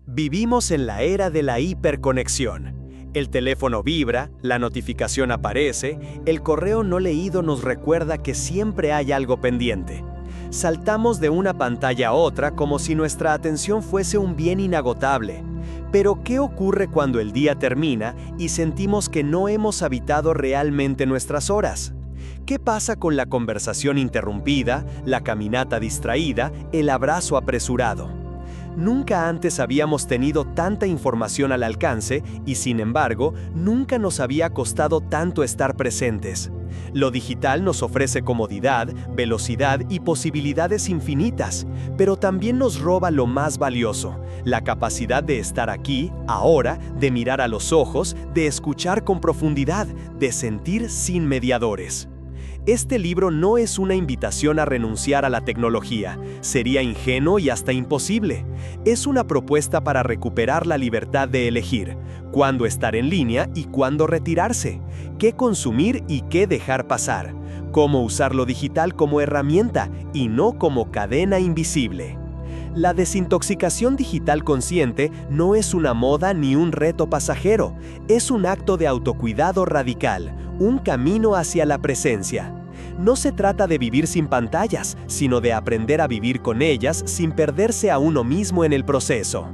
Vivimos en la era de la hiperconexión. El teléfono vibra, la notificación aparece, el correo no leído nos recuerda que siempre hay algo pendiente. Saltamos de una pantalla a otra como si nuestra atención fuese un bien inagotable. Pero, ¿qué ocurre cuando el día termina y sentimos que no hemos habitado realmente nuestras horas? ¿Qué pasa con la conversación interrumpida, la caminata distraída, el abrazo apresurado? Nunca antes habíamos tenido tanta información al alcance y, sin embargo, nunca nos había costado tanto estar presentes. Lo digital nos ofrece comodidad, velocidad y posibilidades infinitas, pero también nos roba lo más valioso, la capacidad de estar aquí, ahora, de mirar a los ojos, de escuchar con profundidad, de sentir sin mediadores. Este libro no es una invitación a renunciar a la tecnología, sería ingenuo y hasta imposible. Es una propuesta para recuperar la libertad de elegir, cuándo estar en línea y cuándo retirarse, qué consumir y qué dejar pasar, cómo usar lo digital como herramienta y no como cadena invisible. La desintoxicación digital consciente no es una moda ni un reto pasajero, es un acto de autocuidado radical, un camino hacia la presencia. No se trata de vivir sin pantallas, sino de aprender a vivir con ellas sin perderse a uno mismo en el proceso.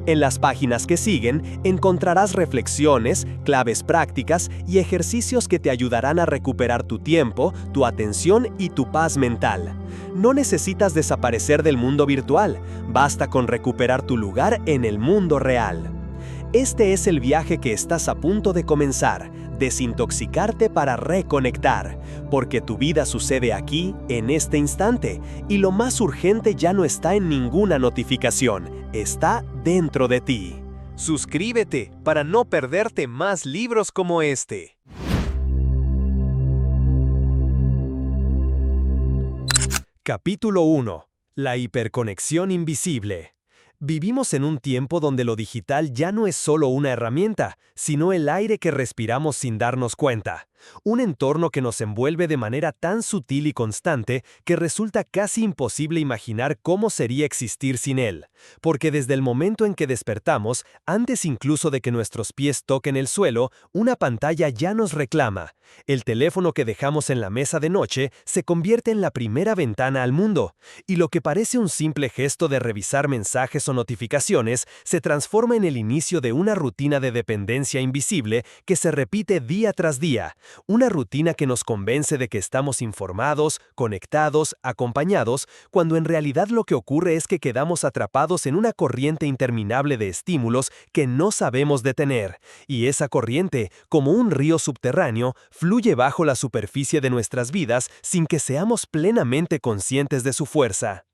En las páginas que siguen encontrarás reflexiones, claves prácticas y ejercicios que te ayudarán a recuperar tu tiempo, tu atención y tu paz mental. No necesitas desaparecer del mundo virtual, basta con recuperar tu lugar en el mundo real. Este es el viaje que estás a punto de comenzar, desintoxicarte para reconectar, porque tu vida sucede aquí, en este instante, y lo más urgente ya no está en ninguna notificación, está dentro de ti. Suscríbete para no perderte más libros como este. Capítulo 1. La hiperconexión invisible. Vivimos en un tiempo donde lo digital ya no es solo una herramienta, sino el aire que respiramos sin darnos cuenta. Un entorno que nos envuelve de manera tan sutil y constante que resulta casi imposible imaginar cómo sería existir sin él. Porque desde el momento en que despertamos, antes incluso de que nuestros pies toquen el suelo, una pantalla ya nos reclama. El teléfono que dejamos en la mesa de noche se convierte en la primera ventana al mundo. Y lo que parece un simple gesto de revisar mensajes o notificaciones se transforma en el inicio de una rutina de dependencia invisible que se repite día tras día. Una rutina que nos convence de que estamos informados, conectados, acompañados, cuando en realidad lo que ocurre es que quedamos atrapados en una corriente interminable de estímulos que no sabemos detener. Y esa corriente, como un río subterráneo, fluye bajo la superficie de nuestras vidas sin que seamos plenamente conscientes de su fuerza.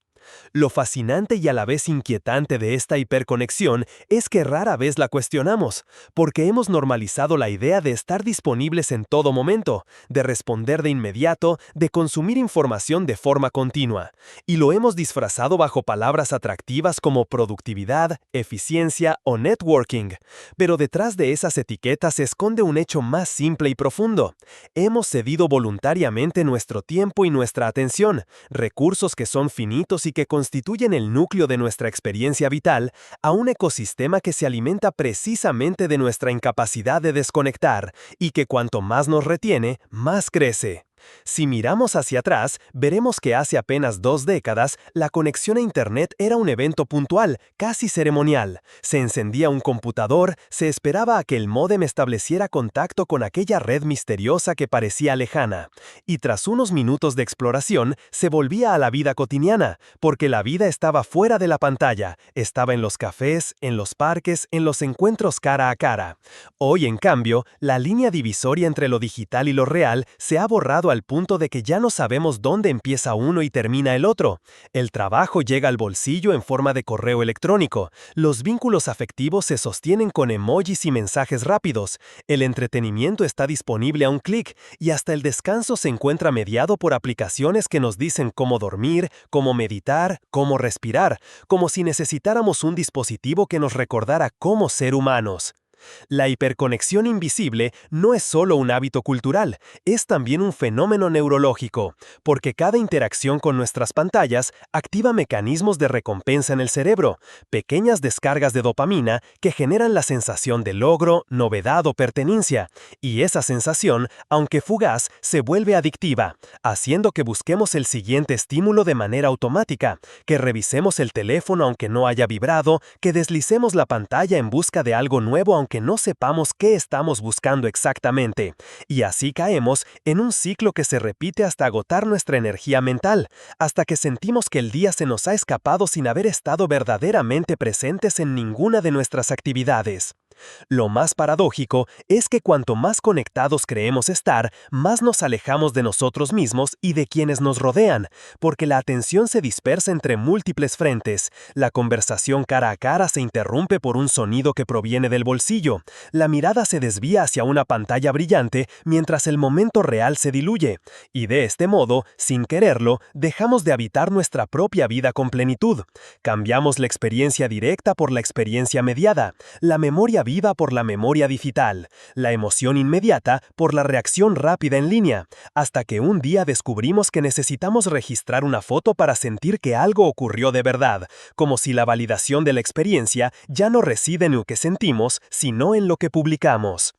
Lo fascinante y a la vez inquietante de esta hiperconexión es que rara vez la cuestionamos, porque hemos normalizado la idea de estar disponibles en todo momento, de responder de inmediato, de consumir información de forma continua, y lo hemos disfrazado bajo palabras atractivas como productividad, eficiencia o networking. Pero detrás de esas etiquetas se esconde un hecho más simple y profundo. Hemos cedido voluntariamente nuestro tiempo y nuestra atención, recursos que son finitos y que constituyen el núcleo de nuestra experiencia vital, a un ecosistema que se alimenta precisamente de nuestra incapacidad de desconectar y que cuanto más nos retiene, más crece. Si miramos hacia atrás, veremos que hace apenas 2 décadas, la conexión a Internet era un evento puntual, casi ceremonial. Se encendía un computador, se esperaba a que el módem estableciera contacto con aquella red misteriosa que parecía lejana. Y tras unos minutos de exploración, se volvía a la vida cotidiana, porque la vida estaba fuera de la pantalla, estaba en los cafés, en los parques, en los encuentros cara a cara. Hoy, en cambio, la línea divisoria entre lo digital y lo real se ha borrado al punto de que ya no sabemos dónde empieza uno y termina el otro. El trabajo llega al bolsillo en forma de correo electrónico. Los vínculos afectivos se sostienen con emojis y mensajes rápidos. El entretenimiento está disponible a un clic y hasta el descanso se encuentra mediado por aplicaciones que nos dicen cómo dormir, cómo meditar, cómo respirar, como si necesitáramos un dispositivo que nos recordara cómo ser humanos. La hiperconexión invisible no es solo un hábito cultural, es también un fenómeno neurológico, porque cada interacción con nuestras pantallas activa mecanismos de recompensa en el cerebro, pequeñas descargas de dopamina que generan la sensación de logro, novedad o pertenencia, y esa sensación, aunque fugaz, se vuelve adictiva, haciendo que busquemos el siguiente estímulo de manera automática, que revisemos el teléfono aunque no haya vibrado, que deslicemos la pantalla en busca de algo nuevo aunque no sepamos qué estamos buscando exactamente. Y así caemos en un ciclo que se repite hasta agotar nuestra energía mental, hasta que sentimos que el día se nos ha escapado sin haber estado verdaderamente presentes en ninguna de nuestras actividades. Lo más paradójico es que cuanto más conectados creemos estar, más nos alejamos de nosotros mismos y de quienes nos rodean, porque la atención se dispersa entre múltiples frentes, la conversación cara a cara se interrumpe por un sonido que proviene del bolsillo, la mirada se desvía hacia una pantalla brillante mientras el momento real se diluye, y de este modo, sin quererlo, dejamos de habitar nuestra propia vida con plenitud. Cambiamos la experiencia directa por la experiencia mediada, la memoria viva por la memoria digital, la emoción inmediata por la reacción rápida en línea, hasta que un día descubrimos que necesitamos registrar una foto para sentir que algo ocurrió de verdad, como si la validación de la experiencia ya no reside en lo que sentimos, sino en lo que publicamos.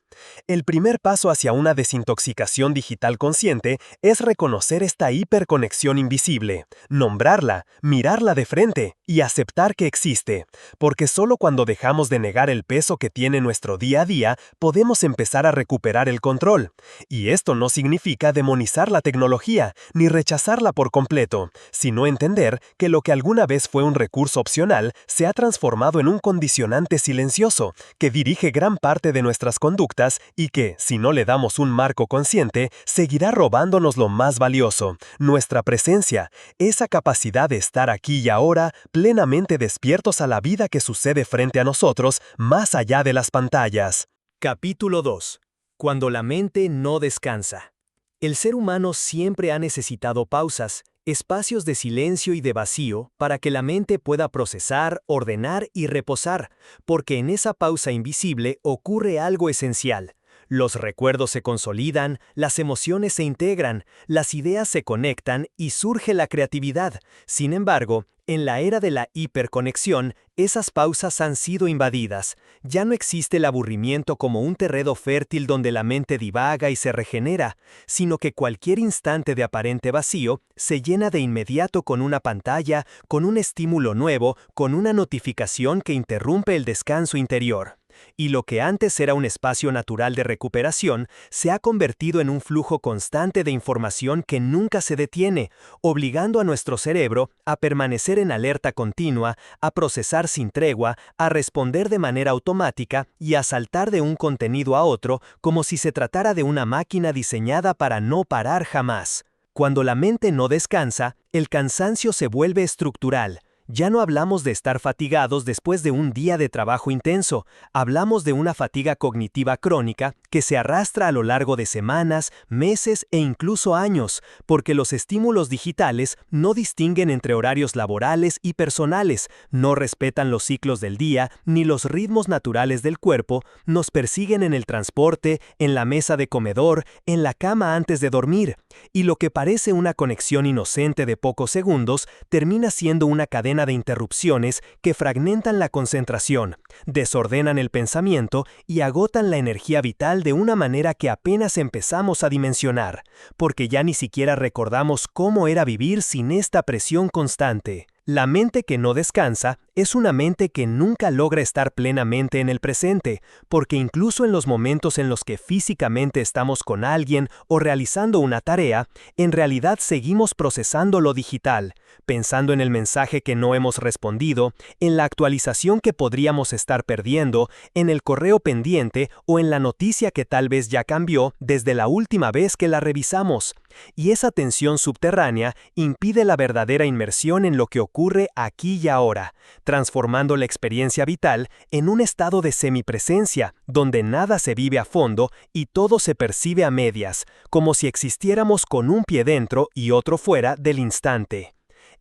El primer paso hacia una desintoxicación digital consciente es reconocer esta hiperconexión invisible, nombrarla, mirarla de frente y aceptar que existe, porque solo cuando dejamos de negar el peso que tiene nuestro día a día podemos empezar a recuperar el control. Y esto no significa demonizar la tecnología ni rechazarla por completo, sino entender que lo que alguna vez fue un recurso opcional se ha transformado en un condicionante silencioso que dirige gran parte de nuestras conductas y que, si no le damos un marco consciente, seguirá robándonos lo más valioso, nuestra presencia, esa capacidad de estar aquí y ahora, plenamente despiertos a la vida que sucede frente a nosotros, más allá de las pantallas. Capítulo 2. Cuando la mente no descansa. El ser humano siempre ha necesitado pausas, espacios de silencio y de vacío para que la mente pueda procesar, ordenar y reposar, porque en esa pausa invisible ocurre algo esencial. Los recuerdos se consolidan, las emociones se integran, las ideas se conectan y surge la creatividad. Sin embargo, en la era de la hiperconexión, esas pausas han sido invadidas. Ya no existe el aburrimiento como un terreno fértil donde la mente divaga y se regenera, sino que cualquier instante de aparente vacío se llena de inmediato con una pantalla, con un estímulo nuevo, con una notificación que interrumpe el descanso interior. Y lo que antes era un espacio natural de recuperación se ha convertido en un flujo constante de información que nunca se detiene, obligando a nuestro cerebro a permanecer en alerta continua, a procesar sin tregua, a responder de manera automática y a saltar de un contenido a otro como si se tratara de una máquina diseñada para no parar jamás. Cuando la mente no descansa, el cansancio se vuelve estructural. Ya no hablamos de estar fatigados después de un día de trabajo intenso, hablamos de una fatiga cognitiva crónica que se arrastra a lo largo de semanas, meses e incluso años, porque los estímulos digitales no distinguen entre horarios laborales y personales, no respetan los ciclos del día ni los ritmos naturales del cuerpo, nos persiguen en el transporte, en la mesa de comedor, en la cama antes de dormir, y lo que parece una conexión inocente de pocos segundos termina siendo una cadena de interrupciones que fragmentan la concentración, desordenan el pensamiento y agotan la energía vital de una manera que apenas empezamos a dimensionar, porque ya ni siquiera recordamos cómo era vivir sin esta presión constante. La mente que no descansa es una mente que nunca logra estar plenamente en el presente, porque incluso en los momentos en los que físicamente estamos con alguien o realizando una tarea, en realidad seguimos procesando lo digital, pensando en el mensaje que no hemos respondido, en la actualización que podríamos estar perdiendo, en el correo pendiente o en la noticia que tal vez ya cambió desde la última vez que la revisamos. Y esa tensión subterránea impide la verdadera inmersión en lo que ocurre aquí y ahora, transformando la experiencia vital en un estado de semipresencia, donde nada se vive a fondo y todo se percibe a medias, como si existiéramos con un pie dentro y otro fuera del instante.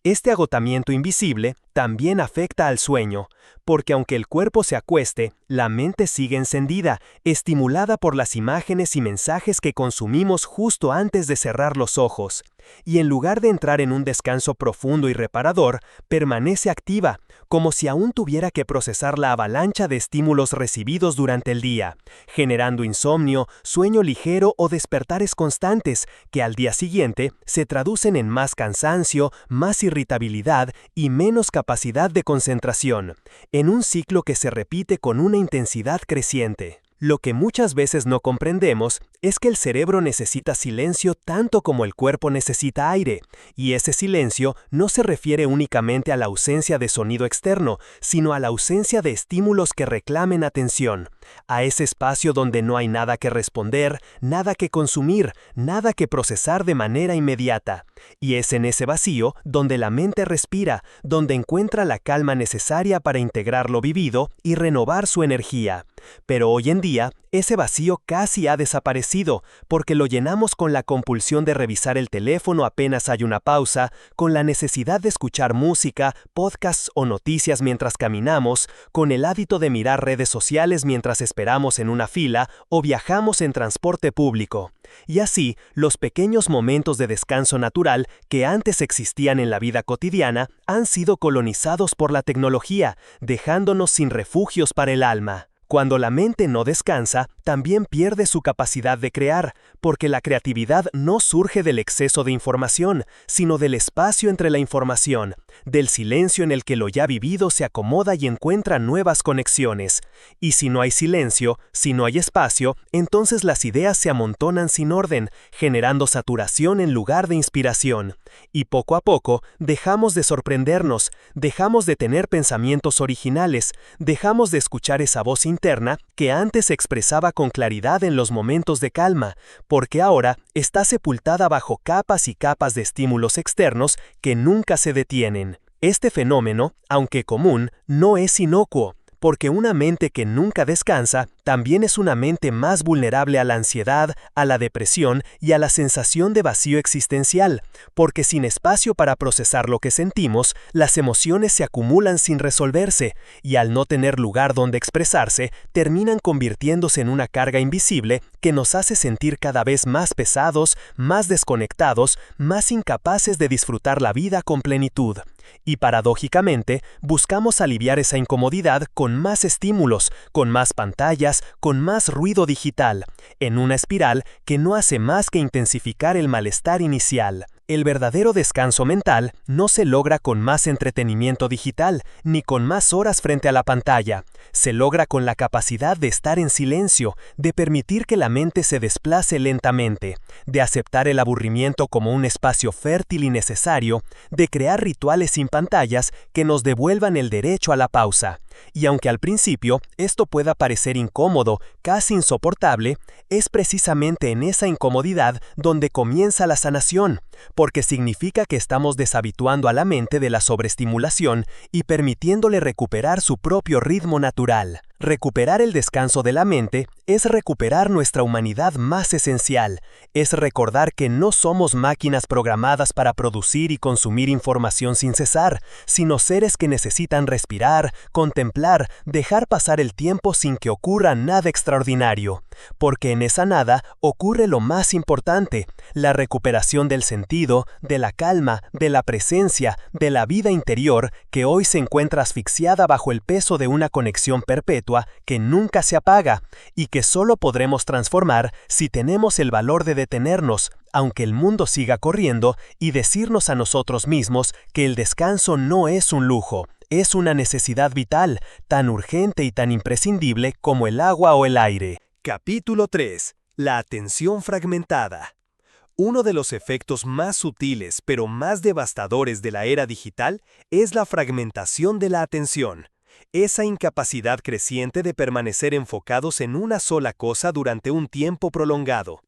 Este agotamiento invisible también afecta al sueño, porque aunque el cuerpo se acueste, la mente sigue encendida, estimulada por las imágenes y mensajes que consumimos justo antes de cerrar los ojos. Y en lugar de entrar en un descanso profundo y reparador, permanece activa, como si aún tuviera que procesar la avalancha de estímulos recibidos durante el día, generando insomnio, sueño ligero o despertares constantes, que al día siguiente se traducen en más cansancio, más irritabilidad y menos capacidad de concentración, en un ciclo que se repite con una intensidad creciente. Lo que muchas veces no comprendemos es que el cerebro necesita silencio tanto como el cuerpo necesita aire, y ese silencio no se refiere únicamente a la ausencia de sonido externo, sino a la ausencia de estímulos que reclamen atención, a ese espacio donde no hay nada que responder, nada que consumir, nada que procesar de manera inmediata. Y es en ese vacío donde la mente respira, donde encuentra la calma necesaria para integrar lo vivido y renovar su energía. Pero hoy en día, ese vacío casi ha desaparecido, porque lo llenamos con la compulsión de revisar el teléfono apenas hay una pausa, con la necesidad de escuchar música, podcasts o noticias mientras caminamos, con el hábito de mirar redes sociales mientras esperamos en una fila o viajamos en transporte público. Y así, los pequeños momentos de descanso natural que antes existían en la vida cotidiana han sido colonizados por la tecnología, dejándonos sin refugios para el alma. Cuando la mente no descansa, también pierde su capacidad de crear, porque la creatividad no surge del exceso de información, sino del espacio entre la información, del silencio en el que lo ya vivido se acomoda y encuentra nuevas conexiones. Y si no hay silencio, si no hay espacio, entonces las ideas se amontonan sin orden, generando saturación en lugar de inspiración. Y poco a poco, dejamos de sorprendernos, dejamos de tener pensamientos originales, dejamos de escuchar esa voz interna que antes se expresaba con claridad en los momentos de calma, porque ahora está sepultada bajo capas y capas de estímulos externos que nunca se detienen. Este fenómeno, aunque común, no es inocuo, porque una mente que nunca descansa también es una mente más vulnerable a la ansiedad, a la depresión y a la sensación de vacío existencial, porque sin espacio para procesar lo que sentimos, las emociones se acumulan sin resolverse, y al no tener lugar donde expresarse, terminan convirtiéndose en una carga invisible que nos hace sentir cada vez más pesados, más desconectados, más incapaces de disfrutar la vida con plenitud. Y paradójicamente, buscamos aliviar esa incomodidad con más estímulos, con más pantallas, con más ruido digital, en una espiral que no hace más que intensificar el malestar inicial. El verdadero descanso mental no se logra con más entretenimiento digital, ni con más horas frente a la pantalla. Se logra con la capacidad de estar en silencio, de permitir que la mente se desplace lentamente, de aceptar el aburrimiento como un espacio fértil y necesario, de crear rituales sin pantallas que nos devuelvan el derecho a la pausa. Y aunque al principio esto pueda parecer incómodo, casi insoportable, es precisamente en esa incomodidad donde comienza la sanación, porque significa que estamos deshabituando a la mente de la sobreestimulación y permitiéndole recuperar su propio ritmo natural. Recuperar el descanso de la mente es recuperar nuestra humanidad más esencial, es recordar que no somos máquinas programadas para producir y consumir información sin cesar, sino seres que necesitan respirar, contemplar, dejar pasar el tiempo sin que ocurra nada extraordinario, porque en esa nada ocurre lo más importante, la recuperación del sentido, de la calma, de la presencia, de la vida interior que hoy se encuentra asfixiada bajo el peso de una conexión perpetua que nunca se apaga y que solo podremos transformar si tenemos el valor de detenernos, aunque el mundo siga corriendo, y decirnos a nosotros mismos que el descanso no es un lujo, es una necesidad vital, tan urgente y tan imprescindible como el agua o el aire. Capítulo 3. La atención fragmentada. Uno de los efectos más sutiles pero más devastadores de la era digital es la fragmentación de la atención. Esa incapacidad creciente de permanecer enfocados en una sola cosa durante un tiempo prolongado.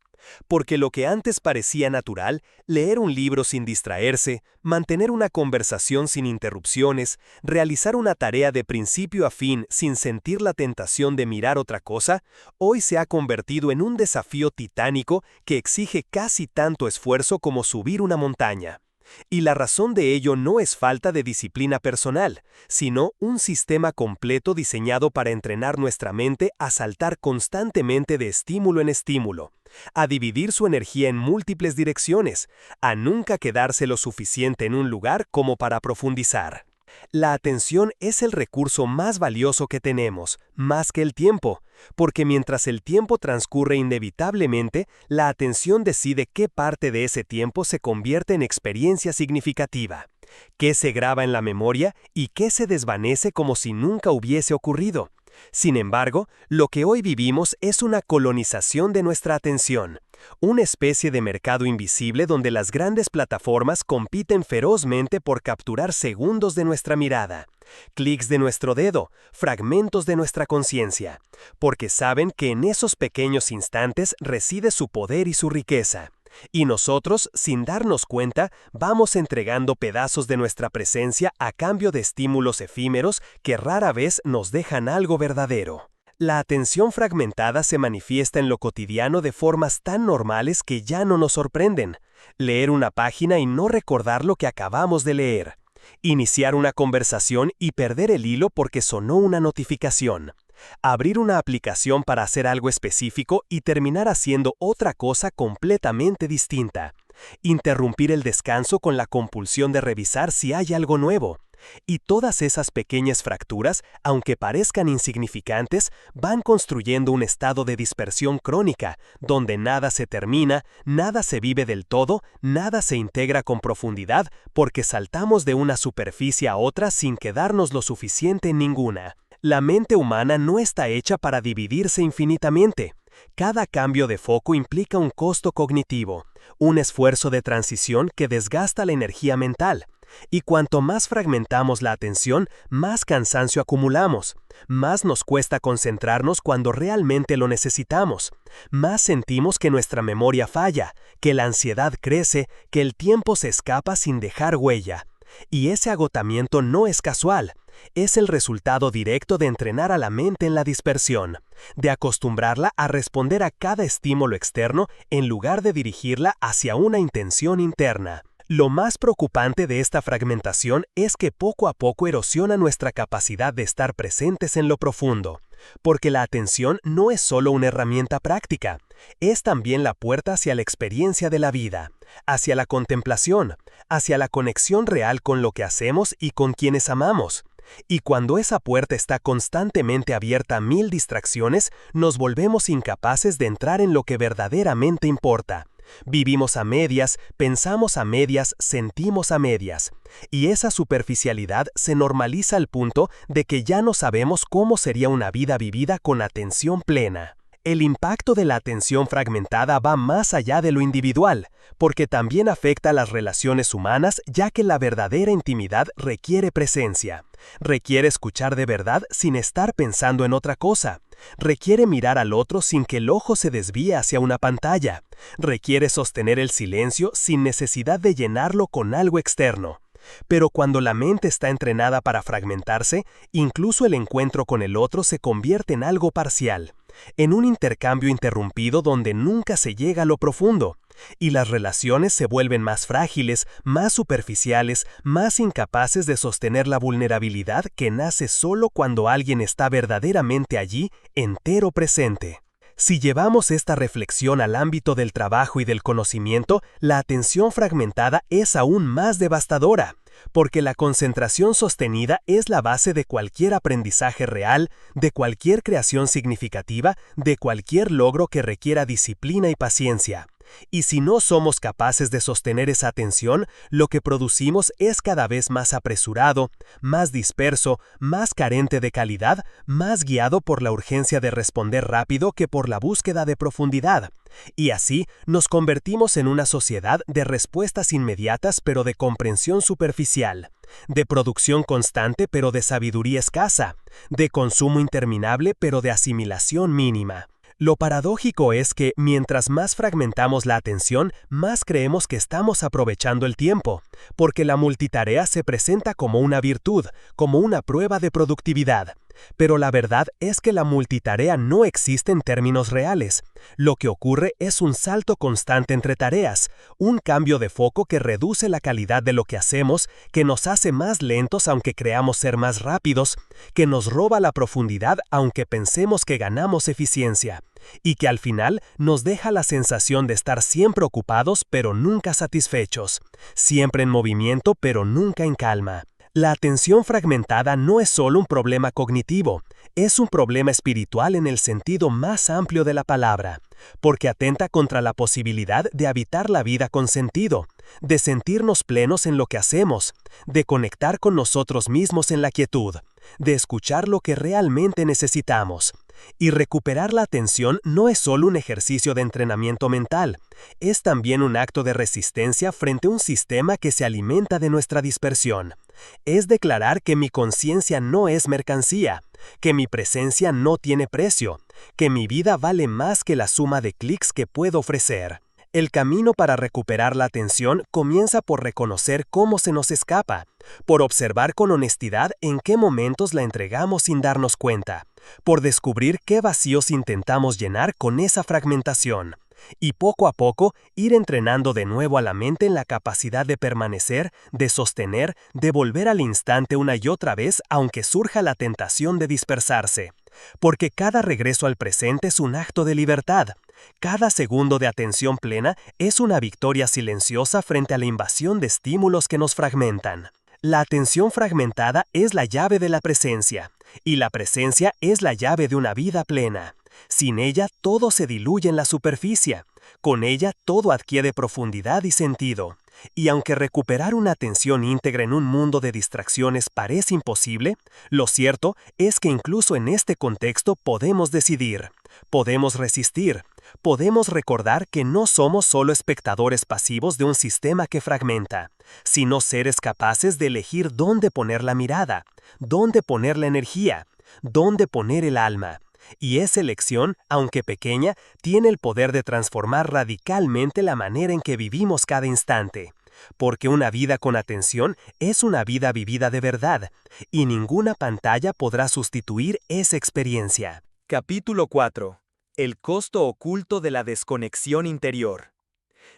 Porque lo que antes parecía natural, leer un libro sin distraerse, mantener una conversación sin interrupciones, realizar una tarea de principio a fin sin sentir la tentación de mirar otra cosa, hoy se ha convertido en un desafío titánico que exige casi tanto esfuerzo como subir una montaña. Y la razón de ello no es falta de disciplina personal, sino un sistema completo diseñado para entrenar nuestra mente a saltar constantemente de estímulo en estímulo, a dividir su energía en múltiples direcciones, a nunca quedarse lo suficiente en un lugar como para profundizar. La atención es el recurso más valioso que tenemos, más que el tiempo, porque mientras el tiempo transcurre inevitablemente, la atención decide qué parte de ese tiempo se convierte en experiencia significativa, qué se graba en la memoria y qué se desvanece como si nunca hubiese ocurrido. Sin embargo, lo que hoy vivimos es una colonización de nuestra atención, una especie de mercado invisible donde las grandes plataformas compiten ferozmente por capturar segundos de nuestra mirada, clics de nuestro dedo, fragmentos de nuestra conciencia, porque saben que en esos pequeños instantes reside su poder y su riqueza. Y nosotros, sin darnos cuenta, vamos entregando pedazos de nuestra presencia a cambio de estímulos efímeros que rara vez nos dejan algo verdadero. La atención fragmentada se manifiesta en lo cotidiano de formas tan normales que ya no nos sorprenden. Leer una página y no recordar lo que acabamos de leer. Iniciar una conversación y perder el hilo porque sonó una notificación. Abrir una aplicación para hacer algo específico y terminar haciendo otra cosa completamente distinta. Interrumpir el descanso con la compulsión de revisar si hay algo nuevo. Y todas esas pequeñas fracturas, aunque parezcan insignificantes, van construyendo un estado de dispersión crónica, donde nada se termina, nada se vive del todo, nada se integra con profundidad, porque saltamos de una superficie a otra sin quedarnos lo suficiente en ninguna. La mente humana no está hecha para dividirse infinitamente. Cada cambio de foco implica un costo cognitivo, un esfuerzo de transición que desgasta la energía mental. Y cuanto más fragmentamos la atención, más cansancio acumulamos, más nos cuesta concentrarnos cuando realmente lo necesitamos, más sentimos que nuestra memoria falla, que la ansiedad crece, que el tiempo se escapa sin dejar huella. Y ese agotamiento no es casual, es el resultado directo de entrenar a la mente en la dispersión, de acostumbrarla a responder a cada estímulo externo en lugar de dirigirla hacia una intención interna. Lo más preocupante de esta fragmentación es que poco a poco erosiona nuestra capacidad de estar presentes en lo profundo, porque la atención no es solo una herramienta práctica, es también la puerta hacia la experiencia de la vida, hacia la contemplación, hacia la conexión real con lo que hacemos y con quienes amamos. Y cuando esa puerta está constantemente abierta a 1000 distracciones, nos volvemos incapaces de entrar en lo que verdaderamente importa. Vivimos a medias, pensamos a medias, sentimos a medias. Y esa superficialidad se normaliza al punto de que ya no sabemos cómo sería una vida vivida con atención plena. El impacto de la atención fragmentada va más allá de lo individual, porque también afecta a las relaciones humanas, ya que la verdadera intimidad requiere presencia. Requiere escuchar de verdad sin estar pensando en otra cosa. Requiere mirar al otro sin que el ojo se desvíe hacia una pantalla. Requiere sostener el silencio sin necesidad de llenarlo con algo externo. Pero cuando la mente está entrenada para fragmentarse, incluso el encuentro con el otro se convierte en algo parcial, en un intercambio interrumpido donde nunca se llega a lo profundo, y las relaciones se vuelven más frágiles, más superficiales, más incapaces de sostener la vulnerabilidad que nace solo cuando alguien está verdaderamente allí, entero presente. Si llevamos esta reflexión al ámbito del trabajo y del conocimiento, la atención fragmentada es aún más devastadora, porque la concentración sostenida es la base de cualquier aprendizaje real, de cualquier creación significativa, de cualquier logro que requiera disciplina y paciencia. Y si no somos capaces de sostener esa atención, lo que producimos es cada vez más apresurado, más disperso, más carente de calidad, más guiado por la urgencia de responder rápido que por la búsqueda de profundidad. Y así nos convertimos en una sociedad de respuestas inmediatas pero de comprensión superficial, de producción constante pero de sabiduría escasa, de consumo interminable pero de asimilación mínima. Lo paradójico es que, mientras más fragmentamos la atención, más creemos que estamos aprovechando el tiempo, porque la multitarea se presenta como una virtud, como una prueba de productividad. Pero la verdad es que la multitarea no existe en términos reales. Lo que ocurre es un salto constante entre tareas, un cambio de foco que reduce la calidad de lo que hacemos, que nos hace más lentos aunque creamos ser más rápidos, que nos roba la profundidad aunque pensemos que ganamos eficiencia, y que al final nos deja la sensación de estar siempre ocupados pero nunca satisfechos, siempre en movimiento pero nunca en calma. La atención fragmentada no es solo un problema cognitivo, es un problema espiritual en el sentido más amplio de la palabra, porque atenta contra la posibilidad de habitar la vida con sentido, de sentirnos plenos en lo que hacemos, de conectar con nosotros mismos en la quietud, de escuchar lo que realmente necesitamos. Y recuperar la atención no es solo un ejercicio de entrenamiento mental, es también un acto de resistencia frente a un sistema que se alimenta de nuestra dispersión. Es declarar que mi conciencia no es mercancía, que mi presencia no tiene precio, que mi vida vale más que la suma de clics que puedo ofrecer. El camino para recuperar la atención comienza por reconocer cómo se nos escapa, por observar con honestidad en qué momentos la entregamos sin darnos cuenta, por descubrir qué vacíos intentamos llenar con esa fragmentación, y poco a poco ir entrenando de nuevo a la mente en la capacidad de permanecer, de sostener, de volver al instante una y otra vez aunque surja la tentación de dispersarse. Porque cada regreso al presente es un acto de libertad. Cada segundo de atención plena es una victoria silenciosa frente a la invasión de estímulos que nos fragmentan. La atención fragmentada es la llave de la presencia, y la presencia es la llave de una vida plena. Sin ella todo se diluye en la superficie, con ella todo adquiere profundidad y sentido. Y aunque recuperar una atención íntegra en un mundo de distracciones parece imposible, lo cierto es que incluso en este contexto podemos decidir, podemos resistir, podemos recordar que no somos solo espectadores pasivos de un sistema que fragmenta, sino seres capaces de elegir dónde poner la mirada, dónde poner la energía, dónde poner el alma. Y esa elección, aunque pequeña, tiene el poder de transformar radicalmente la manera en que vivimos cada instante. Porque una vida con atención es una vida vivida de verdad, y ninguna pantalla podrá sustituir esa experiencia. Capítulo 4. El costo oculto de la desconexión interior.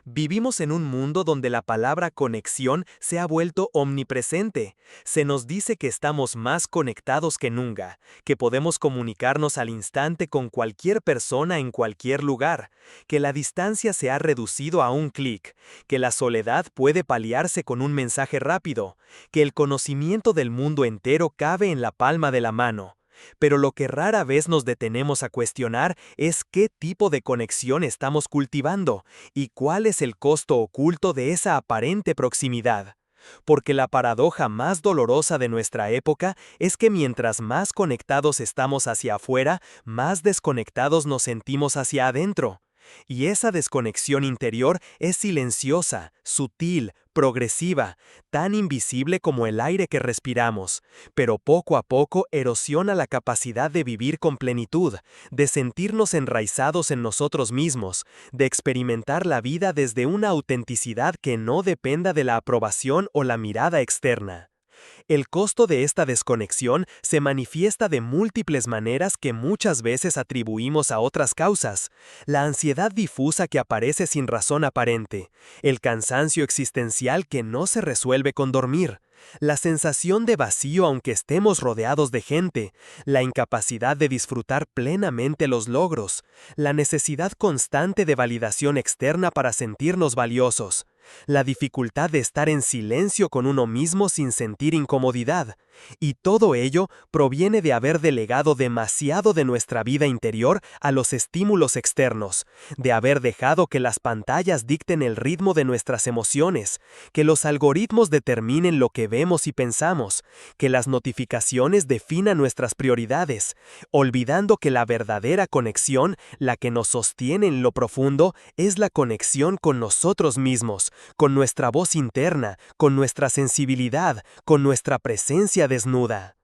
Vivimos en un mundo donde la palabra conexión se ha vuelto omnipresente. Se nos dice que estamos más conectados que nunca, que podemos comunicarnos al instante con cualquier persona en cualquier lugar, que la distancia se ha reducido a un clic, que la soledad puede paliarse con un mensaje rápido, que el conocimiento del mundo entero cabe en la palma de la mano. Pero lo que rara vez nos detenemos a cuestionar es qué tipo de conexión estamos cultivando y cuál es el costo oculto de esa aparente proximidad. Porque la paradoja más dolorosa de nuestra época es que mientras más conectados estamos hacia afuera, más desconectados nos sentimos hacia adentro. Y esa desconexión interior es silenciosa, sutil, progresiva, tan invisible como el aire que respiramos, pero poco a poco erosiona la capacidad de vivir con plenitud, de sentirnos enraizados en nosotros mismos, de experimentar la vida desde una autenticidad que no dependa de la aprobación o la mirada externa. El costo de esta desconexión se manifiesta de múltiples maneras que muchas veces atribuimos a otras causas. La ansiedad difusa que aparece sin razón aparente, el cansancio existencial que no se resuelve con dormir, la sensación de vacío aunque estemos rodeados de gente, la incapacidad de disfrutar plenamente los logros, la necesidad constante de validación externa para sentirnos valiosos, la dificultad de estar en silencio con uno mismo sin sentir incomodidad, y todo ello proviene de haber delegado demasiado de nuestra vida interior a los estímulos externos, de haber dejado que las pantallas dicten el ritmo de nuestras emociones, que los algoritmos determinen lo que vemos y pensamos, que las notificaciones definan nuestras prioridades, olvidando que la verdadera conexión, la que nos sostiene en lo profundo, es la conexión con nosotros mismos, con nuestra voz interna, con nuestra sensibilidad, con nuestra presencia desnuda.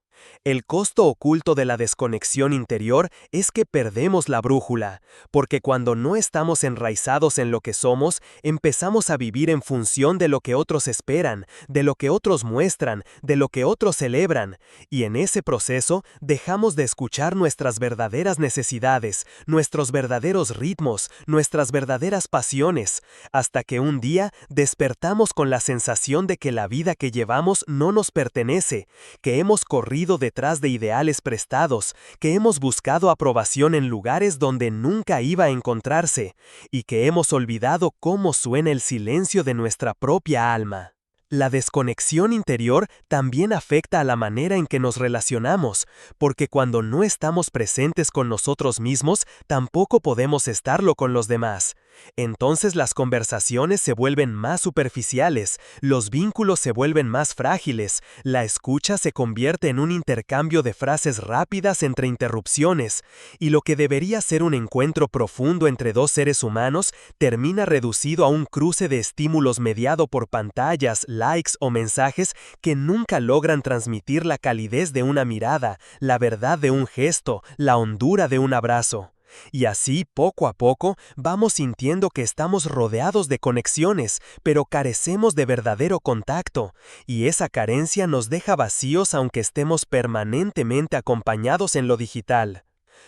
El costo oculto de la desconexión interior es que perdemos la brújula, porque cuando no estamos enraizados en lo que somos, empezamos a vivir en función de lo que otros esperan, de lo que otros muestran, de lo que otros celebran, y en ese proceso dejamos de escuchar nuestras verdaderas necesidades, nuestros verdaderos ritmos, nuestras verdaderas pasiones, hasta que un día despertamos con la sensación de que la vida que llevamos no nos pertenece, que hemos corrido detrás de ideales prestados, que hemos buscado aprobación en lugares donde nunca iba a encontrarse, y que hemos olvidado cómo suena el silencio de nuestra propia alma. La desconexión interior también afecta a la manera en que nos relacionamos, porque cuando no estamos presentes con nosotros mismos, tampoco podemos estarlo con los demás. Entonces las conversaciones se vuelven más superficiales, los vínculos se vuelven más frágiles, la escucha se convierte en un intercambio de frases rápidas entre interrupciones, y lo que debería ser un encuentro profundo entre dos seres humanos termina reducido a un cruce de estímulos mediado por pantallas, likes o mensajes que nunca logran transmitir la calidez de una mirada, la verdad de un gesto, la hondura de un abrazo. Y así, poco a poco, vamos sintiendo que estamos rodeados de conexiones, pero carecemos de verdadero contacto, y esa carencia nos deja vacíos aunque estemos permanentemente acompañados en lo digital.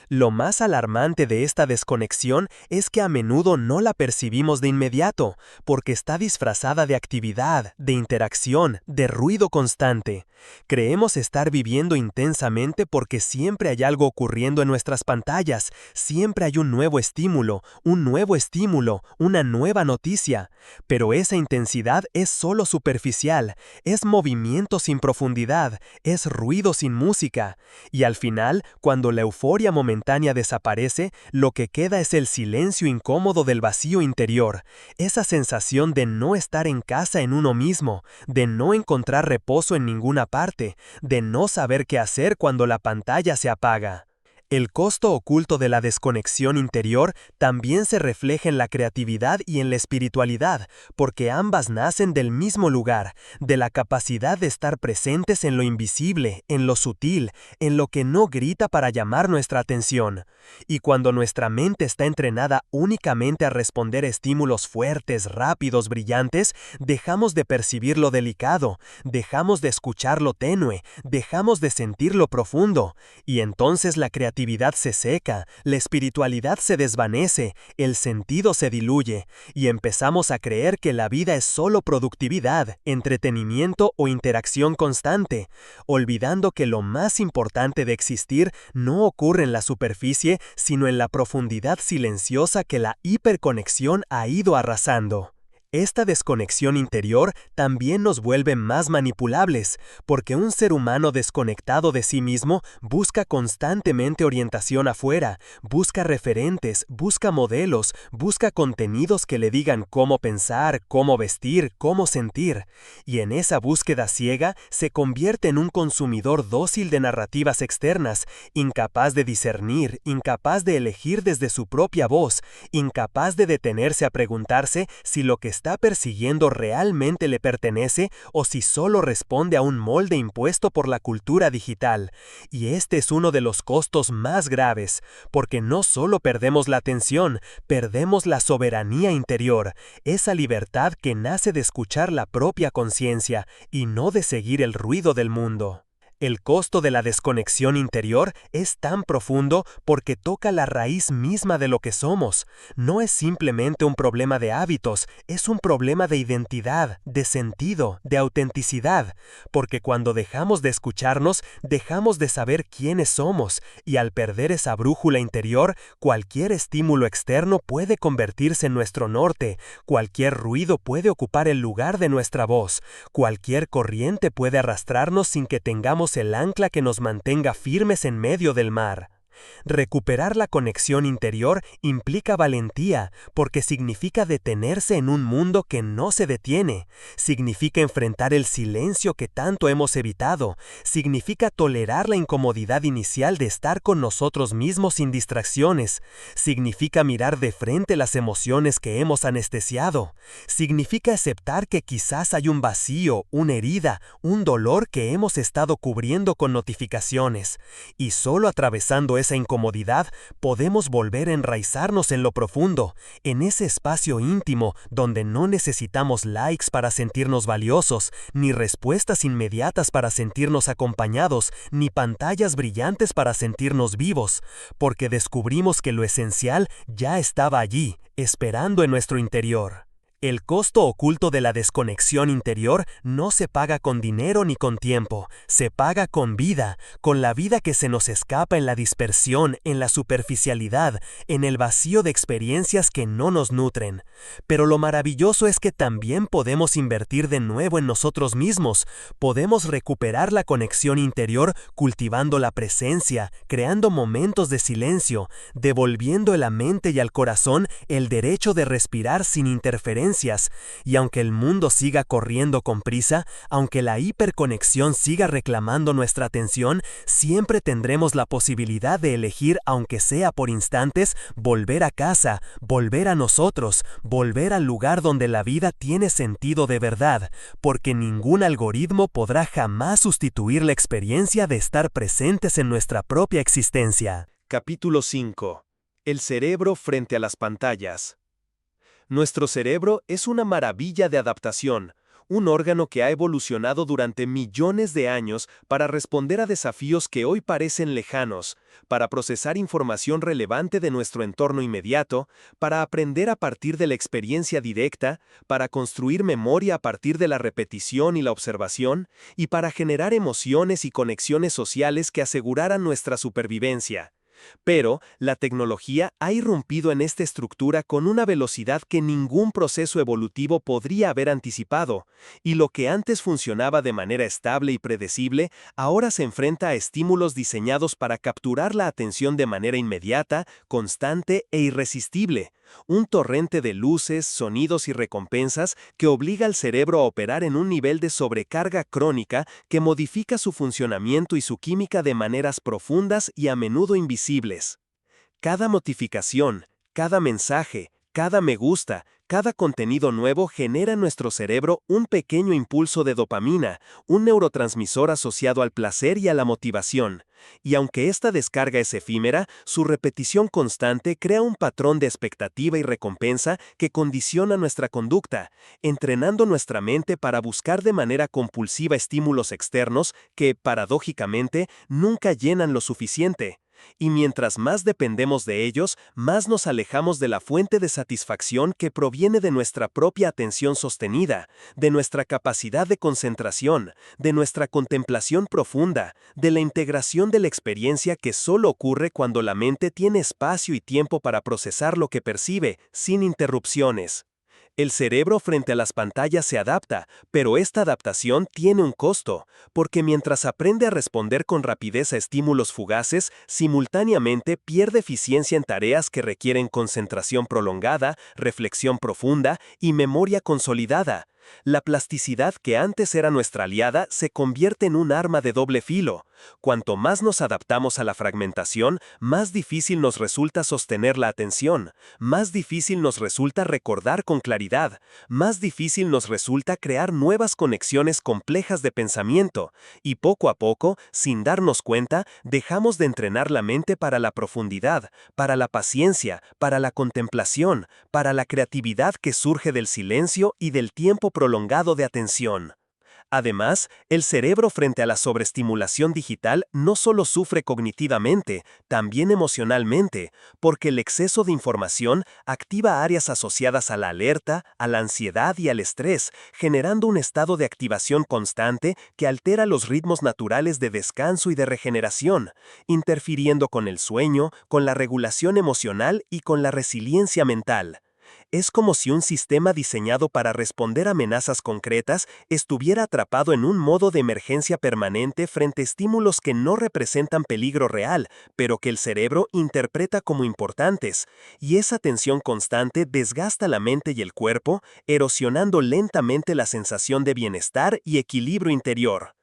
Lo más alarmante de esta desconexión es que a menudo no la percibimos de inmediato, porque está disfrazada de actividad, de interacción, de ruido constante. Creemos estar viviendo intensamente porque siempre hay algo ocurriendo en nuestras pantallas, siempre hay un nuevo estímulo, una nueva noticia. Pero esa intensidad es solo superficial, es movimiento sin profundidad, es ruido sin música. Y al final, cuando la euforia momentánea desaparece, lo que queda es el silencio incómodo del vacío interior, esa sensación de no estar en casa en uno mismo, de no encontrar reposo en ninguna parte, de no saber qué hacer cuando la pantalla se apaga. El costo oculto de la desconexión interior también se refleja en la creatividad y en la espiritualidad, porque ambas nacen del mismo lugar, de la capacidad de estar presentes en lo invisible, en lo sutil, en lo que no grita para llamar nuestra atención. Y cuando nuestra mente está entrenada únicamente a responder a estímulos fuertes, rápidos, brillantes, dejamos de percibir lo delicado, dejamos de escuchar lo tenue, dejamos de sentir lo profundo, y entonces la creatividad se seca, la espiritualidad se desvanece, el sentido se diluye, y empezamos a creer que la vida es solo productividad, entretenimiento o interacción constante, olvidando que lo más importante de existir no ocurre en la superficie, sino en la profundidad silenciosa que la hiperconexión ha ido arrasando. Esta desconexión interior también nos vuelve más manipulables, porque un ser humano desconectado de sí mismo busca constantemente orientación afuera, busca referentes, busca modelos, busca contenidos que le digan cómo pensar, cómo vestir, cómo sentir, y en esa búsqueda ciega se convierte en un consumidor dócil de narrativas externas, incapaz de discernir, incapaz de elegir desde su propia voz, incapaz de detenerse a preguntarse si lo que está persiguiendo realmente le pertenece o si solo responde a un molde impuesto por la cultura digital. Y este es uno de los costos más graves, porque no solo perdemos la atención, perdemos la soberanía interior, esa libertad que nace de escuchar la propia conciencia y no de seguir el ruido del mundo. El costo de la desconexión interior es tan profundo porque toca la raíz misma de lo que somos. No es simplemente un problema de hábitos, es un problema de identidad, de sentido, de autenticidad, porque cuando dejamos de escucharnos, dejamos de saber quiénes somos, y al perder esa brújula interior, cualquier estímulo externo puede convertirse en nuestro norte, cualquier ruido puede ocupar el lugar de nuestra voz, cualquier corriente puede arrastrarnos sin que tengamos el ancla que nos mantenga firmes en medio del mar. Recuperar la conexión interior implica valentía, porque significa detenerse en un mundo que no se detiene. Significa enfrentar el silencio que tanto hemos evitado. Significa tolerar la incomodidad inicial de estar con nosotros mismos sin distracciones. Significa mirar de frente las emociones que hemos anestesiado. Significa aceptar que quizás hay un vacío, una herida, un dolor que hemos estado cubriendo con notificaciones. Y solo atravesando esa incomodidad podemos volver a enraizarnos en lo profundo, en ese espacio íntimo donde no necesitamos likes para sentirnos valiosos, ni respuestas inmediatas para sentirnos acompañados, ni pantallas brillantes para sentirnos vivos, porque descubrimos que lo esencial ya estaba allí, esperando en nuestro interior. El costo oculto de la desconexión interior no se paga con dinero ni con tiempo, se paga con vida, con la vida que se nos escapa en la dispersión, en la superficialidad, en el vacío de experiencias que no nos nutren. Pero lo maravilloso es que también podemos invertir de nuevo en nosotros mismos, podemos recuperar la conexión interior cultivando la presencia, creando momentos de silencio, devolviendo a la mente y al corazón el derecho de respirar sin interferencia. Y aunque el mundo siga corriendo con prisa, aunque la hiperconexión siga reclamando nuestra atención, siempre tendremos la posibilidad de elegir, aunque sea por instantes, volver a casa, volver a nosotros, volver al lugar donde la vida tiene sentido de verdad, porque ningún algoritmo podrá jamás sustituir la experiencia de estar presentes en nuestra propia existencia. Capítulo 5. El cerebro frente a las pantallas. Nuestro cerebro es una maravilla de adaptación, un órgano que ha evolucionado durante millones de años para responder a desafíos que hoy parecen lejanos, para procesar información relevante de nuestro entorno inmediato, para aprender a partir de la experiencia directa, para construir memoria a partir de la repetición y la observación, y para generar emociones y conexiones sociales que aseguraran nuestra supervivencia. Pero la tecnología ha irrumpido en esta estructura con una velocidad que ningún proceso evolutivo podría haber anticipado, y lo que antes funcionaba de manera estable y predecible, ahora se enfrenta a estímulos diseñados para capturar la atención de manera inmediata, constante e irresistible. Un torrente de luces, sonidos y recompensas que obliga al cerebro a operar en un nivel de sobrecarga crónica que modifica su funcionamiento y su química de maneras profundas y a menudo invisibles. Cada notificación, cada mensaje, cada me gusta, cada contenido nuevo genera en nuestro cerebro un pequeño impulso de dopamina, un neurotransmisor asociado al placer y a la motivación. Y aunque esta descarga es efímera, su repetición constante crea un patrón de expectativa y recompensa que condiciona nuestra conducta, entrenando nuestra mente para buscar de manera compulsiva estímulos externos que, paradójicamente, nunca llenan lo suficiente. Y mientras más dependemos de ellos, más nos alejamos de la fuente de satisfacción que proviene de nuestra propia atención sostenida, de nuestra capacidad de concentración, de nuestra contemplación profunda, de la integración de la experiencia que solo ocurre cuando la mente tiene espacio y tiempo para procesar lo que percibe, sin interrupciones. El cerebro frente a las pantallas se adapta, pero esta adaptación tiene un costo, porque mientras aprende a responder con rapidez a estímulos fugaces, simultáneamente pierde eficiencia en tareas que requieren concentración prolongada, reflexión profunda y memoria consolidada. La plasticidad que antes era nuestra aliada se convierte en un arma de doble filo. Cuanto más nos adaptamos a la fragmentación, más difícil nos resulta sostener la atención, más difícil nos resulta recordar con claridad, más difícil nos resulta crear nuevas conexiones complejas de pensamiento, y poco a poco, sin darnos cuenta, dejamos de entrenar la mente para la profundidad, para la paciencia, para la contemplación, para la creatividad que surge del silencio y del tiempo prolongado de atención. Además, el cerebro frente a la sobreestimulación digital no solo sufre cognitivamente, también emocionalmente, porque el exceso de información activa áreas asociadas a la alerta, a la ansiedad y al estrés, generando un estado de activación constante que altera los ritmos naturales de descanso y de regeneración, interfiriendo con el sueño, con la regulación emocional y con la resiliencia mental. Es como si un sistema diseñado para responder a amenazas concretas estuviera atrapado en un modo de emergencia permanente frente a estímulos que no representan peligro real, pero que el cerebro interpreta como importantes, y esa tensión constante desgasta la mente y el cuerpo, erosionando lentamente la sensación de bienestar y equilibrio interior.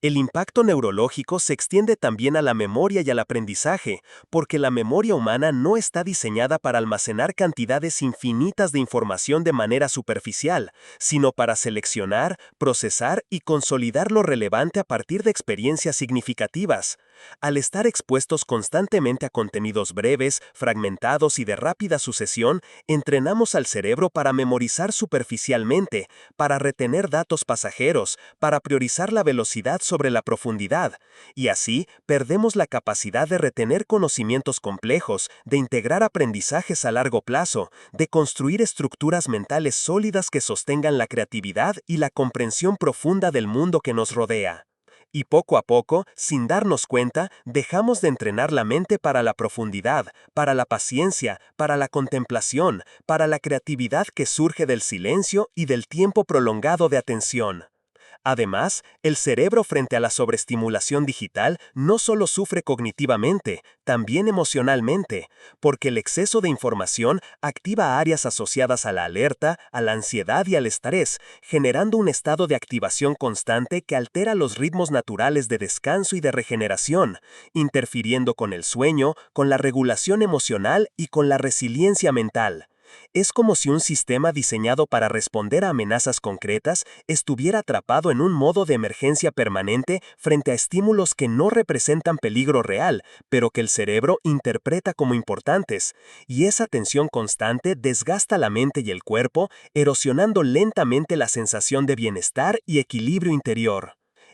El impacto neurológico se extiende también a la memoria y al aprendizaje, porque la memoria humana no está diseñada para almacenar cantidades infinitas de información de manera superficial, sino para seleccionar, procesar y consolidar lo relevante a partir de experiencias significativas. Al estar expuestos constantemente a contenidos breves, fragmentados y de rápida sucesión, entrenamos al cerebro para memorizar superficialmente, para retener datos pasajeros, para priorizar la velocidad sobre la profundidad, y así perdemos la capacidad de retener conocimientos complejos, de integrar aprendizajes a largo plazo, de construir estructuras mentales sólidas que sostengan la creatividad y la comprensión profunda del mundo que nos rodea. Y poco a poco, sin darnos cuenta, dejamos de entrenar la mente para la profundidad, para la paciencia, para la contemplación, para la creatividad que surge del silencio y del tiempo prolongado de atención. Además, el cerebro frente a la sobreestimulación digital no solo sufre cognitivamente, también emocionalmente, porque el exceso de información activa áreas asociadas a la alerta, a la ansiedad y al estrés, generando un estado de activación constante que altera los ritmos naturales de descanso y de regeneración, interfiriendo con el sueño, con la regulación emocional y con la resiliencia mental. Es como si un sistema diseñado para responder a amenazas concretas estuviera atrapado en un modo de emergencia permanente frente a estímulos que no representan peligro real, pero que el cerebro interpreta como importantes, y esa tensión constante desgasta la mente y el cuerpo, erosionando lentamente la sensación de bienestar y equilibrio interior.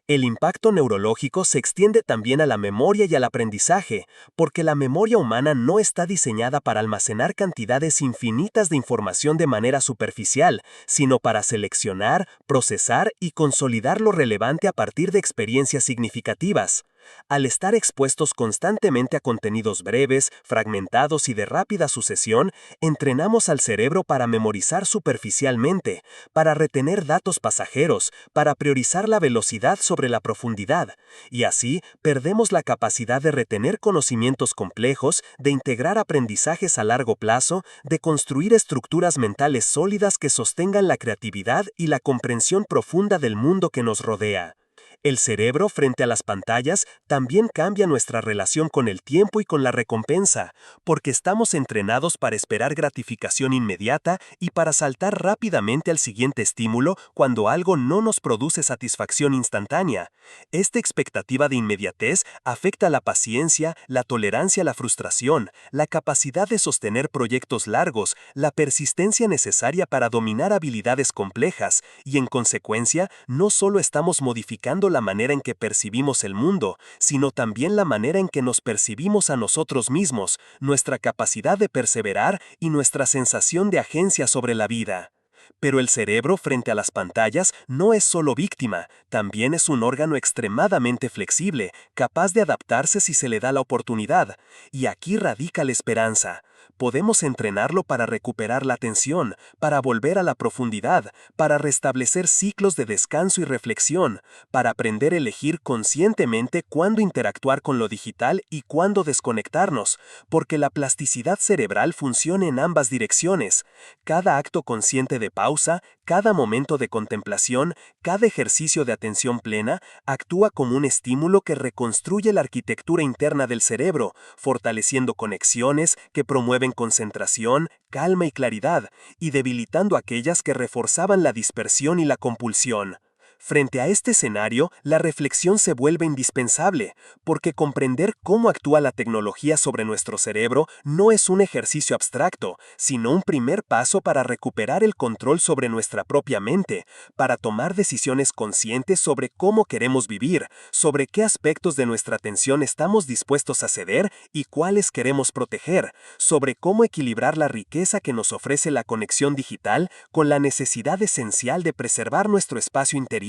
El impacto neurológico se extiende también a la memoria y al aprendizaje, porque la memoria humana no está diseñada para almacenar cantidades infinitas de información de manera superficial, sino para seleccionar, procesar y consolidar lo relevante a partir de experiencias significativas. Al estar expuestos constantemente a contenidos breves, fragmentados y de rápida sucesión, entrenamos al cerebro para memorizar superficialmente, para retener datos pasajeros, para priorizar la velocidad sobre la profundidad, y así perdemos la capacidad de retener conocimientos complejos, de integrar aprendizajes a largo plazo, de construir estructuras mentales sólidas que sostengan la creatividad y la comprensión profunda del mundo que nos rodea. El cerebro frente a las pantallas también cambia nuestra relación con el tiempo y con la recompensa, porque estamos entrenados para esperar gratificación inmediata y para saltar rápidamente al siguiente estímulo cuando algo no nos produce satisfacción instantánea. Esta expectativa de inmediatez afecta la paciencia, la tolerancia a la frustración, la capacidad de sostener proyectos largos, la persistencia necesaria para dominar habilidades complejas, y en consecuencia, no solo estamos modificando la manera en que percibimos el mundo, sino también la manera en que nos percibimos a nosotros mismos, nuestra capacidad de perseverar y nuestra sensación de agencia sobre la vida. Pero el cerebro frente a las pantallas no es solo víctima, también es un órgano extremadamente flexible, capaz de adaptarse si se le da la oportunidad. Y aquí radica la esperanza. Podemos entrenarlo para recuperar la atención, para volver a la profundidad, para restablecer ciclos de descanso y reflexión, para aprender a elegir conscientemente cuándo interactuar con lo digital y cuándo desconectarnos, porque la plasticidad cerebral funciona en ambas direcciones. Cada acto consciente de pausa, cada momento de contemplación, cada ejercicio de atención plena, actúa como un estímulo que reconstruye la arquitectura interna del cerebro, fortaleciendo conexiones que promueven concentración, calma y claridad, y debilitando aquellas que reforzaban la dispersión y la compulsión. Frente a este escenario, la reflexión se vuelve indispensable, porque comprender cómo actúa la tecnología sobre nuestro cerebro no es un ejercicio abstracto, sino un primer paso para recuperar el control sobre nuestra propia mente, para tomar decisiones conscientes sobre cómo queremos vivir, sobre qué aspectos de nuestra atención estamos dispuestos a ceder y cuáles queremos proteger, sobre cómo equilibrar la riqueza que nos ofrece la conexión digital con la necesidad esencial de preservar nuestro espacio interior,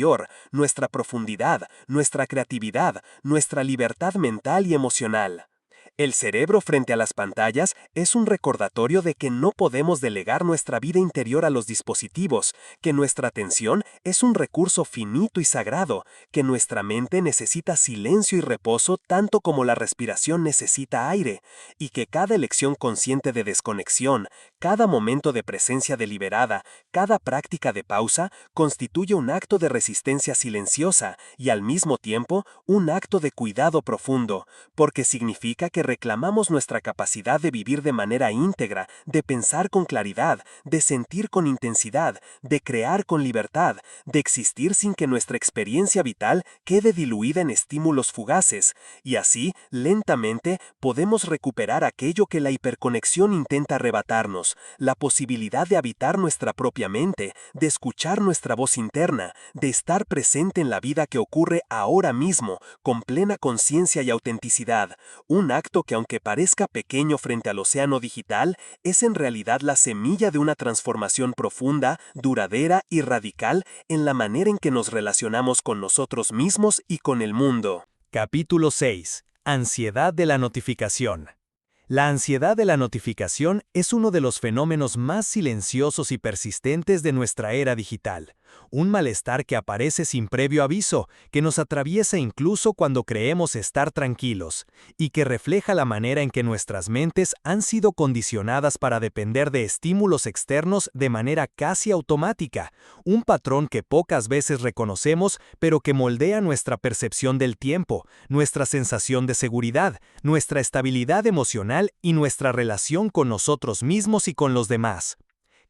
nuestra profundidad, nuestra creatividad, nuestra libertad mental y emocional. El cerebro frente a las pantallas es un recordatorio de que no podemos delegar nuestra vida interior a los dispositivos, que nuestra atención es un recurso finito y sagrado, que nuestra mente necesita silencio y reposo tanto como la respiración necesita aire, y que cada elección consciente de desconexión, cada momento de presencia deliberada, cada práctica de pausa, constituye un acto de resistencia silenciosa y al mismo tiempo un acto de cuidado profundo, porque significa que reclamamos nuestra capacidad de vivir de manera íntegra, de pensar con claridad, de sentir con intensidad, de crear con libertad, de existir sin que nuestra experiencia vital quede diluida en estímulos fugaces, y así, lentamente, podemos recuperar aquello que la hiperconexión intenta arrebatarnos, la posibilidad de habitar nuestra propia mente, de escuchar nuestra voz interna, de estar presente en la vida que ocurre ahora mismo, con plena conciencia y autenticidad, un acto que aunque parezca pequeño frente al océano digital, es en realidad la semilla de una transformación profunda, duradera y radical en la manera en que nos relacionamos con nosotros mismos y con el mundo. Capítulo 6. Ansiedad de la notificación. La ansiedad de la notificación es uno de los fenómenos más silenciosos y persistentes de nuestra era digital. Un malestar que aparece sin previo aviso, que nos atraviesa incluso cuando creemos estar tranquilos, y que refleja la manera en que nuestras mentes han sido condicionadas para depender de estímulos externos de manera casi automática, un patrón que pocas veces reconocemos, pero que moldea nuestra percepción del tiempo, nuestra sensación de seguridad, nuestra estabilidad emocional y nuestra relación con nosotros mismos y con los demás.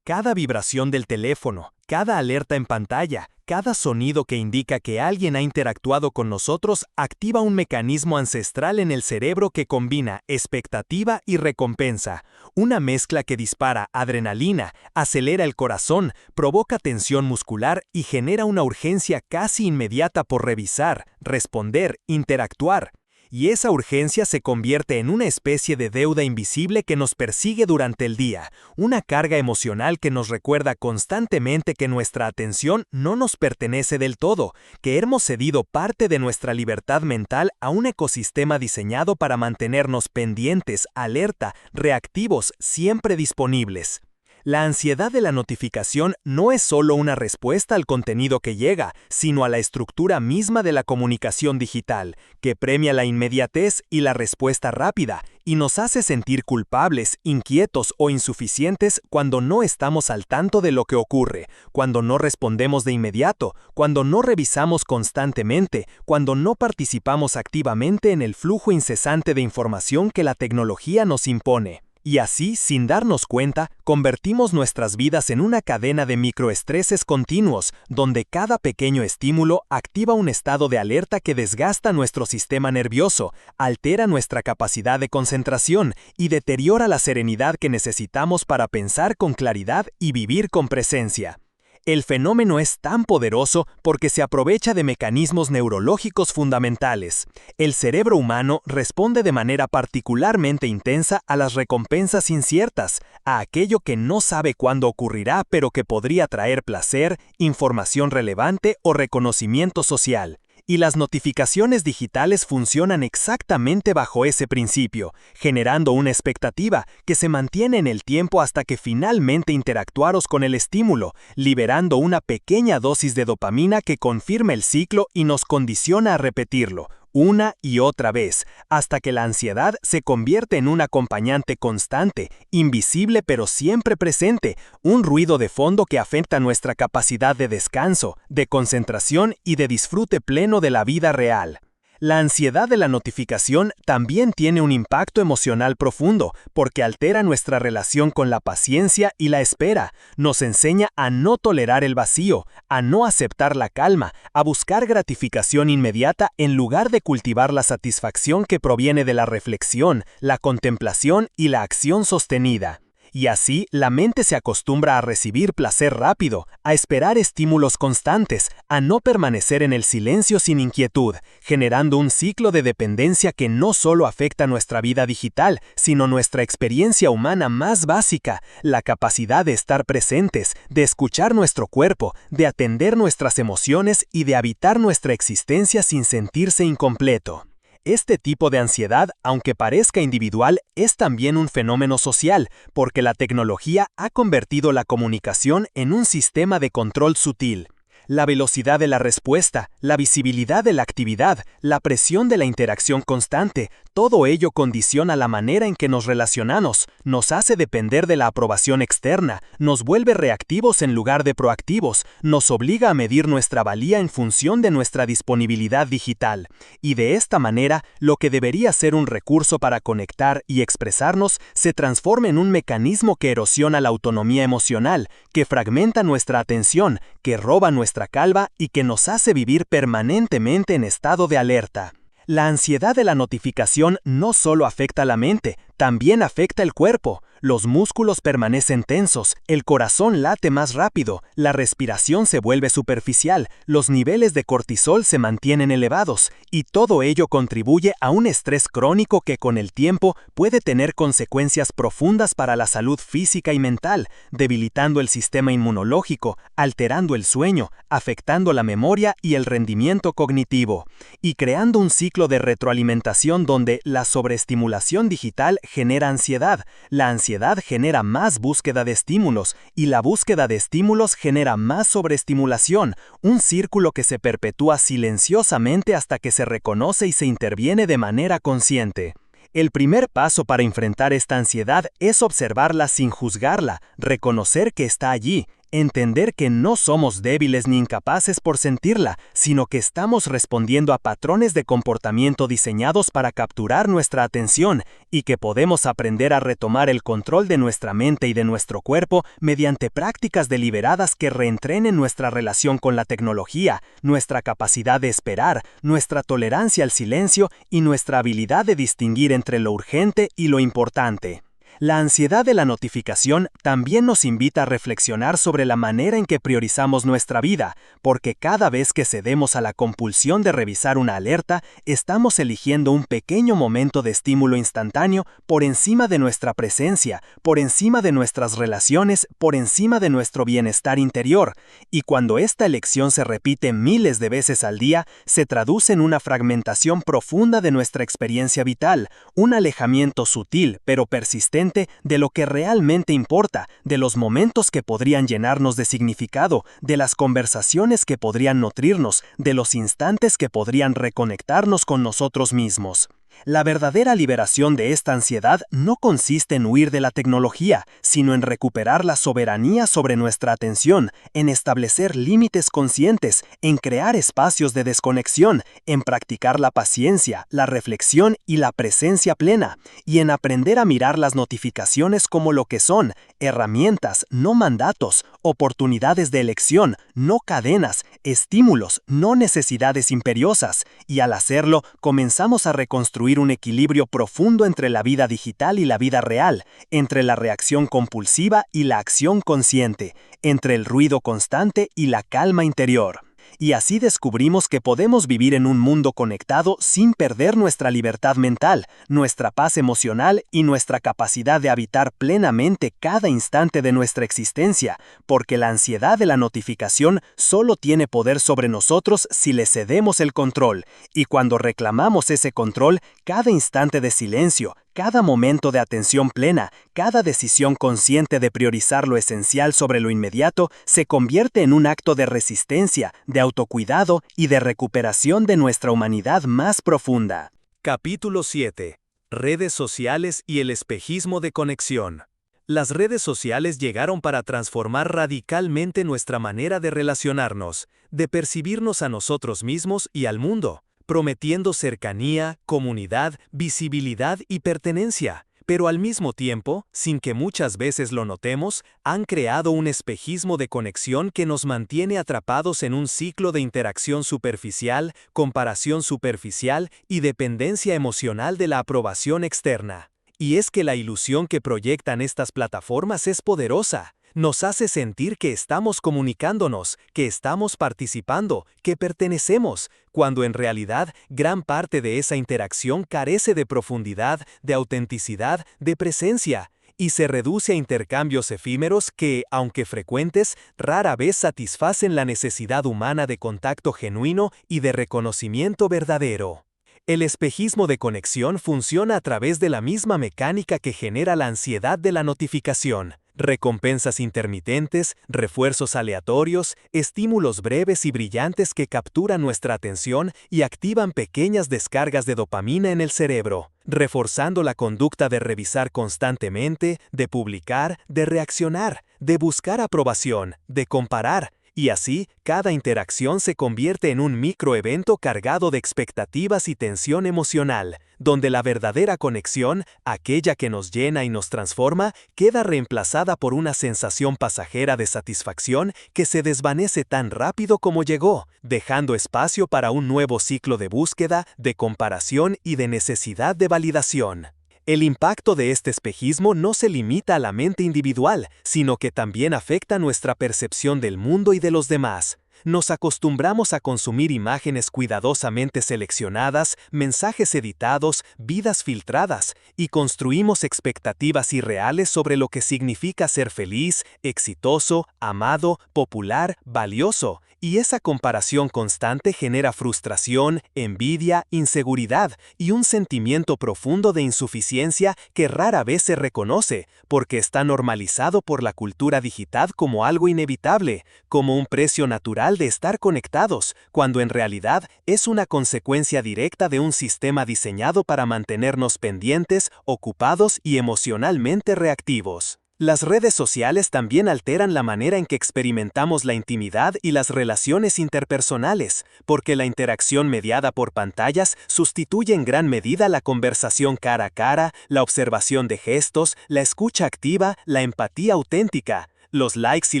Cada vibración del teléfono, cada alerta en pantalla, cada sonido que indica que alguien ha interactuado con nosotros activa un mecanismo ancestral en el cerebro que combina expectativa y recompensa, una mezcla que dispara adrenalina, acelera el corazón, provoca tensión muscular y genera una urgencia casi inmediata por revisar, responder, interactuar. Y esa urgencia se convierte en una especie de deuda invisible que nos persigue durante el día, una carga emocional que nos recuerda constantemente que nuestra atención no nos pertenece del todo, que hemos cedido parte de nuestra libertad mental a un ecosistema diseñado para mantenernos pendientes, alerta, reactivos, siempre disponibles. La ansiedad de la notificación no es solo una respuesta al contenido que llega, sino a la estructura misma de la comunicación digital, que premia la inmediatez y la respuesta rápida, y nos hace sentir culpables, inquietos o insuficientes cuando no estamos al tanto de lo que ocurre, cuando no respondemos de inmediato, cuando no revisamos constantemente, cuando no participamos activamente en el flujo incesante de información que la tecnología nos impone. Y así, sin darnos cuenta, convertimos nuestras vidas en una cadena de microestreses continuos, donde cada pequeño estímulo activa un estado de alerta que desgasta nuestro sistema nervioso, altera nuestra capacidad de concentración y deteriora la serenidad que necesitamos para pensar con claridad y vivir con presencia. El fenómeno es tan poderoso porque se aprovecha de mecanismos neurológicos fundamentales. El cerebro humano responde de manera particularmente intensa a las recompensas inciertas, a aquello que no sabe cuándo ocurrirá pero que podría traer placer, información relevante o reconocimiento social. Y las notificaciones digitales funcionan exactamente bajo ese principio, generando una expectativa que se mantiene en el tiempo hasta que finalmente interactuamos con el estímulo, liberando una pequeña dosis de dopamina que confirma el ciclo y nos condiciona a repetirlo, una y otra vez, hasta que la ansiedad se convierte en un acompañante constante, invisible pero siempre presente, un ruido de fondo que afecta nuestra capacidad de descanso, de concentración y de disfrute pleno de la vida real. La ansiedad de la notificación también tiene un impacto emocional profundo porque altera nuestra relación con la paciencia y la espera, nos enseña a no tolerar el vacío, a no aceptar la calma, a buscar gratificación inmediata en lugar de cultivar la satisfacción que proviene de la reflexión, la contemplación y la acción sostenida. Y así, la mente se acostumbra a recibir placer rápido, a esperar estímulos constantes, a no permanecer en el silencio sin inquietud, generando un ciclo de dependencia que no solo afecta nuestra vida digital, sino nuestra experiencia humana más básica, la capacidad de estar presentes, de escuchar nuestro cuerpo, de atender nuestras emociones y de habitar nuestra existencia sin sentirse incompleto. Este tipo de ansiedad, aunque parezca individual, es también un fenómeno social, porque la tecnología ha convertido la comunicación en un sistema de control sutil. La velocidad de la respuesta, la visibilidad de la actividad, la presión de la interacción constante, todo ello condiciona la manera en que nos relacionamos, nos hace depender de la aprobación externa, nos vuelve reactivos en lugar de proactivos, nos obliga a medir nuestra valía en función de nuestra disponibilidad digital. Y de esta manera, lo que debería ser un recurso para conectar y expresarnos se transforma en un mecanismo que erosiona la autonomía emocional, que fragmenta nuestra atención, que roba nuestra calma y que nos hace vivir permanentemente en estado de alerta. La ansiedad de la notificación no solo afecta la mente, también afecta el cuerpo. Los músculos permanecen tensos, el corazón late más rápido, la respiración se vuelve superficial, los niveles de cortisol se mantienen elevados, y todo ello contribuye a un estrés crónico que con el tiempo puede tener consecuencias profundas para la salud física y mental, debilitando el sistema inmunológico, alterando el sueño, afectando la memoria y el rendimiento cognitivo, y creando un ciclo de retroalimentación donde la sobreestimulación digital genera ansiedad, la ansiedad genera más búsqueda de estímulos y la búsqueda de estímulos genera más sobreestimulación, un círculo que se perpetúa silenciosamente hasta que se reconoce y se interviene de manera consciente. El primer paso para enfrentar esta ansiedad es observarla sin juzgarla, reconocer que está allí, entender que no somos débiles ni incapaces por sentirla, sino que estamos respondiendo a patrones de comportamiento diseñados para capturar nuestra atención y que podemos aprender a retomar el control de nuestra mente y de nuestro cuerpo mediante prácticas deliberadas que reentrenen nuestra relación con la tecnología, nuestra capacidad de esperar, nuestra tolerancia al silencio y nuestra habilidad de distinguir entre lo urgente y lo importante. La ansiedad de la notificación también nos invita a reflexionar sobre la manera en que priorizamos nuestra vida, porque cada vez que cedemos a la compulsión de revisar una alerta, estamos eligiendo un pequeño momento de estímulo instantáneo por encima de nuestra presencia, por encima de nuestras relaciones, por encima de nuestro bienestar interior. Y cuando esta elección se repite miles de veces al día, se traduce en una fragmentación profunda de nuestra experiencia vital, un alejamiento sutil pero persistente de lo que realmente importa, de los momentos que podrían llenarnos de significado, de las conversaciones que podrían nutrirnos, de los instantes que podrían reconectarnos con nosotros mismos. La verdadera liberación de esta ansiedad no consiste en huir de la tecnología, sino en recuperar la soberanía sobre nuestra atención, en establecer límites conscientes, en crear espacios de desconexión, en practicar la paciencia, la reflexión y la presencia plena, y en aprender a mirar las notificaciones como lo que son, herramientas, no mandatos, oportunidades de elección, no cadenas, estímulos, no necesidades imperiosas, y al hacerlo comenzamos a reconstruir un equilibrio profundo entre la vida digital y la vida real, entre la reacción compulsiva y la acción consciente, entre el ruido constante y la calma interior. Y así descubrimos que podemos vivir en un mundo conectado sin perder nuestra libertad mental, nuestra paz emocional y nuestra capacidad de habitar plenamente cada instante de nuestra existencia, porque la ansiedad de la notificación solo tiene poder sobre nosotros si le cedemos el control, y cuando reclamamos ese control, cada instante de silencio, cada momento de atención plena, cada decisión consciente de priorizar lo esencial sobre lo inmediato se convierte en un acto de resistencia, de autocuidado y de recuperación de nuestra humanidad más profunda. Capítulo 7. Redes sociales y el espejismo de conexión. Las redes sociales llegaron para transformar radicalmente nuestra manera de relacionarnos, de percibirnos a nosotros mismos y al mundo, prometiendo cercanía, comunidad, visibilidad y pertenencia, pero al mismo tiempo, sin que muchas veces lo notemos, han creado un espejismo de conexión que nos mantiene atrapados en un ciclo de interacción superficial, comparación superficial y dependencia emocional de la aprobación externa. Y es que la ilusión que proyectan estas plataformas es poderosa. Nos hace sentir que estamos comunicándonos, que estamos participando, que pertenecemos, cuando en realidad gran parte de esa interacción carece de profundidad, de autenticidad, de presencia, y se reduce a intercambios efímeros que, aunque frecuentes, rara vez satisfacen la necesidad humana de contacto genuino y de reconocimiento verdadero. El espejismo de conexión funciona a través de la misma mecánica que genera la ansiedad de la notificación. Recompensas intermitentes, refuerzos aleatorios, estímulos breves y brillantes que capturan nuestra atención y activan pequeñas descargas de dopamina en el cerebro, reforzando la conducta de revisar constantemente, de publicar, de reaccionar, de buscar aprobación, de comparar. Y así, cada interacción se convierte en un microevento cargado de expectativas y tensión emocional, donde la verdadera conexión, aquella que nos llena y nos transforma, queda reemplazada por una sensación pasajera de satisfacción que se desvanece tan rápido como llegó, dejando espacio para un nuevo ciclo de búsqueda, de comparación y de necesidad de validación. El impacto de este espejismo no se limita a la mente individual, sino que también afecta nuestra percepción del mundo y de los demás. Nos acostumbramos a consumir imágenes cuidadosamente seleccionadas, mensajes editados, vidas filtradas, y construimos expectativas irreales sobre lo que significa ser feliz, exitoso, amado, popular, valioso. Y esa comparación constante genera frustración, envidia, inseguridad y un sentimiento profundo de insuficiencia que rara vez se reconoce, porque está normalizado por la cultura digital como algo inevitable, como un precio natural de estar conectados, cuando en realidad es una consecuencia directa de un sistema diseñado para mantenernos pendientes, ocupados y emocionalmente reactivos. Las redes sociales también alteran la manera en que experimentamos la intimidad y las relaciones interpersonales, porque la interacción mediada por pantallas sustituye en gran medida la conversación cara a cara, la observación de gestos, la escucha activa, la empatía auténtica. Los likes y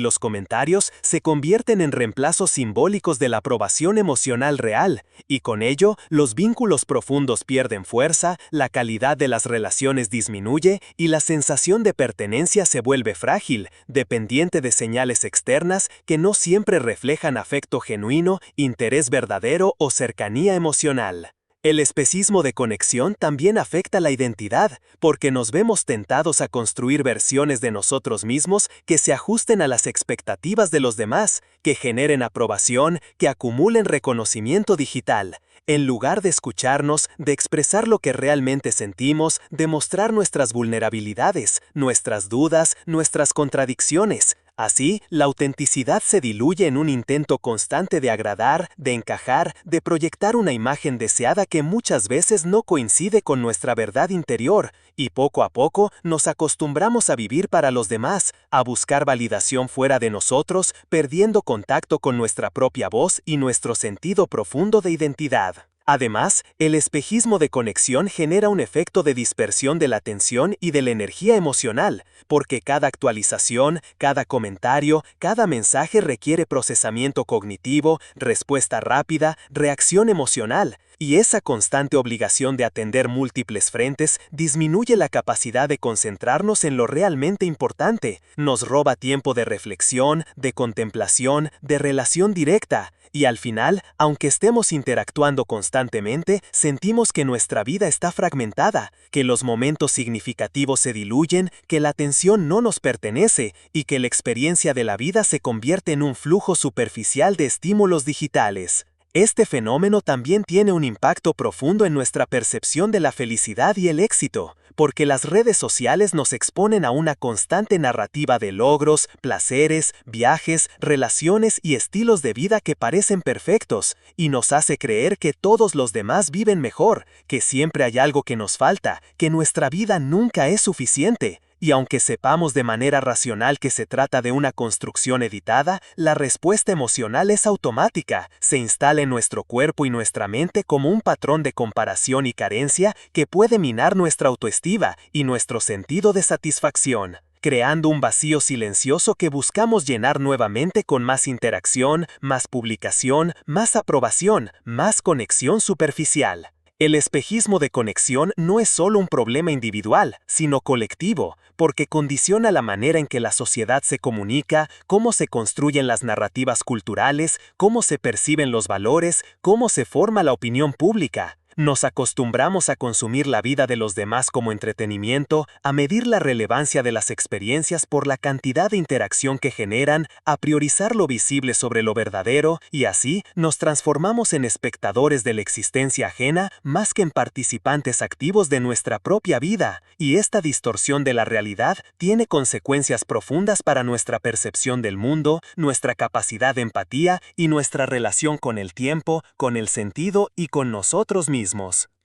los comentarios se convierten en reemplazos simbólicos de la aprobación emocional real, y con ello, los vínculos profundos pierden fuerza, la calidad de las relaciones disminuye y la sensación de pertenencia se vuelve frágil, dependiente de señales externas que no siempre reflejan afecto genuino, interés verdadero o cercanía emocional. El espejismo de conexión también afecta la identidad, porque nos vemos tentados a construir versiones de nosotros mismos que se ajusten a las expectativas de los demás, que generen aprobación, que acumulen reconocimiento digital. En lugar de escucharnos, de expresar lo que realmente sentimos, de mostrar nuestras vulnerabilidades, nuestras dudas, nuestras contradicciones. Así, la autenticidad se diluye en un intento constante de agradar, de encajar, de proyectar una imagen deseada que muchas veces no coincide con nuestra verdad interior, y poco a poco nos acostumbramos a vivir para los demás, a buscar validación fuera de nosotros, perdiendo contacto con nuestra propia voz y nuestro sentido profundo de identidad. Además, el espejismo de conexión genera un efecto de dispersión de la atención y de la energía emocional, porque cada actualización, cada comentario, cada mensaje requiere procesamiento cognitivo, respuesta rápida, reacción emocional, y esa constante obligación de atender múltiples frentes disminuye la capacidad de concentrarnos en lo realmente importante, nos roba tiempo de reflexión, de contemplación, de relación directa. Y al final, aunque estemos interactuando constantemente, sentimos que nuestra vida está fragmentada, que los momentos significativos se diluyen, que la atención no nos pertenece y que la experiencia de la vida se convierte en un flujo superficial de estímulos digitales. Este fenómeno también tiene un impacto profundo en nuestra percepción de la felicidad y el éxito, porque las redes sociales nos exponen a una constante narrativa de logros, placeres, viajes, relaciones y estilos de vida que parecen perfectos, y nos hace creer que todos los demás viven mejor, que siempre hay algo que nos falta, que nuestra vida nunca es suficiente. Y aunque sepamos de manera racional que se trata de una construcción editada, la respuesta emocional es automática, se instala en nuestro cuerpo y nuestra mente como un patrón de comparación y carencia que puede minar nuestra autoestima y nuestro sentido de satisfacción, creando un vacío silencioso que buscamos llenar nuevamente con más interacción, más publicación, más aprobación, más conexión superficial. El espejismo de conexión no es solo un problema individual, sino colectivo, porque condiciona la manera en que la sociedad se comunica, cómo se construyen las narrativas culturales, cómo se perciben los valores, cómo se forma la opinión pública. Nos acostumbramos a consumir la vida de los demás como entretenimiento, a medir la relevancia de las experiencias por la cantidad de interacción que generan, a priorizar lo visible sobre lo verdadero, y así nos transformamos en espectadores de la existencia ajena más que en participantes activos de nuestra propia vida. Y esta distorsión de la realidad tiene consecuencias profundas para nuestra percepción del mundo, nuestra capacidad de empatía y nuestra relación con el tiempo, con el sentido y con nosotros mismos.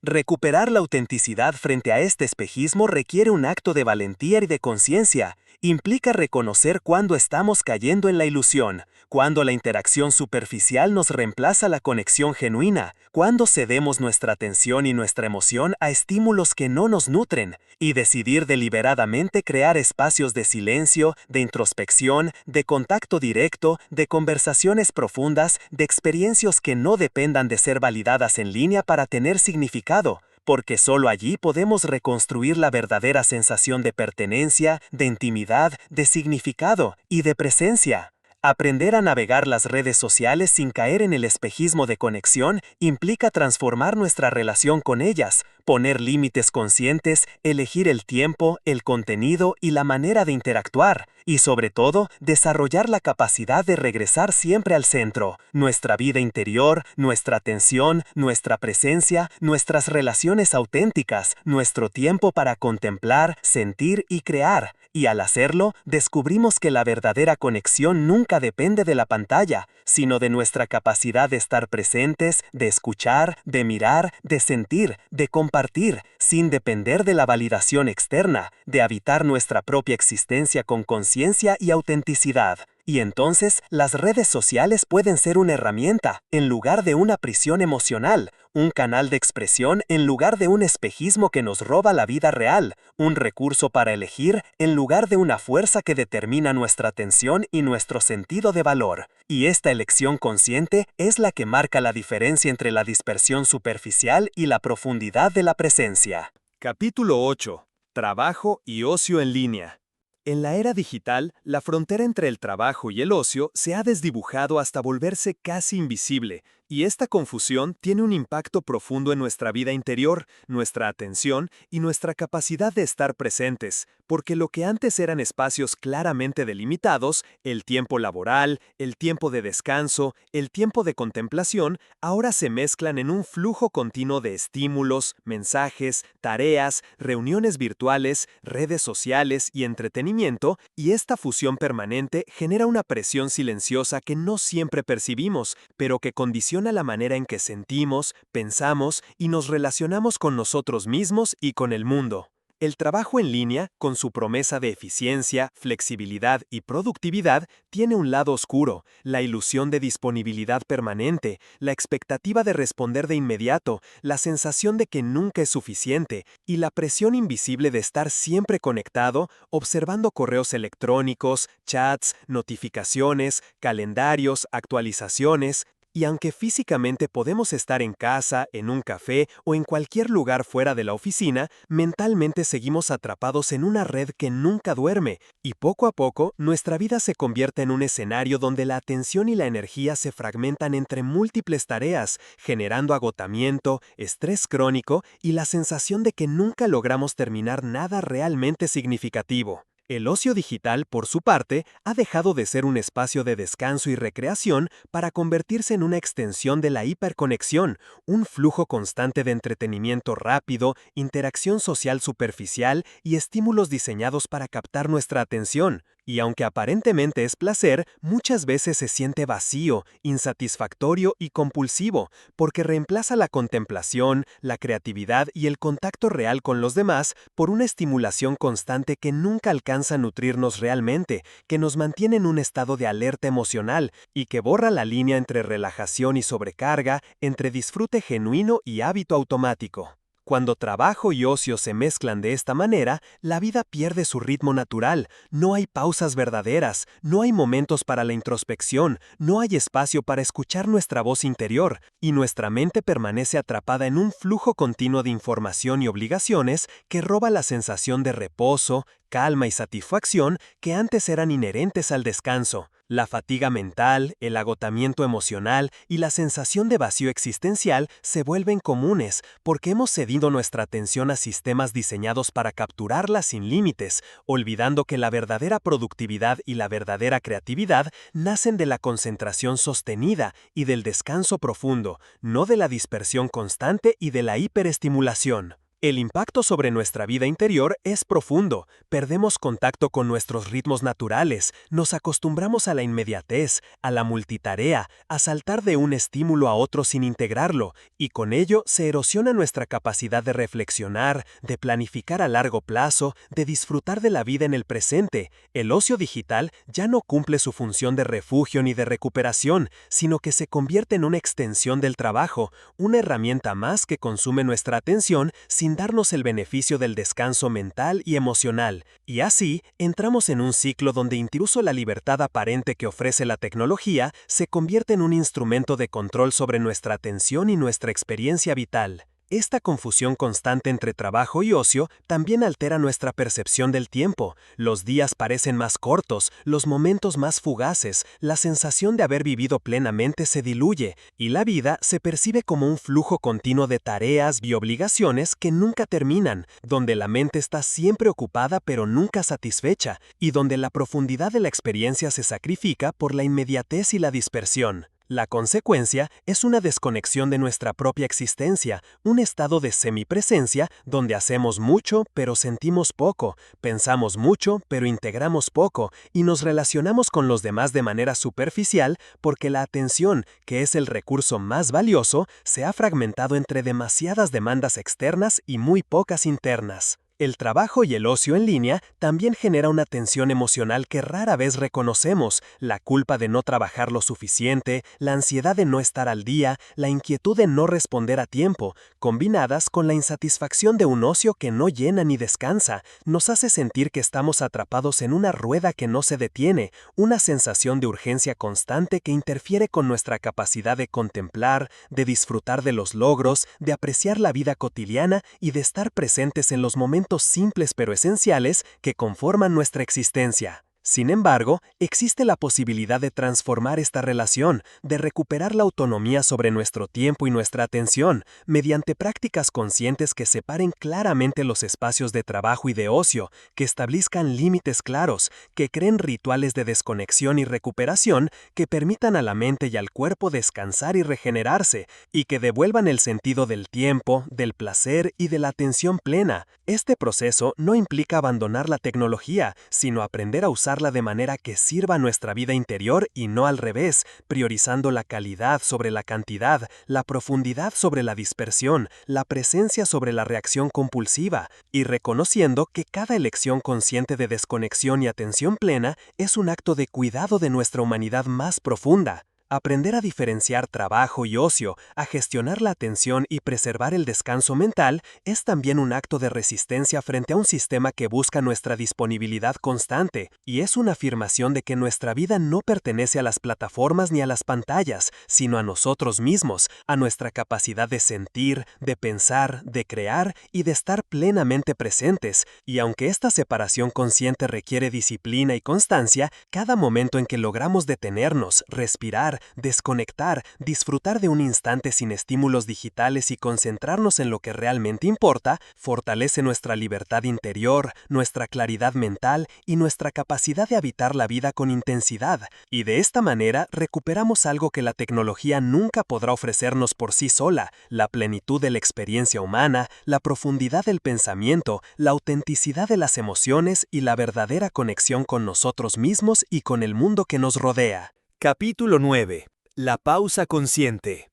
Recuperar la autenticidad frente a este espejismo requiere un acto de valentía y de conciencia. Implica reconocer cuándo estamos cayendo en la ilusión, cuándo la interacción superficial nos reemplaza la conexión genuina, cuándo cedemos nuestra atención y nuestra emoción a estímulos que no nos nutren, y decidir deliberadamente crear espacios de silencio, de introspección, de contacto directo, de conversaciones profundas, de experiencias que no dependan de ser validadas en línea para tener significado, porque solo allí podemos reconstruir la verdadera sensación de pertenencia, de intimidad, de significado y de presencia. Aprender a navegar las redes sociales sin caer en el espejismo de conexión implica transformar nuestra relación con ellas, poner límites conscientes, elegir el tiempo, el contenido y la manera de interactuar, y sobre todo, desarrollar la capacidad de regresar siempre al centro, nuestra vida interior, nuestra atención, nuestra presencia, nuestras relaciones auténticas, nuestro tiempo para contemplar, sentir y crear. Y al hacerlo, descubrimos que la verdadera conexión nunca depende de la pantalla, sino de nuestra capacidad de estar presentes, de escuchar, de mirar, de sentir, de compartir, sin depender de la validación externa, de habitar nuestra propia existencia con conciencia y autenticidad. Y entonces, las redes sociales pueden ser una herramienta, en lugar de una prisión emocional, un canal de expresión en lugar de un espejismo que nos roba la vida real, un recurso para elegir en lugar de una fuerza que determina nuestra atención y nuestro sentido de valor. Y esta elección consciente es la que marca la diferencia entre la dispersión superficial y la profundidad de la presencia. Capítulo 8. Trabajo y ocio en línea. En la era digital, la frontera entre el trabajo y el ocio se ha desdibujado hasta volverse casi invisible, y esta confusión tiene un impacto profundo en nuestra vida interior, nuestra atención y nuestra capacidad de estar presentes, porque lo que antes eran espacios claramente delimitados, el tiempo laboral, el tiempo de descanso, el tiempo de contemplación, ahora se mezclan en un flujo continuo de estímulos, mensajes, tareas, reuniones virtuales, redes sociales y entretenimiento, y esta fusión permanente genera una presión silenciosa que no siempre percibimos, pero que condiciona la manera en que sentimos, pensamos y nos relacionamos con nosotros mismos y con el mundo. El trabajo en línea, con su promesa de eficiencia, flexibilidad y productividad, tiene un lado oscuro, la ilusión de disponibilidad permanente, la expectativa de responder de inmediato, la sensación de que nunca es suficiente y la presión invisible de estar siempre conectado, observando correos electrónicos, chats, notificaciones, calendarios, actualizaciones. Y aunque físicamente podemos estar en casa, en un café o en cualquier lugar fuera de la oficina, mentalmente seguimos atrapados en una red que nunca duerme, y poco a poco nuestra vida se convierte en un escenario donde la atención y la energía se fragmentan entre múltiples tareas, generando agotamiento, estrés crónico y la sensación de que nunca logramos terminar nada realmente significativo. El ocio digital, por su parte, ha dejado de ser un espacio de descanso y recreación para convertirse en una extensión de la hiperconexión, un flujo constante de entretenimiento rápido, interacción social superficial y estímulos diseñados para captar nuestra atención. Y aunque aparentemente es placer, muchas veces se siente vacío, insatisfactorio y compulsivo, porque reemplaza la contemplación, la creatividad y el contacto real con los demás por una estimulación constante que nunca alcanza a nutrirnos realmente, que nos mantiene en un estado de alerta emocional y que borra la línea entre relajación y sobrecarga, entre disfrute genuino y hábito automático. Cuando trabajo y ocio se mezclan de esta manera, la vida pierde su ritmo natural, no hay pausas verdaderas, no hay momentos para la introspección, no hay espacio para escuchar nuestra voz interior, y nuestra mente permanece atrapada en un flujo continuo de información y obligaciones que roba la sensación de reposo, calma y satisfacción que antes eran inherentes al descanso. La fatiga mental, el agotamiento emocional y la sensación de vacío existencial se vuelven comunes porque hemos cedido nuestra atención a sistemas diseñados para capturarla sin límites, olvidando que la verdadera productividad y la verdadera creatividad nacen de la concentración sostenida y del descanso profundo, no de la dispersión constante y de la hiperestimulación. El impacto sobre nuestra vida interior es profundo, perdemos contacto con nuestros ritmos naturales, nos acostumbramos a la inmediatez, a la multitarea, a saltar de un estímulo a otro sin integrarlo, y con ello se erosiona nuestra capacidad de reflexionar, de planificar a largo plazo, de disfrutar de la vida en el presente. El ocio digital ya no cumple su función de refugio ni de recuperación, sino que se convierte en una extensión del trabajo, una herramienta más que consume nuestra atención sin darnos el beneficio del descanso mental y emocional, y así entramos en un ciclo donde incluso la libertad aparente que ofrece la tecnología se convierte en un instrumento de control sobre nuestra atención y nuestra experiencia vital. Esta confusión constante entre trabajo y ocio también altera nuestra percepción del tiempo. Los días parecen más cortos, los momentos más fugaces, la sensación de haber vivido plenamente se diluye, y la vida se percibe como un flujo continuo de tareas y obligaciones que nunca terminan, donde la mente está siempre ocupada pero nunca satisfecha, y donde la profundidad de la experiencia se sacrifica por la inmediatez y la dispersión. La consecuencia es una desconexión de nuestra propia existencia, un estado de semipresencia donde hacemos mucho pero sentimos poco, pensamos mucho pero integramos poco y nos relacionamos con los demás de manera superficial porque la atención, que es el recurso más valioso, se ha fragmentado entre demasiadas demandas externas y muy pocas internas. El trabajo y el ocio en línea también genera una tensión emocional que rara vez reconocemos, la culpa de no trabajar lo suficiente, la ansiedad de no estar al día, la inquietud de no responder a tiempo, combinadas con la insatisfacción de un ocio que no llena ni descansa, nos hace sentir que estamos atrapados en una rueda que no se detiene, una sensación de urgencia constante que interfiere con nuestra capacidad de contemplar, de disfrutar de los logros, de apreciar la vida cotidiana y de estar presentes en los momentos simples pero esenciales que conforman nuestra existencia. Sin embargo, existe la posibilidad de transformar esta relación, de recuperar la autonomía sobre nuestro tiempo y nuestra atención, mediante prácticas conscientes que separen claramente los espacios de trabajo y de ocio, que establezcan límites claros, que creen rituales de desconexión y recuperación, que permitan a la mente y al cuerpo descansar y regenerarse, y que devuelvan el sentido del tiempo, del placer y de la atención plena. Este proceso no implica abandonar la tecnología, sino aprender a usarla de manera que sirva a nuestra vida interior y no al revés, priorizando la calidad sobre la cantidad, la profundidad sobre la dispersión, la presencia sobre la reacción compulsiva, y reconociendo que cada elección consciente de desconexión y atención plena es un acto de cuidado de nuestra humanidad más profunda. Aprender a diferenciar trabajo y ocio, a gestionar la atención y preservar el descanso mental es también un acto de resistencia frente a un sistema que busca nuestra disponibilidad constante, y es una afirmación de que nuestra vida no pertenece a las plataformas ni a las pantallas, sino a nosotros mismos, a nuestra capacidad de sentir, de pensar, de crear y de estar plenamente presentes, y aunque esta separación consciente requiere disciplina y constancia, cada momento en que logramos detenernos, respirar, desconectar, disfrutar de un instante sin estímulos digitales y concentrarnos en lo que realmente importa, fortalece nuestra libertad interior, nuestra claridad mental y nuestra capacidad de habitar la vida con intensidad, y de esta manera recuperamos algo que la tecnología nunca podrá ofrecernos por sí sola: la plenitud de la experiencia humana, la profundidad del pensamiento, la autenticidad de las emociones y la verdadera conexión con nosotros mismos y con el mundo que nos rodea. Capítulo 9. La pausa consciente.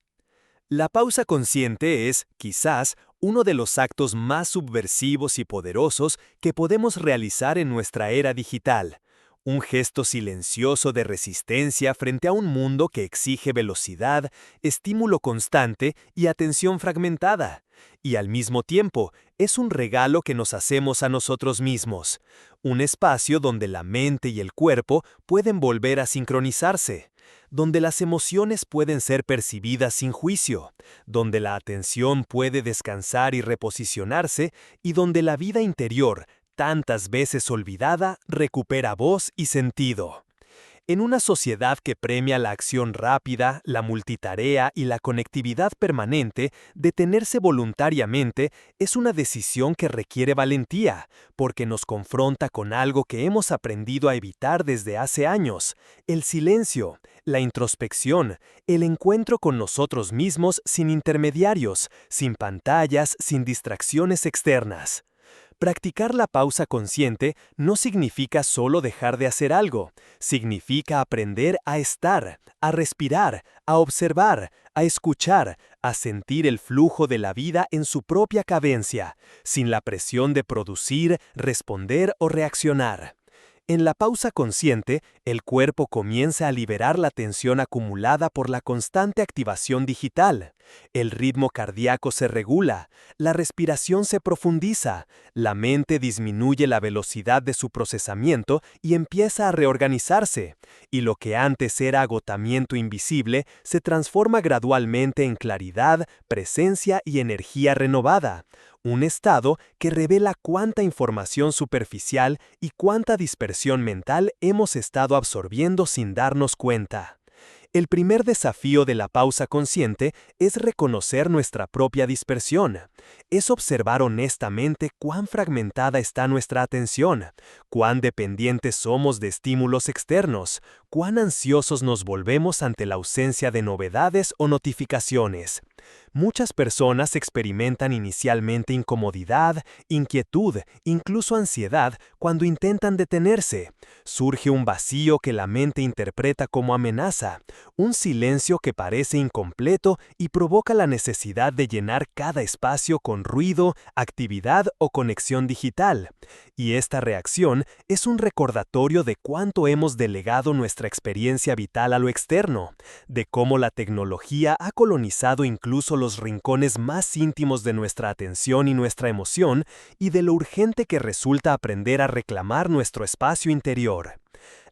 La pausa consciente es, quizás, uno de los actos más subversivos y poderosos que podemos realizar en nuestra era digital. Un gesto silencioso de resistencia frente a un mundo que exige velocidad, estímulo constante y atención fragmentada. Y al mismo tiempo, es un regalo que nos hacemos a nosotros mismos. Un espacio donde la mente y el cuerpo pueden volver a sincronizarse, donde las emociones pueden ser percibidas sin juicio, donde la atención puede descansar y reposicionarse, y donde la vida interior, tantas veces olvidada, recupera voz y sentido. En una sociedad que premia la acción rápida, la multitarea y la conectividad permanente, detenerse voluntariamente es una decisión que requiere valentía, porque nos confronta con algo que hemos aprendido a evitar desde hace años: el silencio, la introspección, el encuentro con nosotros mismos sin intermediarios, sin pantallas, sin distracciones externas. Practicar la pausa consciente no significa solo dejar de hacer algo, significa aprender a estar, a respirar, a observar, a escuchar, a sentir el flujo de la vida en su propia cadencia, sin la presión de producir, responder o reaccionar. En la pausa consciente, el cuerpo comienza a liberar la tensión acumulada por la constante activación digital. El ritmo cardíaco se regula, la respiración se profundiza, la mente disminuye la velocidad de su procesamiento y empieza a reorganizarse, y lo que antes era agotamiento invisible se transforma gradualmente en claridad, presencia y energía renovada. Un estado que revela cuánta información superficial y cuánta dispersión mental hemos estado absorbiendo sin darnos cuenta. El primer desafío de la pausa consciente es reconocer nuestra propia dispersión. Es observar honestamente cuán fragmentada está nuestra atención, cuán dependientes somos de estímulos externos, cuán ansiosos nos volvemos ante la ausencia de novedades o notificaciones. Muchas personas experimentan inicialmente incomodidad, inquietud, incluso ansiedad cuando intentan detenerse. Surge un vacío que la mente interpreta como amenaza, un silencio que parece incompleto y provoca la necesidad de llenar cada espacio con ruido, actividad o conexión digital. Y esta reacción es un recordatorio de cuánto hemos delegado nuestra experiencia vital a lo externo, de cómo la tecnología ha colonizado incluso los rincones más íntimos de nuestra atención y nuestra emoción, y de lo urgente que resulta aprender a reclamar nuestro espacio interior.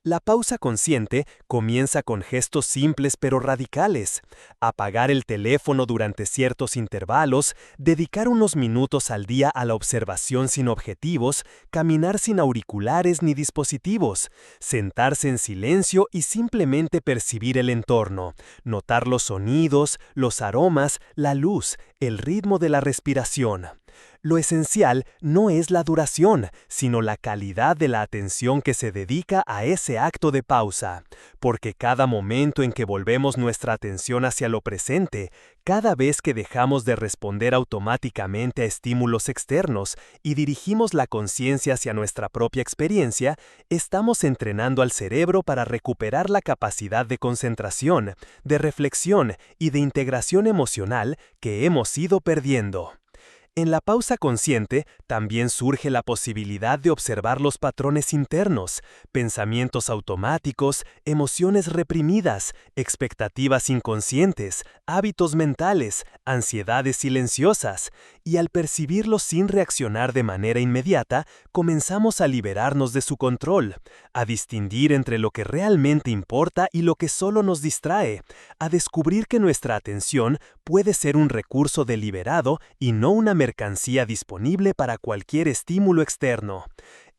La pausa consciente comienza con gestos simples pero radicales: apagar el teléfono durante ciertos intervalos, dedicar unos minutos al día a la observación sin objetivos, caminar sin auriculares ni dispositivos, sentarse en silencio y simplemente percibir el entorno, notar los sonidos, los aromas, la luz, el ritmo de la respiración. Lo esencial no es la duración, sino la calidad de la atención que se dedica a ese acto de pausa, porque cada momento en que volvemos nuestra atención hacia lo presente, cada vez que dejamos de responder automáticamente a estímulos externos y dirigimos la conciencia hacia nuestra propia experiencia, estamos entrenando al cerebro para recuperar la capacidad de concentración, de reflexión y de integración emocional que hemos ido perdiendo. En la pausa consciente también surge la posibilidad de observar los patrones internos, pensamientos automáticos, emociones reprimidas, expectativas inconscientes, hábitos mentales, ansiedades silenciosas, y al percibirlos sin reaccionar de manera inmediata, comenzamos a liberarnos de su control, a distinguir entre lo que realmente importa y lo que solo nos distrae, a descubrir que nuestra atención puede ser un recurso deliberado y no una mercancía disponible para cualquier estímulo externo.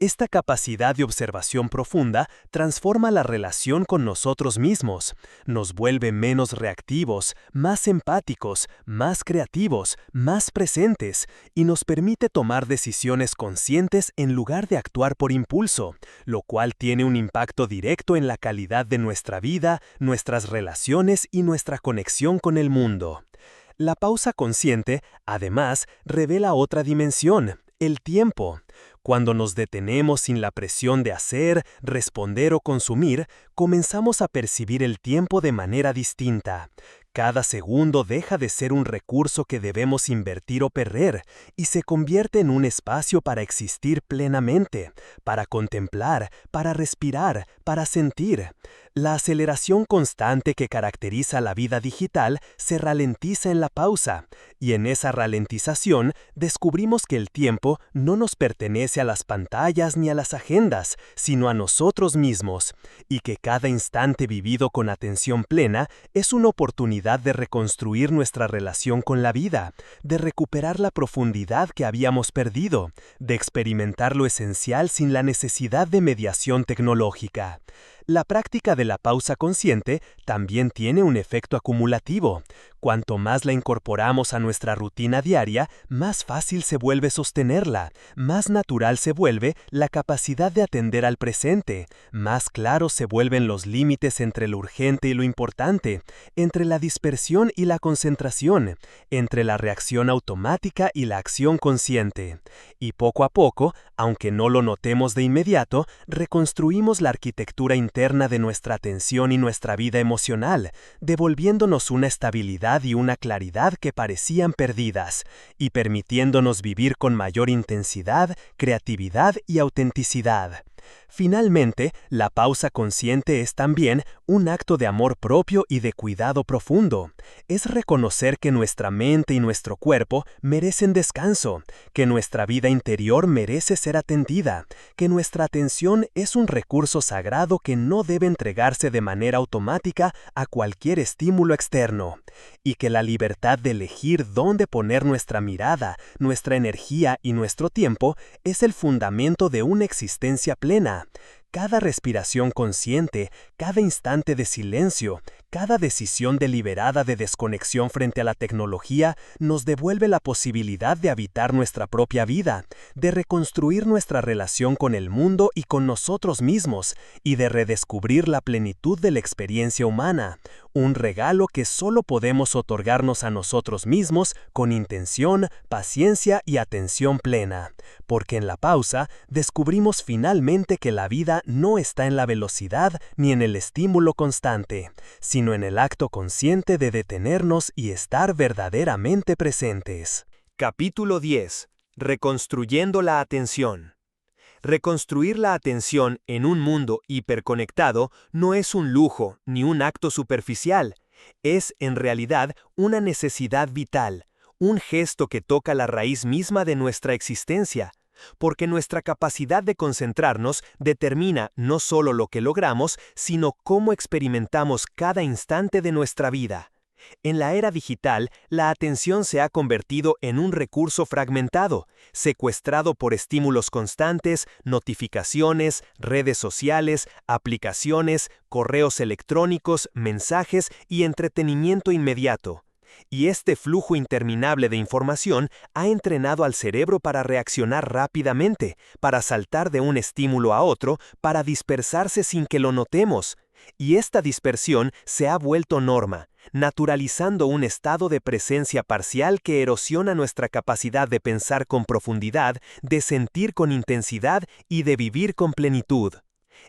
Esta capacidad de observación profunda transforma la relación con nosotros mismos, nos vuelve menos reactivos, más empáticos, más creativos, más presentes, y nos permite tomar decisiones conscientes en lugar de actuar por impulso, lo cual tiene un impacto directo en la calidad de nuestra vida, nuestras relaciones y nuestra conexión con el mundo. La pausa consciente, además, revela otra dimensión: el tiempo. Cuando nos detenemos sin la presión de hacer, responder o consumir, comenzamos a percibir el tiempo de manera distinta. Cada segundo deja de ser un recurso que debemos invertir o perder y se convierte en un espacio para existir plenamente, para contemplar, para respirar, para sentir. La aceleración constante que caracteriza la vida digital se ralentiza en la pausa, y en esa ralentización descubrimos que el tiempo no nos pertenece a las pantallas ni a las agendas, sino a nosotros mismos, y que cada instante vivido con atención plena es una oportunidad de reconstruir nuestra relación con la vida, de recuperar la profundidad que habíamos perdido, de experimentar lo esencial sin la necesidad de mediación tecnológica. La práctica de la pausa consciente también tiene un efecto acumulativo. Cuanto más la incorporamos a nuestra rutina diaria, más fácil se vuelve sostenerla, más natural se vuelve la capacidad de atender al presente, más claros se vuelven los límites entre lo urgente y lo importante, entre la dispersión y la concentración, entre la reacción automática y la acción consciente. Y poco a poco, aunque no lo notemos de inmediato, reconstruimos la arquitectura interna de nuestra atención y nuestra vida emocional, devolviéndonos una estabilidad y una claridad que parecían perdidas, y permitiéndonos vivir con mayor intensidad, creatividad y autenticidad. Finalmente, la pausa consciente es también un acto de amor propio y de cuidado profundo. Es reconocer que nuestra mente y nuestro cuerpo merecen descanso, que nuestra vida interior merece ser atendida, que nuestra atención es un recurso sagrado que no debe entregarse de manera automática a cualquier estímulo externo, y que la libertad de elegir dónde poner nuestra mirada, nuestra energía y nuestro tiempo es el fundamento de una existencia plena. Cada respiración consciente, cada instante de silencio, cada decisión deliberada de desconexión frente a la tecnología nos devuelve la posibilidad de habitar nuestra propia vida, de reconstruir nuestra relación con el mundo y con nosotros mismos, y de redescubrir la plenitud de la experiencia humana, un regalo que solo podemos otorgarnos a nosotros mismos con intención, paciencia y atención plena, porque en la pausa descubrimos finalmente que la vida no está en la velocidad ni en el estímulo constante, sino en el acto consciente de detenernos y estar verdaderamente presentes. Capítulo 10. Reconstruyendo la atención. Reconstruir la atención en un mundo hiperconectado no es un lujo ni un acto superficial. Es, en realidad, una necesidad vital, un gesto que toca la raíz misma de nuestra existencia, porque nuestra capacidad de concentrarnos determina no solo lo que logramos, sino cómo experimentamos cada instante de nuestra vida. En la era digital, la atención se ha convertido en un recurso fragmentado, secuestrado por estímulos constantes, notificaciones, redes sociales, aplicaciones, correos electrónicos, mensajes y entretenimiento inmediato. Y este flujo interminable de información ha entrenado al cerebro para reaccionar rápidamente, para saltar de un estímulo a otro, para dispersarse sin que lo notemos. Y esta dispersión se ha vuelto norma, naturalizando un estado de presencia parcial que erosiona nuestra capacidad de pensar con profundidad, de sentir con intensidad y de vivir con plenitud.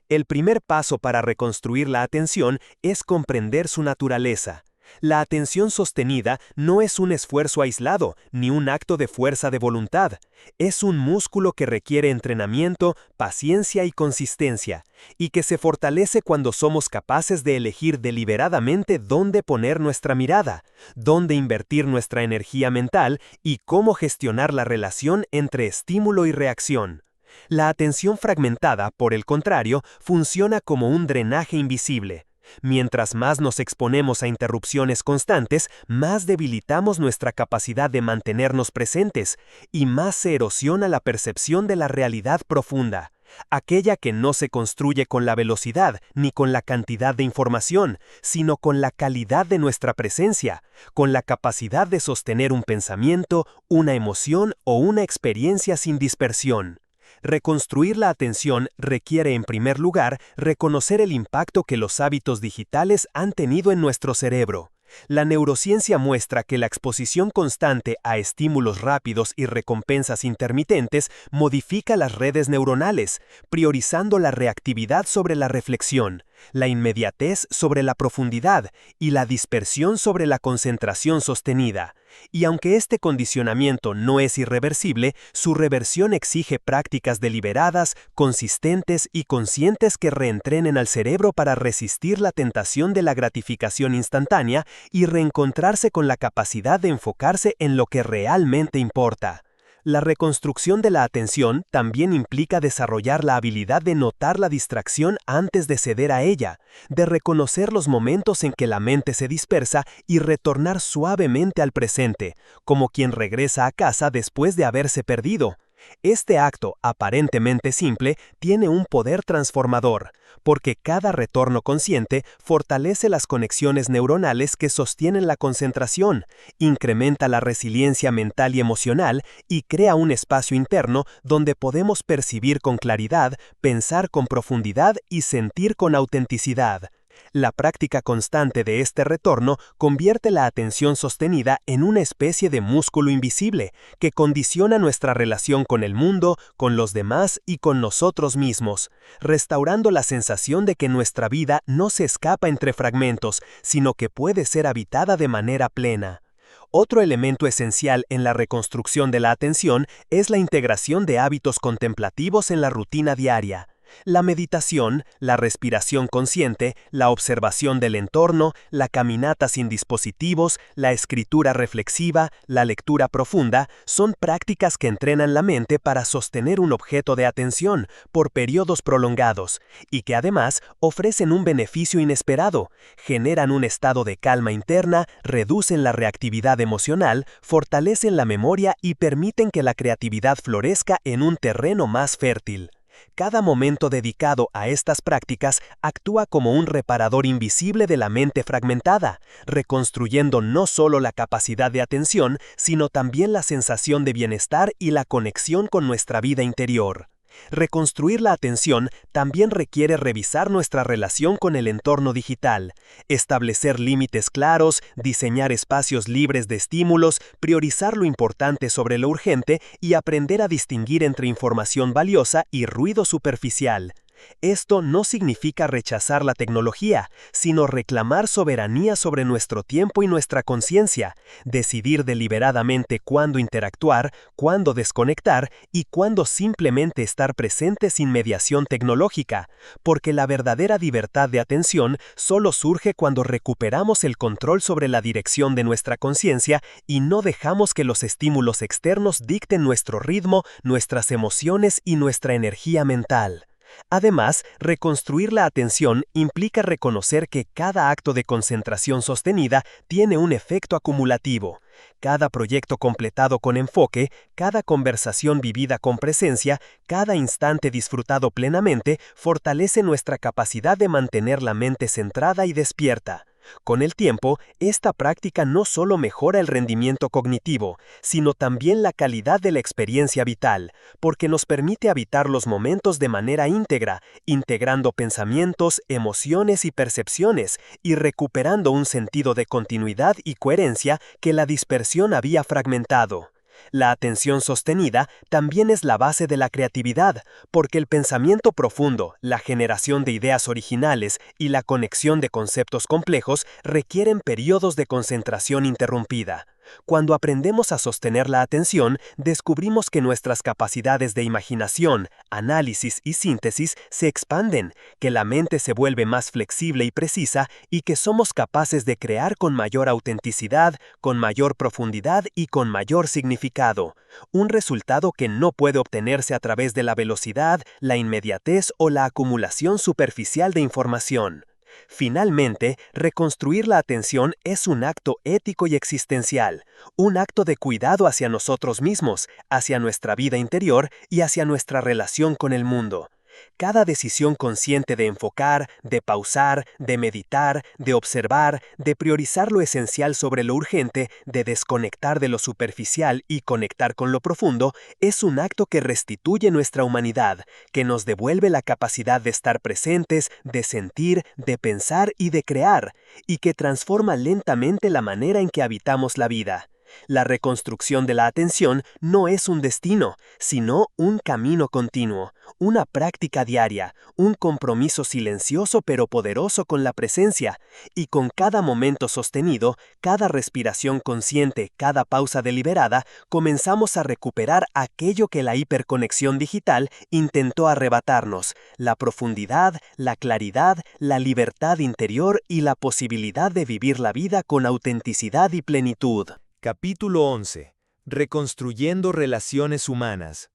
El primer paso para reconstruir la atención es comprender su naturaleza. La atención sostenida no es un esfuerzo aislado, ni un acto de fuerza de voluntad. Es un músculo que requiere entrenamiento, paciencia y consistencia, y que se fortalece cuando somos capaces de elegir deliberadamente dónde poner nuestra mirada, dónde invertir nuestra energía mental y cómo gestionar la relación entre estímulo y reacción. La atención fragmentada, por el contrario, funciona como un drenaje invisible. Mientras más nos exponemos a interrupciones constantes, más debilitamos nuestra capacidad de mantenernos presentes y más se erosiona la percepción de la realidad profunda, aquella que no se construye con la velocidad ni con la cantidad de información, sino con la calidad de nuestra presencia, con la capacidad de sostener un pensamiento, una emoción o una experiencia sin dispersión. Reconstruir la atención requiere, en primer lugar, reconocer el impacto que los hábitos digitales han tenido en nuestro cerebro. La neurociencia muestra que la exposición constante a estímulos rápidos y recompensas intermitentes modifica las redes neuronales, priorizando la reactividad sobre la reflexión, la inmediatez sobre la profundidad y la dispersión sobre la concentración sostenida. Y aunque este condicionamiento no es irreversible, su reversión exige prácticas deliberadas, consistentes y conscientes que reentrenen al cerebro para resistir la tentación de la gratificación instantánea y reencontrarse con la capacidad de enfocarse en lo que realmente importa. La reconstrucción de la atención también implica desarrollar la habilidad de notar la distracción antes de ceder a ella, de reconocer los momentos en que la mente se dispersa y retornar suavemente al presente, como quien regresa a casa después de haberse perdido. Este acto, aparentemente simple, tiene un poder transformador, porque cada retorno consciente fortalece las conexiones neuronales que sostienen la concentración, incrementa la resiliencia mental y emocional y crea un espacio interno donde podemos percibir con claridad, pensar con profundidad y sentir con autenticidad. La práctica constante de este retorno convierte la atención sostenida en una especie de músculo invisible que condiciona nuestra relación con el mundo, con los demás y con nosotros mismos, restaurando la sensación de que nuestra vida no se escapa entre fragmentos, sino que puede ser habitada de manera plena. Otro elemento esencial en la reconstrucción de la atención es la integración de hábitos contemplativos en la rutina diaria. La meditación, la respiración consciente, la observación del entorno, la caminata sin dispositivos, la escritura reflexiva, la lectura profunda, son prácticas que entrenan la mente para sostener un objeto de atención por periodos prolongados y que además ofrecen un beneficio inesperado, generan un estado de calma interna, reducen la reactividad emocional, fortalecen la memoria y permiten que la creatividad florezca en un terreno más fértil. Cada momento dedicado a estas prácticas actúa como un reparador invisible de la mente fragmentada, reconstruyendo no solo la capacidad de atención, sino también la sensación de bienestar y la conexión con nuestra vida interior. Reconstruir la atención también requiere revisar nuestra relación con el entorno digital, establecer límites claros, diseñar espacios libres de estímulos, priorizar lo importante sobre lo urgente y aprender a distinguir entre información valiosa y ruido superficial. Esto no significa rechazar la tecnología, sino reclamar soberanía sobre nuestro tiempo y nuestra conciencia, decidir deliberadamente cuándo interactuar, cuándo desconectar y cuándo simplemente estar presente sin mediación tecnológica, porque la verdadera libertad de atención solo surge cuando recuperamos el control sobre la dirección de nuestra conciencia y no dejamos que los estímulos externos dicten nuestro ritmo, nuestras emociones y nuestra energía mental. Además, reconstruir la atención implica reconocer que cada acto de concentración sostenida tiene un efecto acumulativo. Cada proyecto completado con enfoque, cada conversación vivida con presencia, cada instante disfrutado plenamente, fortalece nuestra capacidad de mantener la mente centrada y despierta. Con el tiempo, esta práctica no solo mejora el rendimiento cognitivo, sino también la calidad de la experiencia vital, porque nos permite habitar los momentos de manera íntegra, integrando pensamientos, emociones y percepciones, y recuperando un sentido de continuidad y coherencia que la dispersión había fragmentado. La atención sostenida también es la base de la creatividad, porque el pensamiento profundo, la generación de ideas originales y la conexión de conceptos complejos requieren periodos de concentración interrumpida. Cuando aprendemos a sostener la atención, descubrimos que nuestras capacidades de imaginación, análisis y síntesis se expanden, que la mente se vuelve más flexible y precisa y que somos capaces de crear con mayor autenticidad, con mayor profundidad y con mayor significado. Un resultado que no puede obtenerse a través de la velocidad, la inmediatez o la acumulación superficial de información. Finalmente, reconstruir la atención es un acto ético y existencial, un acto de cuidado hacia nosotros mismos, hacia nuestra vida interior y hacia nuestra relación con el mundo. Cada decisión consciente de enfocar, de pausar, de meditar, de observar, de priorizar lo esencial sobre lo urgente, de desconectar de lo superficial y conectar con lo profundo, es un acto que restituye nuestra humanidad, que nos devuelve la capacidad de estar presentes, de sentir, de pensar y de crear, y que transforma lentamente la manera en que habitamos la vida. La reconstrucción de la atención no es un destino, sino un camino continuo, una práctica diaria, un compromiso silencioso pero poderoso con la presencia, y con cada momento sostenido, cada respiración consciente, cada pausa deliberada, comenzamos a recuperar aquello que la hiperconexión digital intentó arrebatarnos: la profundidad, la claridad, la libertad interior y la posibilidad de vivir la vida con autenticidad y plenitud. Capítulo 11. Reconstruyendo relaciones humanas.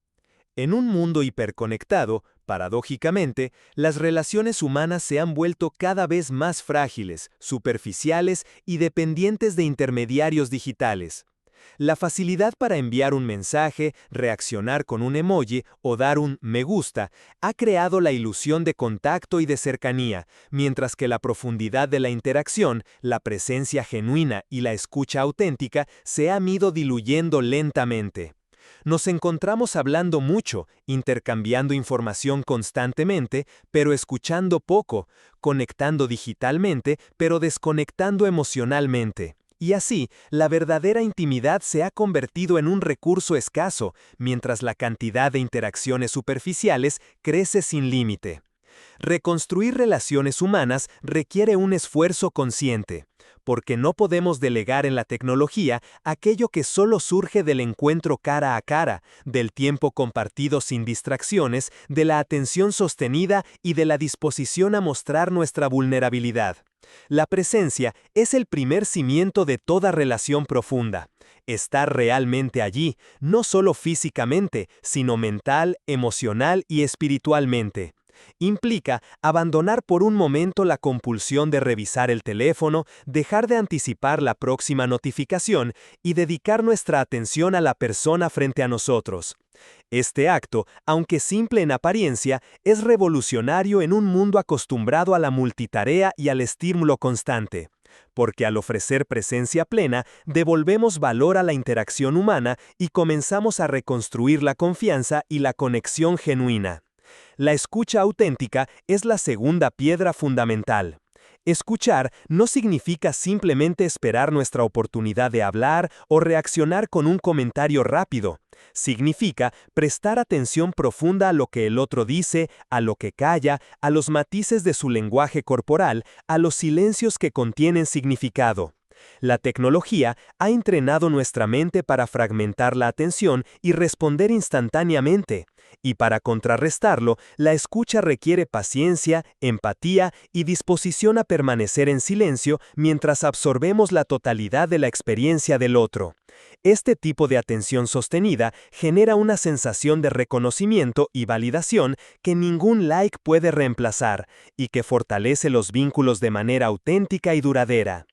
En un mundo hiperconectado, paradójicamente, las relaciones humanas se han vuelto cada vez más frágiles, superficiales y dependientes de intermediarios digitales. La facilidad para enviar un mensaje, reaccionar con un emoji o dar un me gusta ha creado la ilusión de contacto y de cercanía, mientras que la profundidad de la interacción, la presencia genuina y la escucha auténtica se han ido diluyendo lentamente. Nos encontramos hablando mucho, intercambiando información constantemente, pero escuchando poco, conectando digitalmente, pero desconectando emocionalmente. Y así, la verdadera intimidad se ha convertido en un recurso escaso, mientras la cantidad de interacciones superficiales crece sin límite. Reconstruir relaciones humanas requiere un esfuerzo consciente, porque no podemos delegar en la tecnología aquello que solo surge del encuentro cara a cara, del tiempo compartido sin distracciones, de la atención sostenida y de la disposición a mostrar nuestra vulnerabilidad. La presencia es el primer cimiento de toda relación profunda. Estar realmente allí, no solo físicamente, sino mental, emocional y espiritualmente. Implica abandonar por un momento la compulsión de revisar el teléfono, dejar de anticipar la próxima notificación y dedicar nuestra atención a la persona frente a nosotros. Este acto, aunque simple en apariencia, es revolucionario en un mundo acostumbrado a la multitarea y al estímulo constante. Porque al ofrecer presencia plena, devolvemos valor a la interacción humana y comenzamos a reconstruir la confianza y la conexión genuina. La escucha auténtica es la segunda piedra fundamental. Escuchar no significa simplemente esperar nuestra oportunidad de hablar o reaccionar con un comentario rápido. Significa prestar atención profunda a lo que el otro dice, a lo que calla, a los matices de su lenguaje corporal, a los silencios que contienen significado. La tecnología ha entrenado nuestra mente para fragmentar la atención y responder instantáneamente. Y para contrarrestarlo, la escucha requiere paciencia, empatía y disposición a permanecer en silencio mientras absorbemos la totalidad de la experiencia del otro. Este tipo de atención sostenida genera una sensación de reconocimiento y validación que ningún like puede reemplazar, y que fortalece los vínculos de manera auténtica y duradera.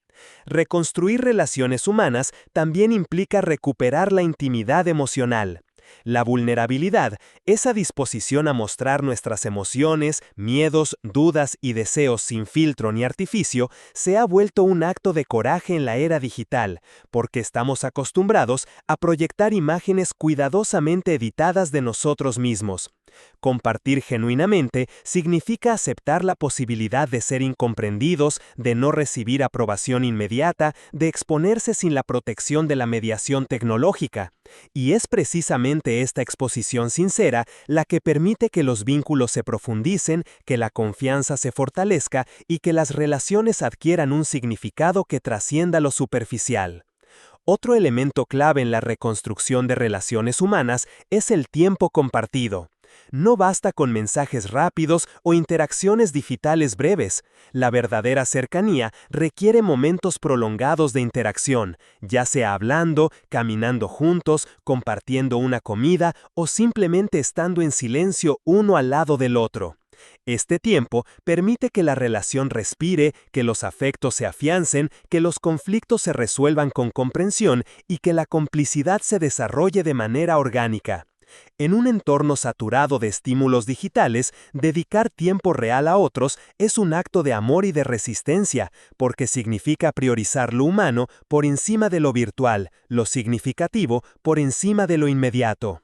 Reconstruir relaciones humanas también implica recuperar la intimidad emocional. La vulnerabilidad, esa disposición a mostrar nuestras emociones, miedos, dudas y deseos sin filtro ni artificio, se ha vuelto un acto de coraje en la era digital, porque estamos acostumbrados a proyectar imágenes cuidadosamente editadas de nosotros mismos. Compartir genuinamente significa aceptar la posibilidad de ser incomprendidos, de no recibir aprobación inmediata, de exponerse sin la protección de la mediación tecnológica. Y es precisamente esta exposición sincera la que permite que los vínculos se profundicen, que la confianza se fortalezca y que las relaciones adquieran un significado que trascienda lo superficial. Otro elemento clave en la reconstrucción de relaciones humanas es el tiempo compartido. No basta con mensajes rápidos o interacciones digitales breves. La verdadera cercanía requiere momentos prolongados de interacción, ya sea hablando, caminando juntos, compartiendo una comida o simplemente estando en silencio uno al lado del otro. Este tiempo permite que la relación respire, que los afectos se afiancen, que los conflictos se resuelvan con comprensión y que la complicidad se desarrolle de manera orgánica. En un entorno saturado de estímulos digitales, dedicar tiempo real a otros es un acto de amor y de resistencia, porque significa priorizar lo humano por encima de lo virtual, lo significativo por encima de lo inmediato.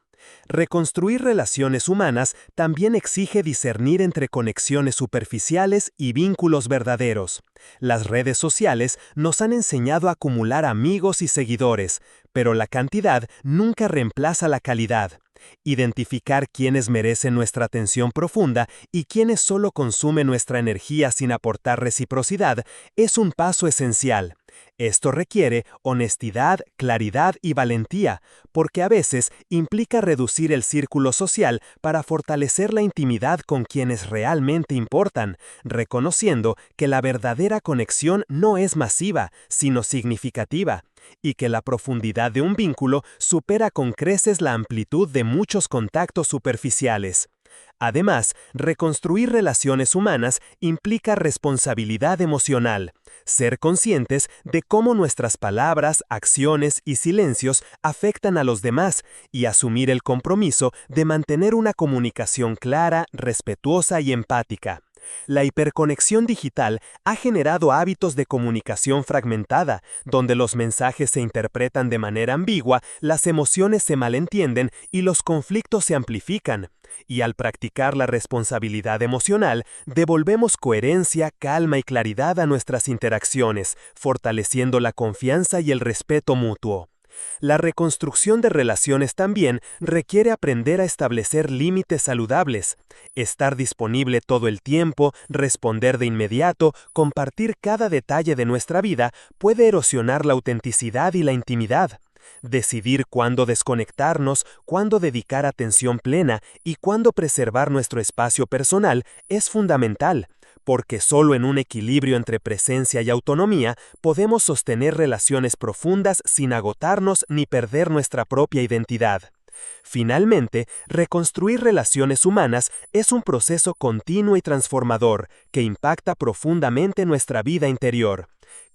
Reconstruir relaciones humanas también exige discernir entre conexiones superficiales y vínculos verdaderos. Las redes sociales nos han enseñado a acumular amigos y seguidores, pero la cantidad nunca reemplaza la calidad. Identificar quiénes merecen nuestra atención profunda y quiénes solo consumen nuestra energía sin aportar reciprocidad es un paso esencial. Esto requiere honestidad, claridad y valentía, porque a veces implica reducir el círculo social para fortalecer la intimidad con quienes realmente importan, reconociendo que la verdadera conexión no es masiva, sino significativa, y que la profundidad de un vínculo supera con creces la amplitud de muchos contactos superficiales. Además, reconstruir relaciones humanas implica responsabilidad emocional, ser conscientes de cómo nuestras palabras, acciones y silencios afectan a los demás y asumir el compromiso de mantener una comunicación clara, respetuosa y empática. La hiperconexión digital ha generado hábitos de comunicación fragmentada, donde los mensajes se interpretan de manera ambigua, las emociones se malentienden y los conflictos se amplifican. Y al practicar la responsabilidad emocional, devolvemos coherencia, calma y claridad a nuestras interacciones, fortaleciendo la confianza y el respeto mutuo. La reconstrucción de relaciones también requiere aprender a establecer límites saludables, estar disponible todo el tiempo, responder de inmediato, compartir cada detalle de nuestra vida puede erosionar la autenticidad y la intimidad. Decidir cuándo desconectarnos, cuándo dedicar atención plena y cuándo preservar nuestro espacio personal es fundamental, porque solo en un equilibrio entre presencia y autonomía podemos sostener relaciones profundas sin agotarnos ni perder nuestra propia identidad. Finalmente, reconstruir relaciones humanas es un proceso continuo y transformador que impacta profundamente nuestra vida interior.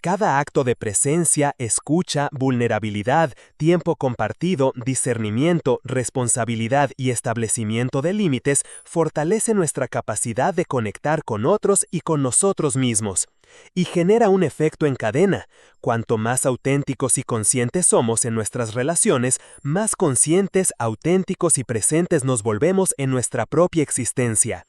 Cada acto de presencia, escucha, vulnerabilidad, tiempo compartido, discernimiento, responsabilidad y establecimiento de límites fortalece nuestra capacidad de conectar con otros y con nosotros mismos. Y genera un efecto en cadena. Cuanto más auténticos y conscientes somos en nuestras relaciones, más conscientes, auténticos y presentes nos volvemos en nuestra propia existencia.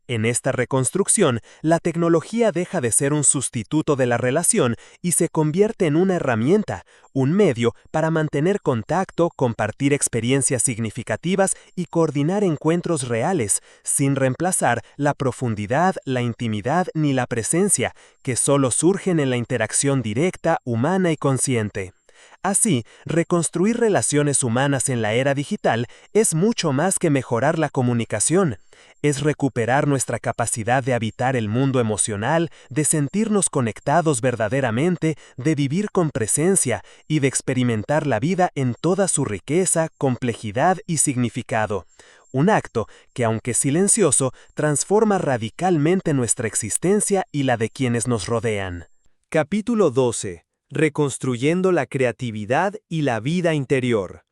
En esta reconstrucción, la tecnología deja de ser un sustituto de la relación y se convierte en una herramienta, un medio para mantener contacto, compartir experiencias significativas y coordinar encuentros reales, sin reemplazar la profundidad, la intimidad ni la presencia, que solo surgen en la interacción directa, humana y consciente. Así, reconstruir relaciones humanas en la era digital es mucho más que mejorar la comunicación. Es recuperar nuestra capacidad de habitar el mundo emocional, de sentirnos conectados verdaderamente, de vivir con presencia y de experimentar la vida en toda su riqueza, complejidad y significado. Un acto que, aunque silencioso, transforma radicalmente nuestra existencia y la de quienes nos rodean. Capítulo 12. Reconstruyendo la creatividad y la vida interior.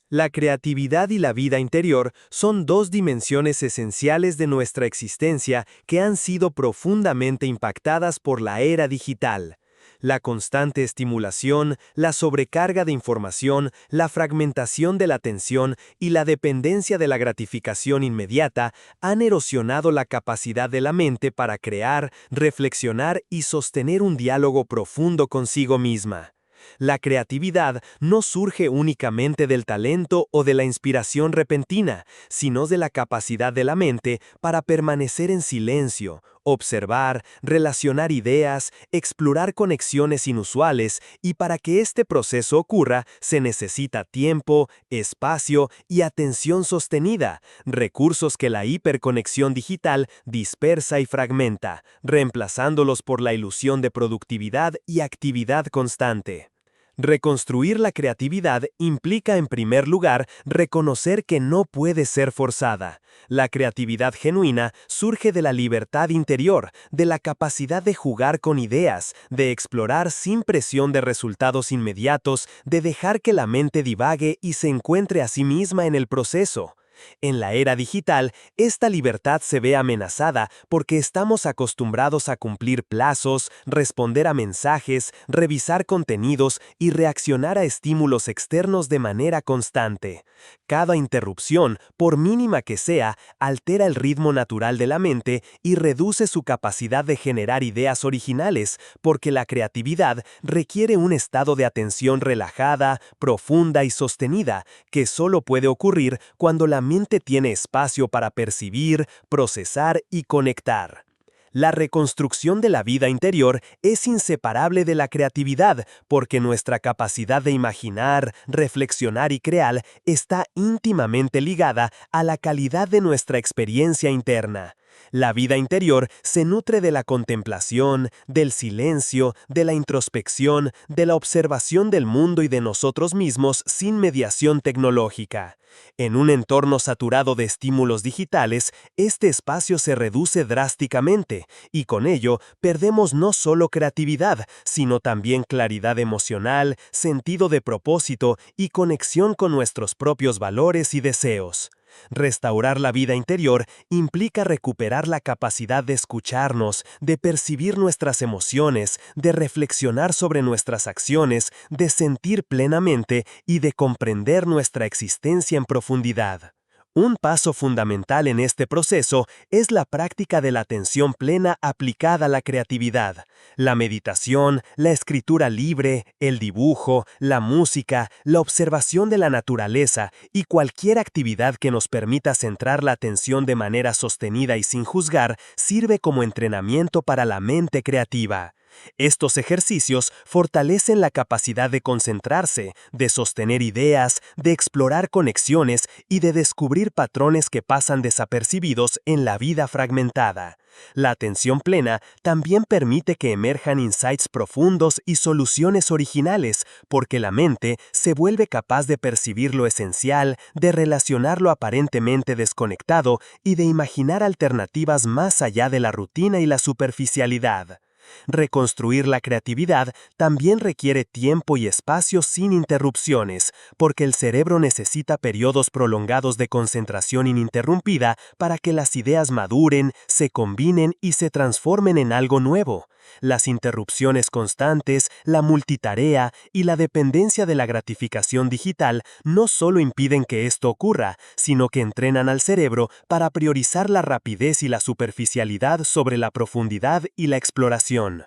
La creatividad y la vida interior son dos dimensiones esenciales de nuestra existencia que han sido profundamente impactadas por la era digital. La constante estimulación, la sobrecarga de información, la fragmentación de la atención y la dependencia de la gratificación inmediata han erosionado la capacidad de la mente para crear, reflexionar y sostener un diálogo profundo consigo misma. La creatividad no surge únicamente del talento o de la inspiración repentina, sino de la capacidad de la mente para permanecer en silencio, observar, relacionar ideas, explorar conexiones inusuales, y para que este proceso ocurra se necesita tiempo, espacio y atención sostenida, recursos que la hiperconexión digital dispersa y fragmenta, reemplazándolos por la ilusión de productividad y actividad constante. Reconstruir la creatividad implica, en primer lugar, reconocer que no puede ser forzada. La creatividad genuina surge de la libertad interior, de la capacidad de jugar con ideas, de explorar sin presión de resultados inmediatos, de dejar que la mente divague y se encuentre a sí misma en el proceso. En la era digital, esta libertad se ve amenazada porque estamos acostumbrados a cumplir plazos, responder a mensajes, revisar contenidos y reaccionar a estímulos externos de manera constante. Cada interrupción, por mínima que sea, altera el ritmo natural de la mente y reduce su capacidad de generar ideas originales, porque la creatividad requiere un estado de atención relajada, profunda y sostenida, que solo puede ocurrir cuando la mente tiene espacio para percibir, procesar y conectar. La reconstrucción de la vida interior es inseparable de la creatividad, porque nuestra capacidad de imaginar, reflexionar y crear está íntimamente ligada a la calidad de nuestra experiencia interna. La vida interior se nutre de la contemplación, del silencio, de la introspección, de la observación del mundo y de nosotros mismos sin mediación tecnológica. En un entorno saturado de estímulos digitales, este espacio se reduce drásticamente y con ello perdemos no solo creatividad, sino también claridad emocional, sentido de propósito y conexión con nuestros propios valores y deseos. Restaurar la vida interior implica recuperar la capacidad de escucharnos, de percibir nuestras emociones, de reflexionar sobre nuestras acciones, de sentir plenamente y de comprender nuestra existencia en profundidad. Un paso fundamental en este proceso es la práctica de la atención plena aplicada a la creatividad. La meditación, la escritura libre, el dibujo, la música, la observación de la naturaleza y cualquier actividad que nos permita centrar la atención de manera sostenida y sin juzgar sirve como entrenamiento para la mente creativa. Estos ejercicios fortalecen la capacidad de concentrarse, de sostener ideas, de explorar conexiones y de descubrir patrones que pasan desapercibidos en la vida fragmentada. La atención plena también permite que emerjan insights profundos y soluciones originales, porque la mente se vuelve capaz de percibir lo esencial, de relacionar lo aparentemente desconectado y de imaginar alternativas más allá de la rutina y la superficialidad. Reconstruir la creatividad también requiere tiempo y espacio sin interrupciones, porque el cerebro necesita periodos prolongados de concentración ininterrumpida para que las ideas maduren, se combinen y se transformen en algo nuevo. Las interrupciones constantes, la multitarea y la dependencia de la gratificación digital no solo impiden que esto ocurra, sino que entrenan al cerebro para priorizar la rapidez y la superficialidad sobre la profundidad y la exploración.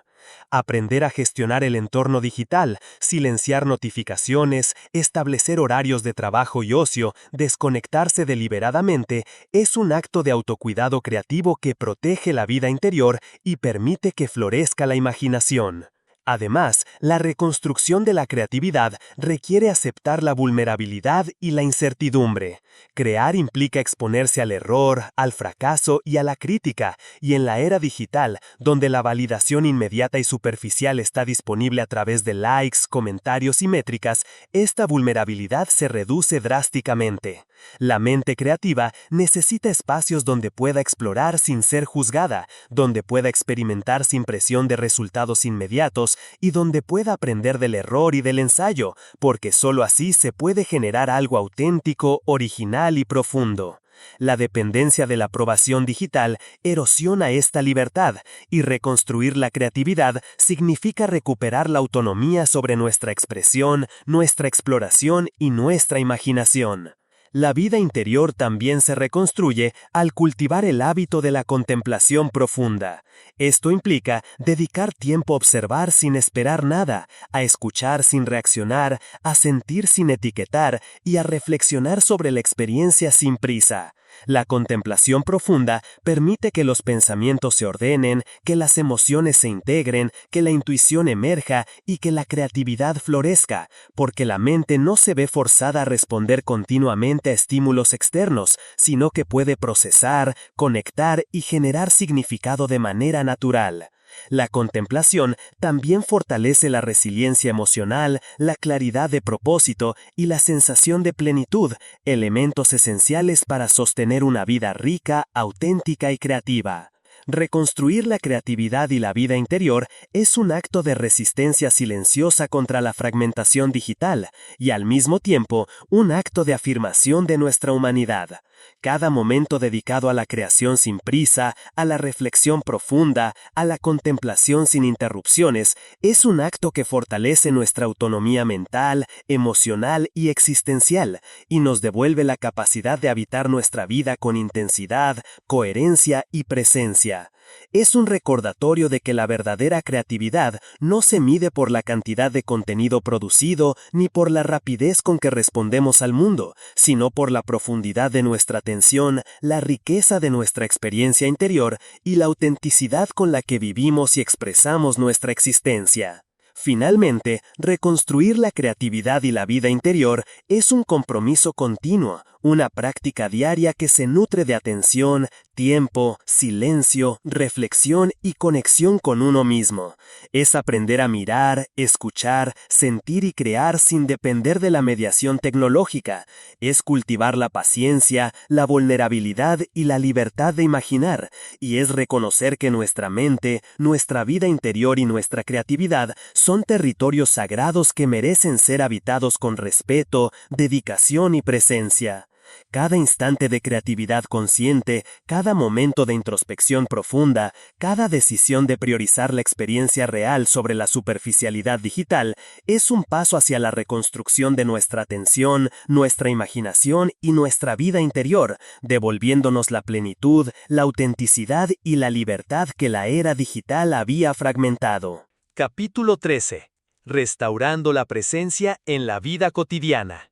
Aprender a gestionar el entorno digital, silenciar notificaciones, establecer horarios de trabajo y ocio, desconectarse deliberadamente, es un acto de autocuidado creativo que protege la vida interior y permite que florezca la imaginación. Además, la reconstrucción de la creatividad requiere aceptar la vulnerabilidad y la incertidumbre. Crear implica exponerse al error, al fracaso y a la crítica, y en la era digital, donde la validación inmediata y superficial está disponible a través de likes, comentarios y métricas, esta vulnerabilidad se reduce drásticamente. La mente creativa necesita espacios donde pueda explorar sin ser juzgada, donde pueda experimentar sin presión de resultados inmediatos y donde pueda aprender del error y del ensayo, porque solo así se puede generar algo auténtico, original y profundo. La dependencia de la aprobación digital erosiona esta libertad, y reconstruir la creatividad significa recuperar la autonomía sobre nuestra expresión, nuestra exploración y nuestra imaginación. La vida interior también se reconstruye al cultivar el hábito de la contemplación profunda. Esto implica dedicar tiempo a observar sin esperar nada, a escuchar sin reaccionar, a sentir sin etiquetar y a reflexionar sobre la experiencia sin prisa. La contemplación profunda permite que los pensamientos se ordenen, que las emociones se integren, que la intuición emerja y que la creatividad florezca, porque la mente no se ve forzada a responder continuamente a estímulos externos, sino que puede procesar, conectar y generar significado de manera natural. La contemplación también fortalece la resiliencia emocional, la claridad de propósito y la sensación de plenitud, elementos esenciales para sostener una vida rica, auténtica y creativa. Reconstruir la creatividad y la vida interior es un acto de resistencia silenciosa contra la fragmentación digital y al mismo tiempo un acto de afirmación de nuestra humanidad. Cada momento dedicado a la creación sin prisa, a la reflexión profunda, a la contemplación sin interrupciones, es un acto que fortalece nuestra autonomía mental, emocional y existencial, y nos devuelve la capacidad de habitar nuestra vida con intensidad, coherencia y presencia. Es un recordatorio de que la verdadera creatividad no se mide por la cantidad de contenido producido ni por la rapidez con que respondemos al mundo, sino por la profundidad de nuestra atención, la riqueza de nuestra experiencia interior y la autenticidad con la que vivimos y expresamos nuestra existencia. Finalmente, reconstruir la creatividad y la vida interior es un compromiso continuo, una práctica diaria que se nutre de atención, tiempo, silencio, reflexión y conexión con uno mismo. Es aprender a mirar, escuchar, sentir y crear sin depender de la mediación tecnológica. Es cultivar la paciencia, la vulnerabilidad y la libertad de imaginar. Y es reconocer que nuestra mente, nuestra vida interior y nuestra creatividad son territorios sagrados que merecen ser habitados con respeto, dedicación y presencia. Cada instante de creatividad consciente, cada momento de introspección profunda, cada decisión de priorizar la experiencia real sobre la superficialidad digital es un paso hacia la reconstrucción de nuestra atención, nuestra imaginación y nuestra vida interior, devolviéndonos la plenitud, la autenticidad y la libertad que la era digital había fragmentado. Capítulo 13. Restaurando la presencia en la vida cotidiana.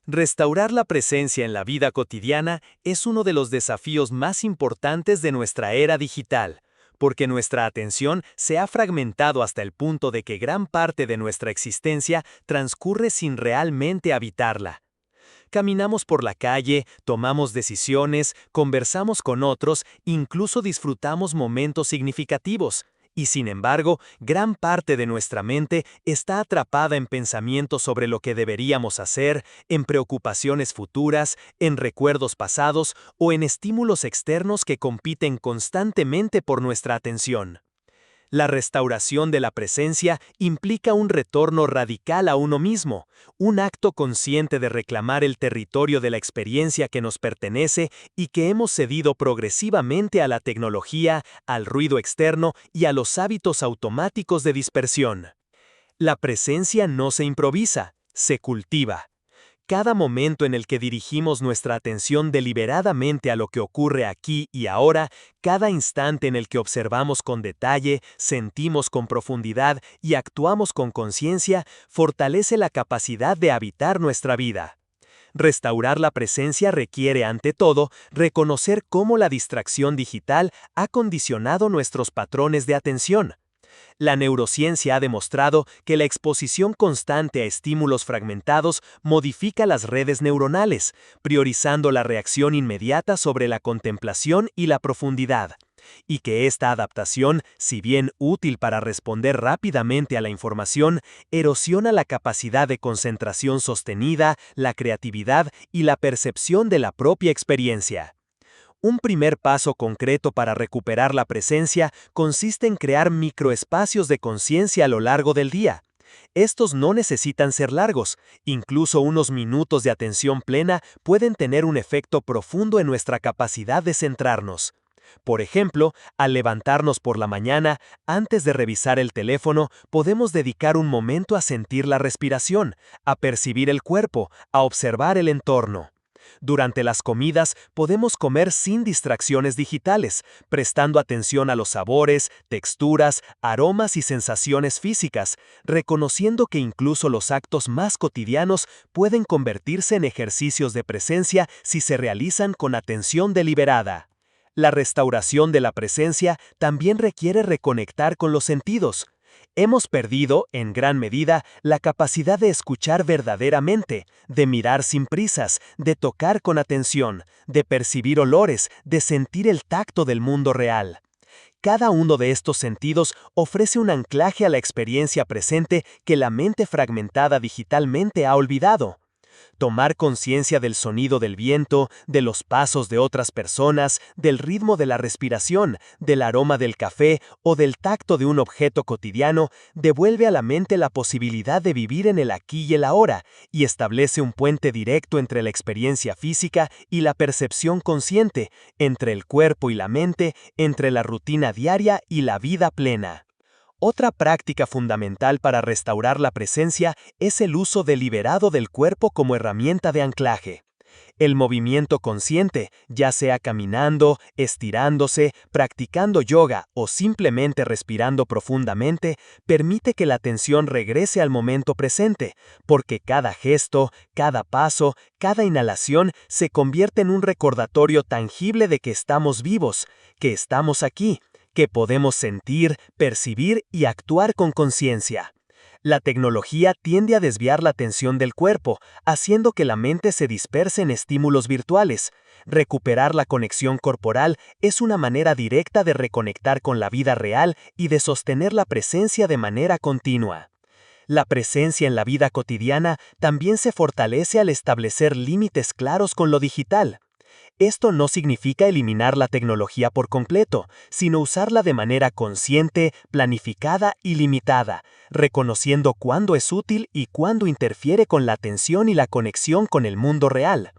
Restaurar la presencia en la vida cotidiana es uno de los desafíos más importantes de nuestra era digital, porque nuestra atención se ha fragmentado hasta el punto de que gran parte de nuestra existencia transcurre sin realmente habitarla. Caminamos por la calle, tomamos decisiones, conversamos con otros, incluso disfrutamos momentos significativos. Y sin embargo, gran parte de nuestra mente está atrapada en pensamientos sobre lo que deberíamos hacer, en preocupaciones futuras, en recuerdos pasados o en estímulos externos que compiten constantemente por nuestra atención. La restauración de la presencia implica un retorno radical a uno mismo, un acto consciente de reclamar el territorio de la experiencia que nos pertenece y que hemos cedido progresivamente a la tecnología, al ruido externo y a los hábitos automáticos de dispersión. La presencia no se improvisa, se cultiva. Cada momento en el que dirigimos nuestra atención deliberadamente a lo que ocurre aquí y ahora, cada instante en el que observamos con detalle, sentimos con profundidad y actuamos con conciencia, fortalece la capacidad de habitar nuestra vida. Restaurar la presencia requiere, ante todo, reconocer cómo la distracción digital ha condicionado nuestros patrones de atención. La neurociencia ha demostrado que la exposición constante a estímulos fragmentados modifica las redes neuronales, priorizando la reacción inmediata sobre la contemplación y la profundidad, y que esta adaptación, si bien útil para responder rápidamente a la información, erosiona la capacidad de concentración sostenida, la creatividad y la percepción de la propia experiencia. Un primer paso concreto para recuperar la presencia consiste en crear microespacios de conciencia a lo largo del día. Estos no necesitan ser largos, incluso unos minutos de atención plena pueden tener un efecto profundo en nuestra capacidad de centrarnos. Por ejemplo, al levantarnos por la mañana, antes de revisar el teléfono, podemos dedicar un momento a sentir la respiración, a percibir el cuerpo, a observar el entorno. Durante las comidas podemos comer sin distracciones digitales, prestando atención a los sabores, texturas, aromas y sensaciones físicas, reconociendo que incluso los actos más cotidianos pueden convertirse en ejercicios de presencia si se realizan con atención deliberada. La restauración de la presencia también requiere reconectar con los sentidos. Hemos perdido, en gran medida, la capacidad de escuchar verdaderamente, de mirar sin prisas, de tocar con atención, de percibir olores, de sentir el tacto del mundo real. Cada uno de estos sentidos ofrece un anclaje a la experiencia presente que la mente fragmentada digitalmente ha olvidado. Tomar conciencia del sonido del viento, de los pasos de otras personas, del ritmo de la respiración, del aroma del café o del tacto de un objeto cotidiano, devuelve a la mente la posibilidad de vivir en el aquí y el ahora, y establece un puente directo entre la experiencia física y la percepción consciente, entre el cuerpo y la mente, entre la rutina diaria y la vida plena. Otra práctica fundamental para restaurar la presencia es el uso deliberado del cuerpo como herramienta de anclaje. El movimiento consciente, ya sea caminando, estirándose, practicando yoga o simplemente respirando profundamente, permite que la atención regrese al momento presente, porque cada gesto, cada paso, cada inhalación se convierte en un recordatorio tangible de que estamos vivos, que estamos aquí, que podemos sentir, percibir y actuar con conciencia. La tecnología tiende a desviar la atención del cuerpo, haciendo que la mente se disperse en estímulos virtuales. Recuperar la conexión corporal es una manera directa de reconectar con la vida real y de sostener la presencia de manera continua. La presencia en la vida cotidiana también se fortalece al establecer límites claros con lo digital. Esto no significa eliminar la tecnología por completo, sino usarla de manera consciente, planificada y limitada, reconociendo cuándo es útil y cuándo interfiere con la atención y la conexión con el mundo real.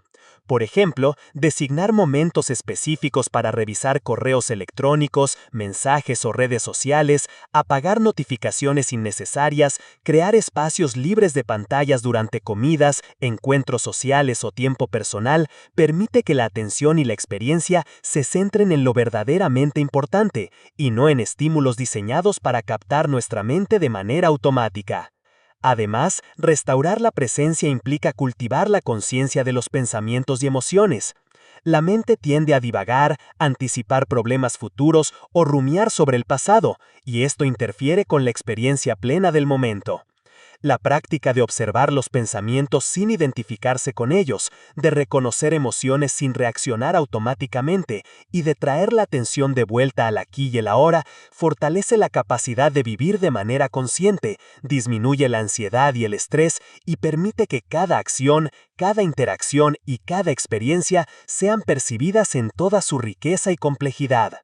Por ejemplo, designar momentos específicos para revisar correos electrónicos, mensajes o redes sociales, apagar notificaciones innecesarias, crear espacios libres de pantallas durante comidas, encuentros sociales o tiempo personal, permite que la atención y la experiencia se centren en lo verdaderamente importante, y no en estímulos diseñados para captar nuestra mente de manera automática. Además, restaurar la presencia implica cultivar la conciencia de los pensamientos y emociones. La mente tiende a divagar, anticipar problemas futuros o rumiar sobre el pasado, y esto interfiere con la experiencia plena del momento. La práctica de observar los pensamientos sin identificarse con ellos, de reconocer emociones sin reaccionar automáticamente y de traer la atención de vuelta al aquí y el ahora, fortalece la capacidad de vivir de manera consciente, disminuye la ansiedad y el estrés y permite que cada acción, cada interacción y cada experiencia sean percibidas en toda su riqueza y complejidad.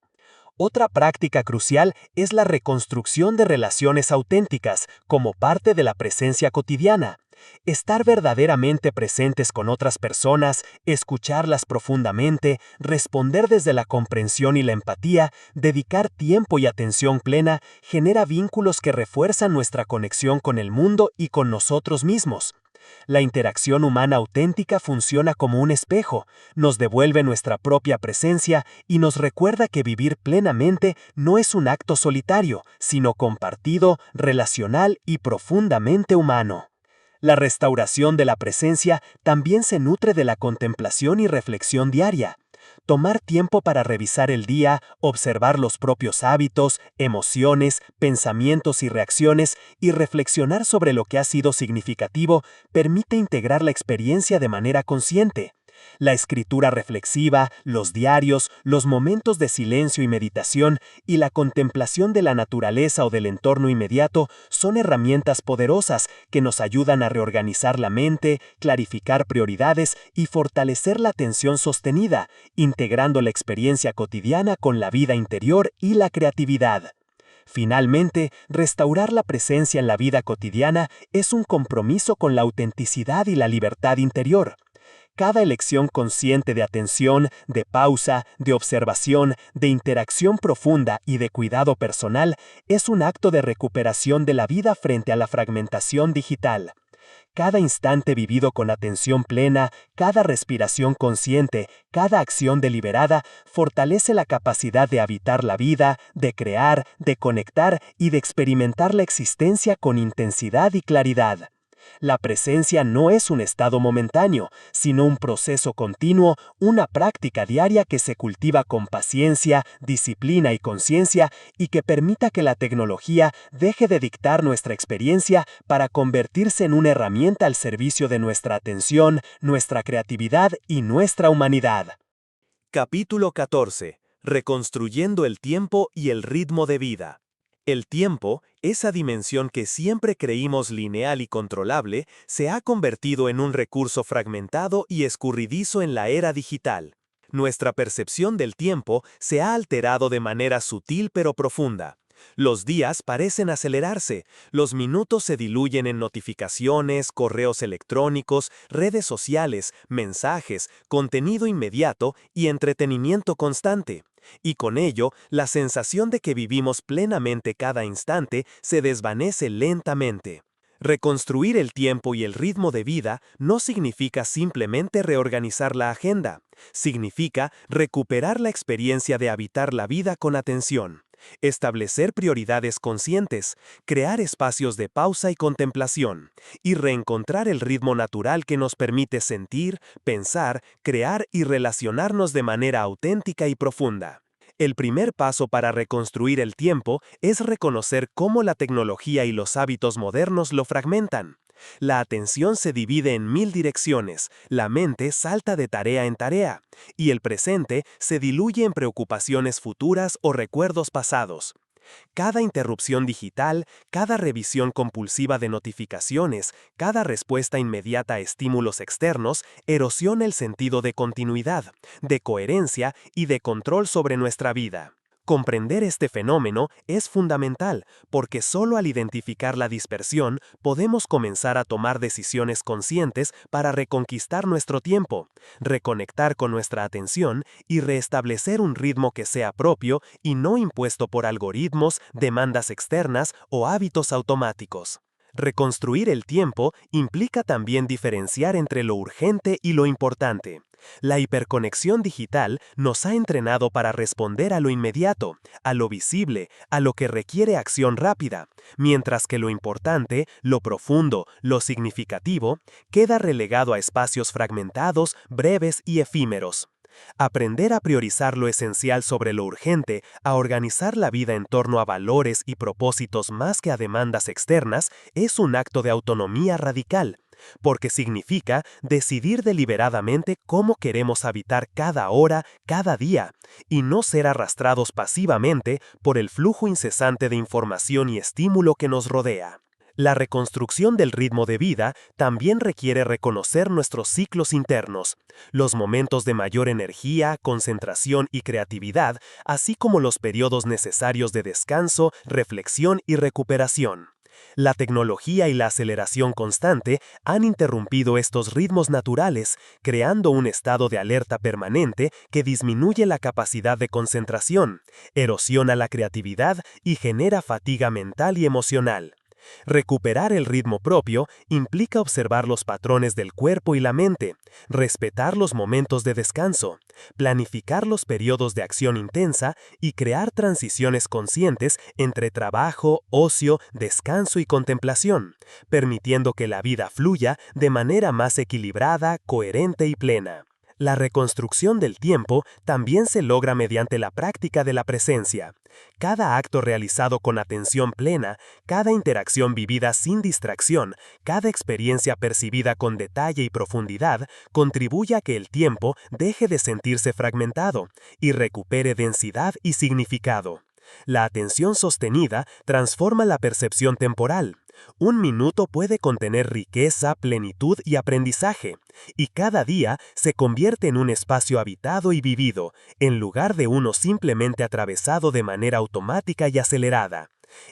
Otra práctica crucial es la reconstrucción de relaciones auténticas como parte de la presencia cotidiana. Estar verdaderamente presentes con otras personas, escucharlas profundamente, responder desde la comprensión y la empatía, dedicar tiempo y atención plena, genera vínculos que refuerzan nuestra conexión con el mundo y con nosotros mismos. La interacción humana auténtica funciona como un espejo, nos devuelve nuestra propia presencia y nos recuerda que vivir plenamente no es un acto solitario, sino compartido, relacional y profundamente humano. La restauración de la presencia también se nutre de la contemplación y reflexión diaria. Tomar tiempo para revisar el día, observar los propios hábitos, emociones, pensamientos y reacciones y reflexionar sobre lo que ha sido significativo permite integrar la experiencia de manera consciente. La escritura reflexiva, los diarios, los momentos de silencio y meditación y la contemplación de la naturaleza o del entorno inmediato son herramientas poderosas que nos ayudan a reorganizar la mente, clarificar prioridades y fortalecer la atención sostenida, integrando la experiencia cotidiana con la vida interior y la creatividad. Finalmente, restaurar la presencia en la vida cotidiana es un compromiso con la autenticidad y la libertad interior. Cada elección consciente de atención, de pausa, de observación, de interacción profunda y de cuidado personal es un acto de recuperación de la vida frente a la fragmentación digital. Cada instante vivido con atención plena, cada respiración consciente, cada acción deliberada, fortalece la capacidad de habitar la vida, de crear, de conectar y de experimentar la existencia con intensidad y claridad. La presencia no es un estado momentáneo, sino un proceso continuo, una práctica diaria que se cultiva con paciencia, disciplina y conciencia y que permita que la tecnología deje de dictar nuestra experiencia para convertirse en una herramienta al servicio de nuestra atención, nuestra creatividad y nuestra humanidad. Capítulo 14. Reconstruyendo el tiempo y el ritmo de vida. El tiempo, esa dimensión que siempre creímos lineal y controlable, se ha convertido en un recurso fragmentado y escurridizo en la era digital. Nuestra percepción del tiempo se ha alterado de manera sutil pero profunda. Los días parecen acelerarse, los minutos se diluyen en notificaciones, correos electrónicos, redes sociales, mensajes, contenido inmediato y entretenimiento constante. Y con ello, la sensación de que vivimos plenamente cada instante se desvanece lentamente. Reconstruir el tiempo y el ritmo de vida no significa simplemente reorganizar la agenda, significa recuperar la experiencia de habitar la vida con atención, establecer prioridades conscientes, crear espacios de pausa y contemplación, y reencontrar el ritmo natural que nos permite sentir, pensar, crear y relacionarnos de manera auténtica y profunda. El primer paso para reconstruir el tiempo es reconocer cómo la tecnología y los hábitos modernos lo fragmentan. La atención se divide en 1000 direcciones, la mente salta de tarea en tarea, y el presente se diluye en preocupaciones futuras o recuerdos pasados. Cada interrupción digital, cada revisión compulsiva de notificaciones, cada respuesta inmediata a estímulos externos erosiona el sentido de continuidad, de coherencia y de control sobre nuestra vida. Comprender este fenómeno es fundamental, porque solo al identificar la dispersión podemos comenzar a tomar decisiones conscientes para reconquistar nuestro tiempo, reconectar con nuestra atención y restablecer un ritmo que sea propio y no impuesto por algoritmos, demandas externas o hábitos automáticos. Reconstruir el tiempo implica también diferenciar entre lo urgente y lo importante. La hiperconexión digital nos ha entrenado para responder a lo inmediato, a lo visible, a lo que requiere acción rápida, mientras que lo importante, lo profundo, lo significativo, queda relegado a espacios fragmentados, breves y efímeros. Aprender a priorizar lo esencial sobre lo urgente, a organizar la vida en torno a valores y propósitos más que a demandas externas, es un acto de autonomía radical, porque significa decidir deliberadamente cómo queremos habitar cada hora, cada día, y no ser arrastrados pasivamente por el flujo incesante de información y estímulo que nos rodea. La reconstrucción del ritmo de vida también requiere reconocer nuestros ciclos internos, los momentos de mayor energía, concentración y creatividad, así como los periodos necesarios de descanso, reflexión y recuperación. La tecnología y la aceleración constante han interrumpido estos ritmos naturales, creando un estado de alerta permanente que disminuye la capacidad de concentración, erosiona la creatividad y genera fatiga mental y emocional. Recuperar el ritmo propio implica observar los patrones del cuerpo y la mente, respetar los momentos de descanso, planificar los periodos de acción intensa y crear transiciones conscientes entre trabajo, ocio, descanso y contemplación, permitiendo que la vida fluya de manera más equilibrada, coherente y plena. La reconstrucción del tiempo también se logra mediante la práctica de la presencia. Cada acto realizado con atención plena, cada interacción vivida sin distracción, cada experiencia percibida con detalle y profundidad, contribuye a que el tiempo deje de sentirse fragmentado y recupere densidad y significado. La atención sostenida transforma la percepción temporal. Un minuto puede contener riqueza, plenitud y aprendizaje, y cada día se convierte en un espacio habitado y vivido, en lugar de uno simplemente atravesado de manera automática y acelerada.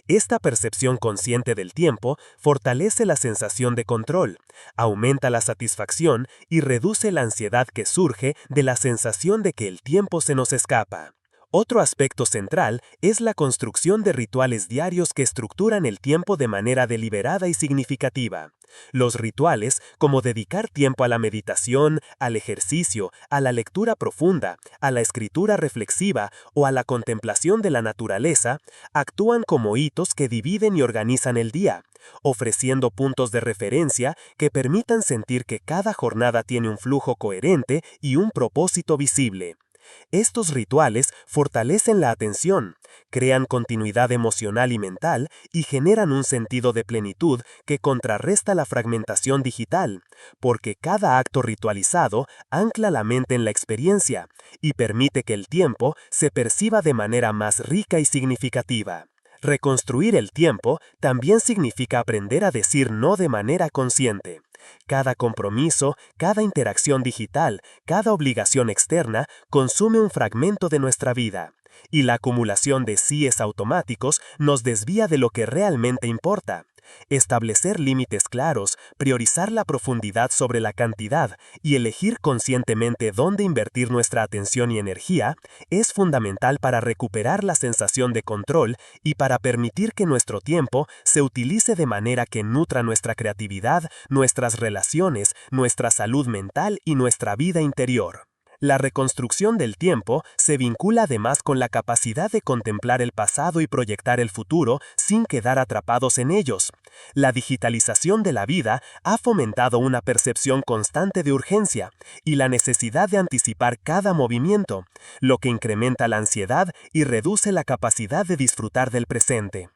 Esta percepción consciente del tiempo fortalece la sensación de control, aumenta la satisfacción y reduce la ansiedad que surge de la sensación de que el tiempo se nos escapa. Otro aspecto central es la construcción de rituales diarios que estructuran el tiempo de manera deliberada y significativa. Los rituales, como dedicar tiempo a la meditación, al ejercicio, a la lectura profunda, a la escritura reflexiva o a la contemplación de la naturaleza, actúan como hitos que dividen y organizan el día, ofreciendo puntos de referencia que permitan sentir que cada jornada tiene un flujo coherente y un propósito visible. Estos rituales fortalecen la atención, crean continuidad emocional y mental y generan un sentido de plenitud que contrarresta la fragmentación digital, porque cada acto ritualizado ancla la mente en la experiencia y permite que el tiempo se perciba de manera más rica y significativa. Reconstruir el tiempo también significa aprender a decir no de manera consciente. Cada compromiso, cada interacción digital, cada obligación externa consume un fragmento de nuestra vida, y la acumulación de síes automáticos nos desvía de lo que realmente importa. Establecer límites claros, priorizar la profundidad sobre la cantidad y elegir conscientemente dónde invertir nuestra atención y energía es fundamental para recuperar la sensación de control y para permitir que nuestro tiempo se utilice de manera que nutra nuestra creatividad, nuestras relaciones, nuestra salud mental y nuestra vida interior. La reconstrucción del tiempo se vincula además con la capacidad de contemplar el pasado y proyectar el futuro sin quedar atrapados en ellos. La digitalización de la vida ha fomentado una percepción constante de urgencia y la necesidad de anticipar cada movimiento, lo que incrementa la ansiedad y reduce la capacidad de disfrutar del presente.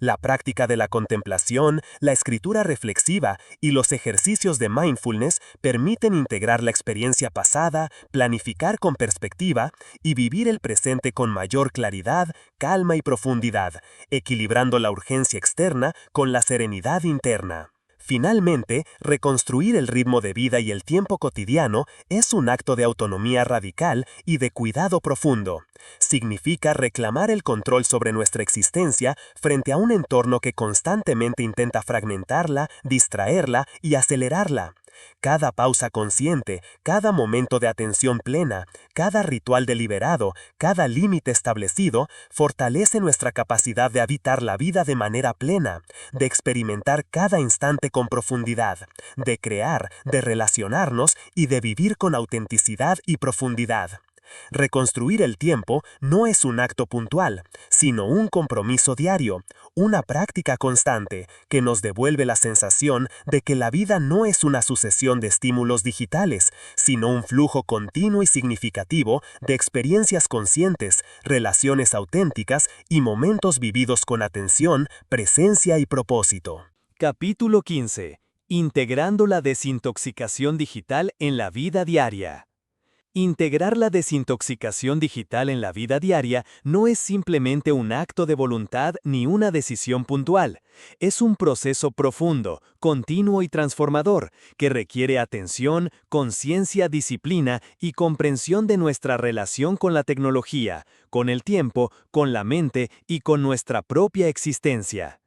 La práctica de la contemplación, la escritura reflexiva y los ejercicios de mindfulness permiten integrar la experiencia pasada, planificar con perspectiva y vivir el presente con mayor claridad, calma y profundidad, equilibrando la urgencia externa con la serenidad interna. Finalmente, reconstruir el ritmo de vida y el tiempo cotidiano es un acto de autonomía radical y de cuidado profundo. Significa reclamar el control sobre nuestra existencia frente a un entorno que constantemente intenta fragmentarla, distraerla y acelerarla. Cada pausa consciente, cada momento de atención plena, cada ritual deliberado, cada límite establecido, fortalece nuestra capacidad de habitar la vida de manera plena, de experimentar cada instante con profundidad, de crear, de relacionarnos y de vivir con autenticidad y profundidad. Reconstruir el tiempo no es un acto puntual, sino un compromiso diario, una práctica constante que nos devuelve la sensación de que la vida no es una sucesión de estímulos digitales, sino un flujo continuo y significativo de experiencias conscientes, relaciones auténticas y momentos vividos con atención, presencia y propósito. Capítulo 15. Integrando la desintoxicación digital en la vida diaria. Integrar la desintoxicación digital en la vida diaria no es simplemente un acto de voluntad ni una decisión puntual. Es un proceso profundo, continuo y transformador, que requiere atención, conciencia, disciplina y comprensión de nuestra relación con la tecnología, con el tiempo, con la mente y con nuestra propia existencia.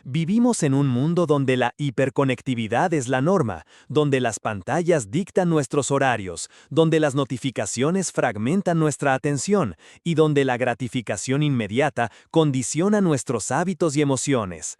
Vivimos en un mundo donde la hiperconectividad es la norma, donde las pantallas dictan nuestros horarios, donde las notificaciones fragmentan nuestra atención y donde la gratificación inmediata condiciona nuestros hábitos y emociones.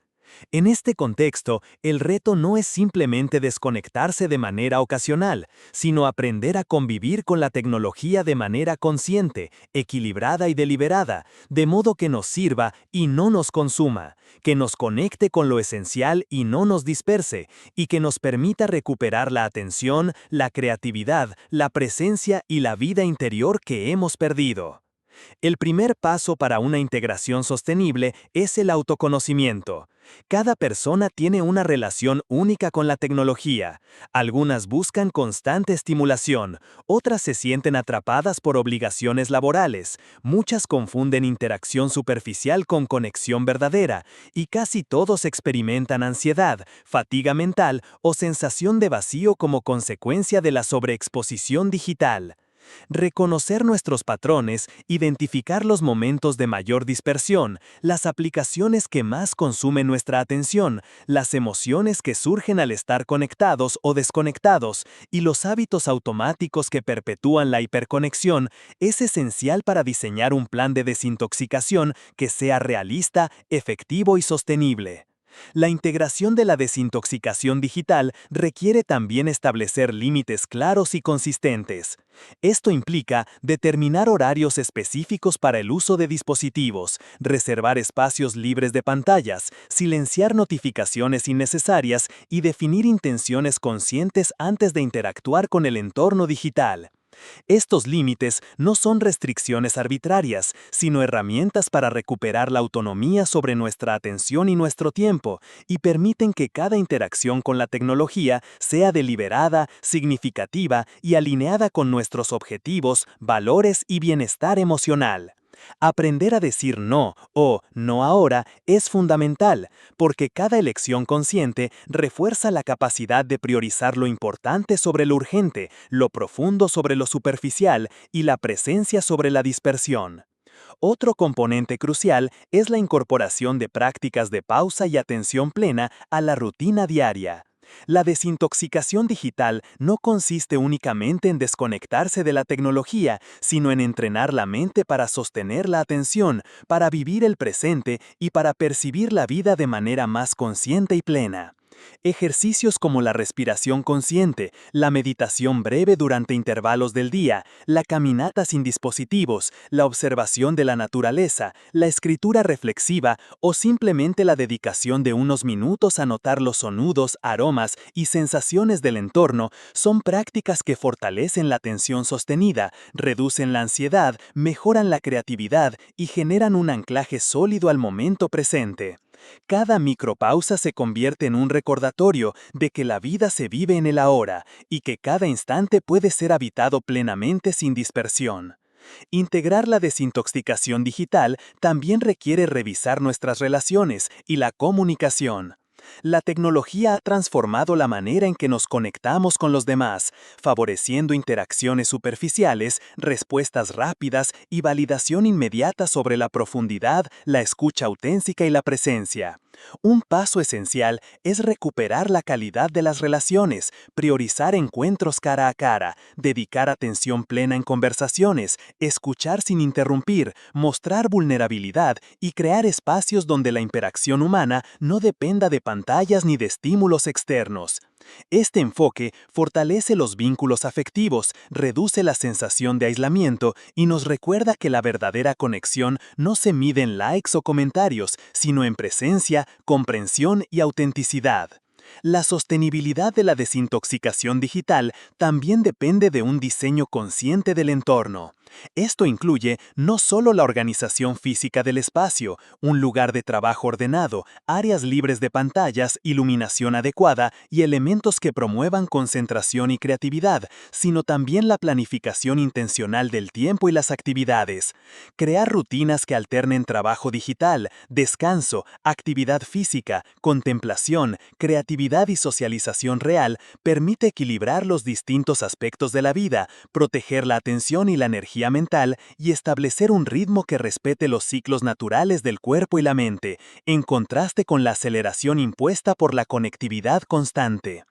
En este contexto, el reto no es simplemente desconectarse de manera ocasional, sino aprender a convivir con la tecnología de manera consciente, equilibrada y deliberada, de modo que nos sirva y no nos consuma, que nos conecte con lo esencial y no nos disperse, y que nos permita recuperar la atención, la creatividad, la presencia y la vida interior que hemos perdido. El primer paso para una integración sostenible es el autoconocimiento. Cada persona tiene una relación única con la tecnología. Algunas buscan constante estimulación, otras se sienten atrapadas por obligaciones laborales, muchas confunden interacción superficial con conexión verdadera, y casi todos experimentan ansiedad, fatiga mental o sensación de vacío como consecuencia de la sobreexposición digital. Reconocer nuestros patrones, identificar los momentos de mayor dispersión, las aplicaciones que más consumen nuestra atención, las emociones que surgen al estar conectados o desconectados y los hábitos automáticos que perpetúan la hiperconexión es esencial para diseñar un plan de desintoxicación que sea realista, efectivo y sostenible. La integración de la desintoxicación digital requiere también establecer límites claros y consistentes. Esto implica determinar horarios específicos para el uso de dispositivos, reservar espacios libres de pantallas, silenciar notificaciones innecesarias y definir intenciones conscientes antes de interactuar con el entorno digital. Estos límites no son restricciones arbitrarias, sino herramientas para recuperar la autonomía sobre nuestra atención y nuestro tiempo, y permiten que cada interacción con la tecnología sea deliberada, significativa y alineada con nuestros objetivos, valores y bienestar emocional. Aprender a decir no o no ahora es fundamental, porque cada elección consciente refuerza la capacidad de priorizar lo importante sobre lo urgente, lo profundo sobre lo superficial y la presencia sobre la dispersión. Otro componente crucial es la incorporación de prácticas de pausa y atención plena a la rutina diaria. La desintoxicación digital no consiste únicamente en desconectarse de la tecnología, sino en entrenar la mente para sostener la atención, para vivir el presente y para percibir la vida de manera más consciente y plena. Ejercicios como la respiración consciente, la meditación breve durante intervalos del día, la caminata sin dispositivos, la observación de la naturaleza, la escritura reflexiva o simplemente la dedicación de unos minutos a notar los sonidos, aromas y sensaciones del entorno son prácticas que fortalecen la atención sostenida, reducen la ansiedad, mejoran la creatividad y generan un anclaje sólido al momento presente. Cada micropausa se convierte en un recordatorio de que la vida se vive en el ahora y que cada instante puede ser habitado plenamente sin dispersión. Integrar la desintoxicación digital también requiere revisar nuestras relaciones y la comunicación. La tecnología ha transformado la manera en que nos conectamos con los demás, favoreciendo interacciones superficiales, respuestas rápidas y validación inmediata sobre la profundidad, la escucha auténtica y la presencia. Un paso esencial es recuperar la calidad de las relaciones, priorizar encuentros cara a cara, dedicar atención plena en conversaciones, escuchar sin interrumpir, mostrar vulnerabilidad y crear espacios donde la interacción humana no dependa de pantallas ni de estímulos externos. Este enfoque fortalece los vínculos afectivos, reduce la sensación de aislamiento y nos recuerda que la verdadera conexión no se mide en likes o comentarios, sino en presencia, comprensión y autenticidad. La sostenibilidad de la desintoxicación digital también depende de un diseño consciente del entorno. Esto incluye no solo la organización física del espacio, un lugar de trabajo ordenado, áreas libres de pantallas, iluminación adecuada y elementos que promuevan concentración y creatividad, sino también la planificación intencional del tiempo y las actividades. Crear rutinas que alternen trabajo digital, descanso, actividad física, contemplación, creatividad y socialización real permite equilibrar los distintos aspectos de la vida, proteger la atención y la energía mental y establecer un ritmo que respete los ciclos naturales del cuerpo y la mente, en contraste con la aceleración impuesta por la conectividad constante.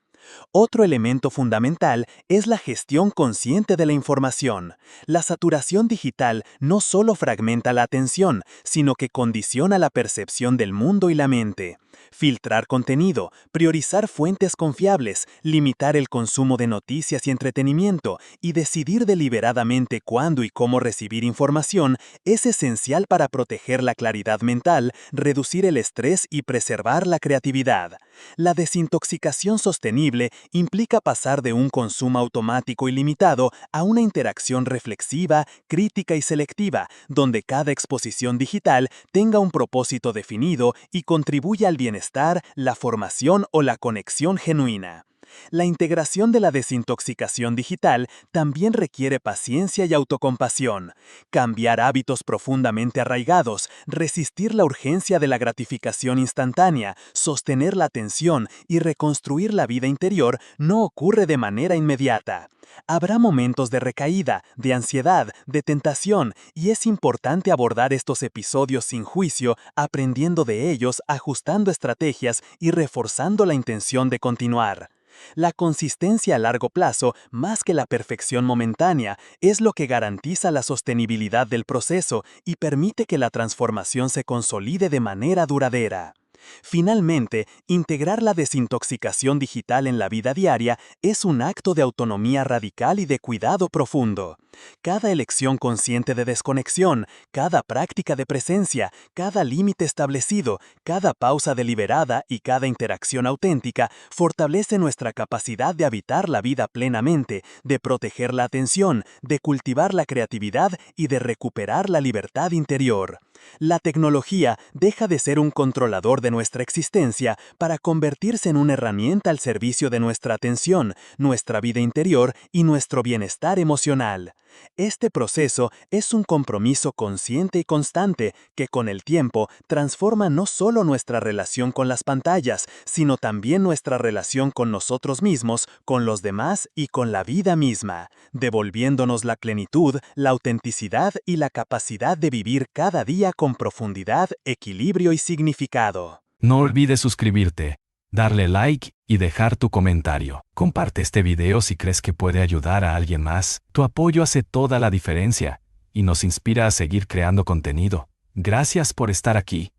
Otro elemento fundamental es la gestión consciente de la información. La saturación digital no solo fragmenta la atención, sino que condiciona la percepción del mundo y la mente. Filtrar contenido, priorizar fuentes confiables, limitar el consumo de noticias y entretenimiento y decidir deliberadamente cuándo y cómo recibir información es esencial para proteger la claridad mental, reducir el estrés y preservar la creatividad. La desintoxicación sostenible implica pasar de un consumo automático y limitado a una interacción reflexiva, crítica y selectiva, donde cada exposición digital tenga un propósito definido y contribuya al bienestar, la formación o la conexión genuina. La integración de la desintoxicación digital también requiere paciencia y autocompasión. Cambiar hábitos profundamente arraigados, resistir la urgencia de la gratificación instantánea, sostener la atención y reconstruir la vida interior no ocurre de manera inmediata. Habrá momentos de recaída, de ansiedad, de tentación, y es importante abordar estos episodios sin juicio, aprendiendo de ellos, ajustando estrategias y reforzando la intención de continuar. La consistencia a largo plazo, más que la perfección momentánea, es lo que garantiza la sostenibilidad del proceso y permite que la transformación se consolide de manera duradera. Finalmente, integrar la desintoxicación digital en la vida diaria es un acto de autonomía radical y de cuidado profundo. Cada elección consciente de desconexión, cada práctica de presencia, cada límite establecido, cada pausa deliberada y cada interacción auténtica fortalece nuestra capacidad de habitar la vida plenamente, de proteger la atención, de cultivar la creatividad y de recuperar la libertad interior. La tecnología deja de ser un controlador de nuestra existencia para convertirse en una herramienta al servicio de nuestra atención, nuestra vida interior y nuestro bienestar emocional. Este proceso es un compromiso consciente y constante que con el tiempo transforma no solo nuestra relación con las pantallas, sino también nuestra relación con nosotros mismos, con los demás y con la vida misma, devolviéndonos la plenitud, la autenticidad y la capacidad de vivir cada día con profundidad, equilibrio y significado. No olvides suscribirte, darle like y dejar tu comentario. Comparte este video si crees que puede ayudar a alguien más. Tu apoyo hace toda la diferencia y nos inspira a seguir creando contenido. Gracias por estar aquí.